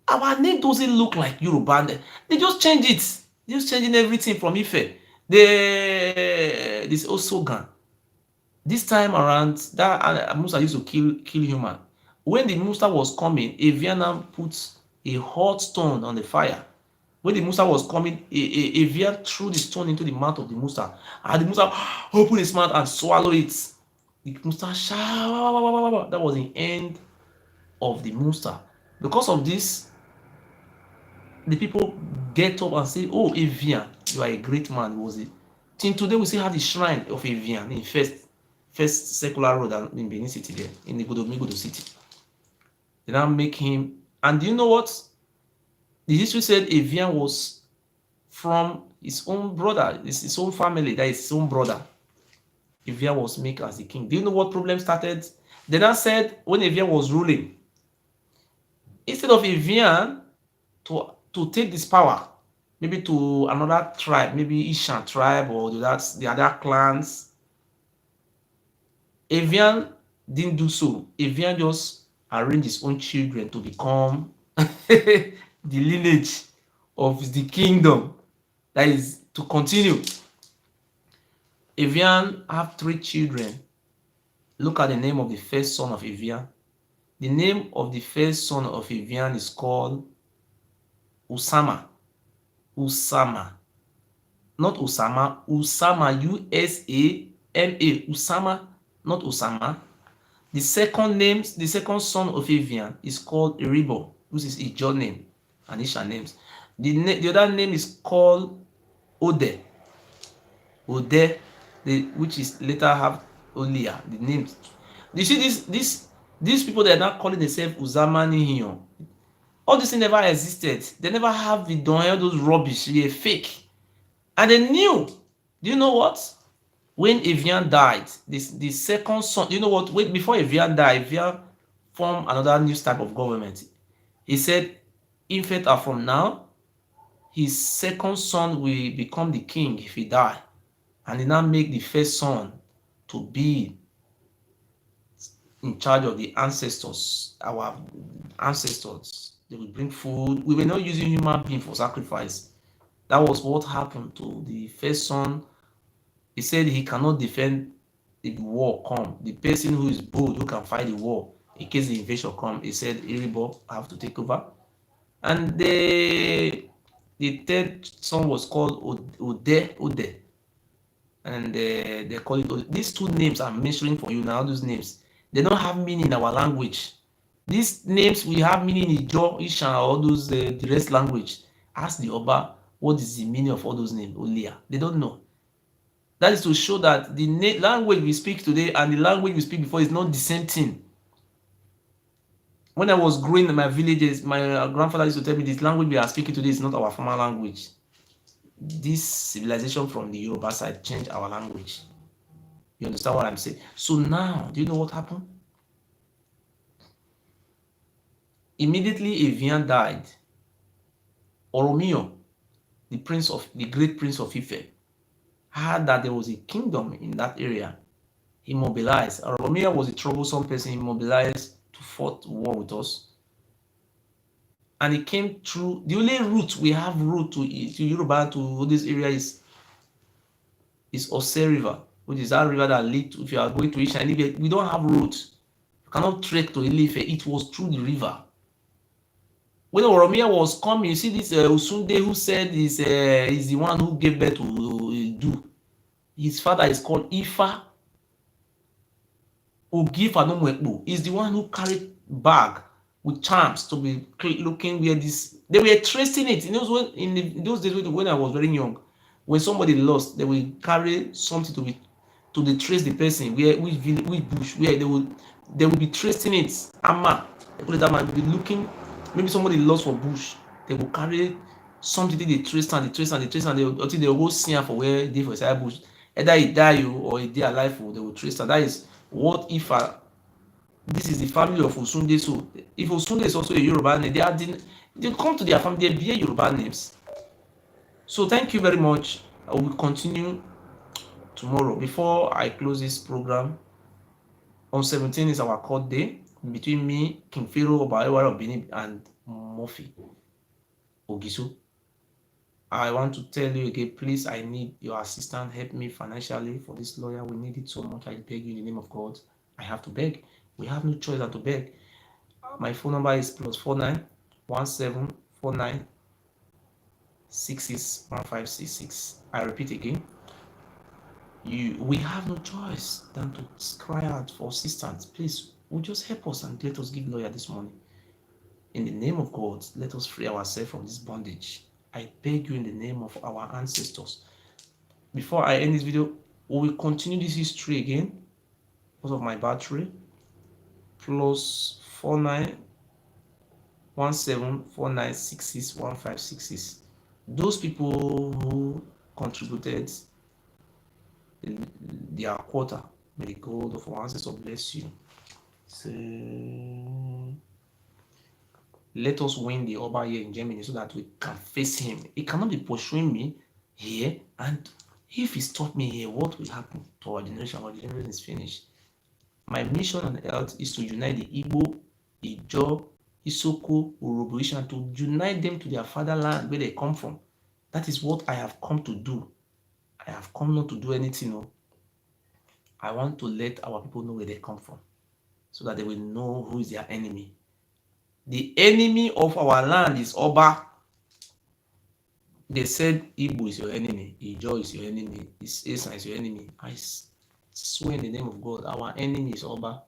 Our name doesn't look like Yoruba. They just change it. They're just changing everything from Ife. This Osogan. This time around, that monster used to kill human. When the monster was coming, Evian put a hot stone on the fire. When the monster was coming, Evian threw the stone into the mouth of the monster. And the monster opened his mouth and swallowed it. The monster shouted. That was the end of the monster. Because of this, the people get up and say, "Oh, Evian, you are a great man." It was it. Till today, we still have the shrine of Evian in first secular road in Benin City there, in the Migodo city. They now make him, and do you know what? The history said Evian was from his own brother, his own family, that is his own brother. Evian was made as the king. Do you know what problem started? They now said when Evian was ruling, instead of Evian to take this power, maybe to another tribe, maybe Ishan tribe or the other clans, Evian didn't do so. Evian just arranged his own children to become the lineage of the kingdom. That is to continue. Evian have 3 children. Look at the name of the first son of Evian. The name of the first son of Evian is called Usama. Not Usama. Usama, U-S-A-M-A. Usama, not Usama. The second son of Evian is called Eribo, which is Ijo name and Isha names. The other name is called Ode, Ode, which is later have Olia, the names. You see these people that are now calling themselves Uzamani Hiyon, all these things never existed. They never have the done all those rubbish. They are fake. And they knew. Do you know what? When Evian died, the second son, you know what? Wait, before Evian died, Evian formed another new type of government. He said, in fact, from now, his second son will become the king if he die. And he now make the first son to be in charge of the ancestors, our ancestors. They will bring food. We were not using human being for sacrifice. That was what happened to the first son. He said he cannot defend if war come. The person who is bold, who can fight the war, in case the invasion come, he said Iribo have to take over. And the third son was called Ode. And they call it Ode. These two names I'm mentioning for you now, those names, they don't have meaning in our language. These names we have meaning in Ijo, Ishan, all those the rest language. Ask the Oba what is the meaning of all those names, Olia. They don't know. That is to show that the language we speak today and the language we speak before is not the same thing. When I was growing in my villages, my grandfather used to tell me this language we are speaking today is not our former language. This civilization from the Yoruba side changed our language. You understand what I'm saying? So now, do you know what happened? Immediately Evian died, Oromio, the great prince of Ife, heard that there was a kingdom in that area. He mobilized. Oromia was a troublesome person. He mobilized to fight war with us. And he came through. The only route we have to Yoruba, to all this area is Ose River, which is that river that leads, if you are going to Isha, we don't have route. You cannot trek to Ilife. It was through the river. When Oromia was coming, you see this Usunde who said is the one who gave birth to Du. His father is called Ifa Ogifa is the one who carried bag with charms to be looking where this. They were tracing it. In those days when I was very young, when somebody lost, they will carry something to trace the person, which village, which bush, where they will be tracing it. Ama, they call it Ama. Be looking. Maybe somebody lost for bush. They will carry something. They trace and until they will go see for where they for inside bush. Either he die or he dey alive, or they will trace and that is what if this is the family of Osunde. So if Osunde is also a Yoruba name, they come to their family, they bear Yoruba names. So thank you very much. I will continue tomorrow. Before I close this program, on 17 is our court day between me, King Pharaoh of Ewuare of Benin, and Murphy Ogiso. I want to tell you again, please, I need your assistance. Help me financially for this lawyer. We need it so much. I beg you in the name of God. I have to beg. We have no choice than to beg. My phone number is +49 17 49 66 1566. I repeat again. We have no choice than to cry out for assistance. Please, will just help us and let us give lawyer this money. In the name of God, let us free ourselves from this bondage. I beg you in the name of our ancestors. Before I end this video, we will continue this history again because of my battery. +49 17 49 66 1566. Those people who contributed their quota, may the God of our ancestors bless you. So, let us win the Oba here in Germany so that we can face him. He cannot be pursuing me here, and if he stops me here, what will happen to our generation? Our generation is finished. My mission on earth is to unite the Igbo, Ijo, Isoko, Urhobo, Ishan, to unite them to their fatherland where they come from. That is what I have come to do. I have come not to do anything. No. I want to let our people know where they come from so that they will know who is their enemy. The enemy of our land is Oba. They said Igbo is your enemy, Ijo is your enemy, Esa is your enemy. I swear in the name of God, our enemy is Oba.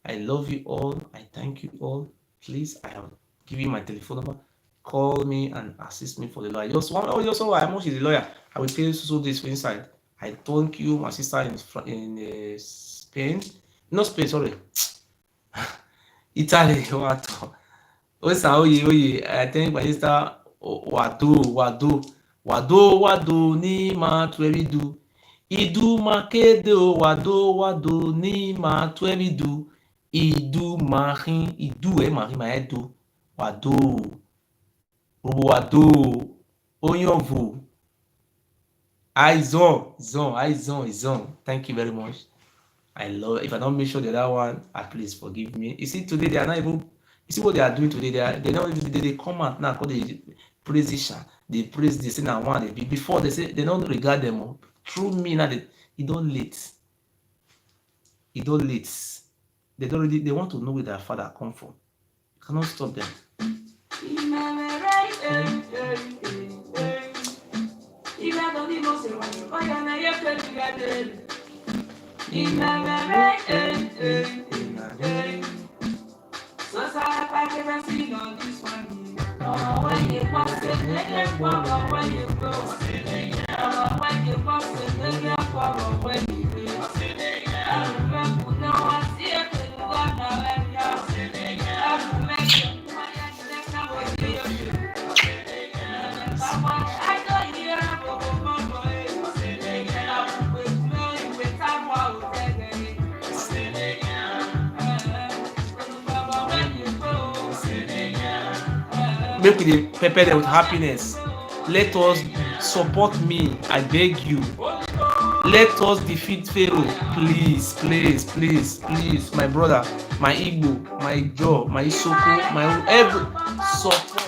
I love you all. I thank you all. Please, I have given you my telephone number. call me and assist me for the lawyer. Just one, oh, just so how much is the lawyer? I will pay so this inside. I thank you, my sister in Spain. No Spain, sorry. Italy. What? Oye. I think my sister wado ni ma twebidu. Idu makede o wado ni ma twebidu. Idu marin, idu marin ma edo. Wado Onyovu. Izon. Thank you very much. I love it. If I don't make sure the other one, please forgive me. You see, today they are not even. You see what they are doing today. They come out now because they praise Isha. They praise this thing and one. Before they say they don't regard them up. Through me now, it don't late. It don't late. They don't really. They want to know where their father come from. You cannot stop them. Make we prepare them with happiness. Let us support me. I beg you. Let us defeat Pharaoh. Please. My brother, my Igbo, my Joe, my Isoko, my every support.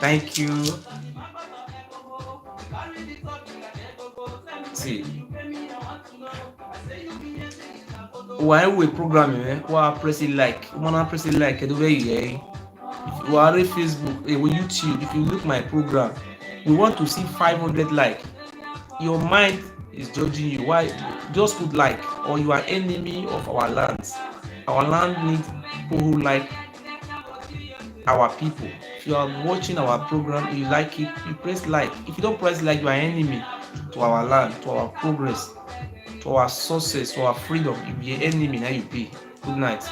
Thank you. See, why we programming? Why press it like? Wanna press it like? The way you are Facebook, YouTube. If you look my program, we want to see 500 like. Your mind is judging you. Why? Just put like, or you are enemy of our lands. Our land needs people who like our people. If you are watching our program, you like it, you press like. If you don't press like, you are enemy to our land, to our progress, to our sources, to our freedom. You be an enemy, now you pay. Good night.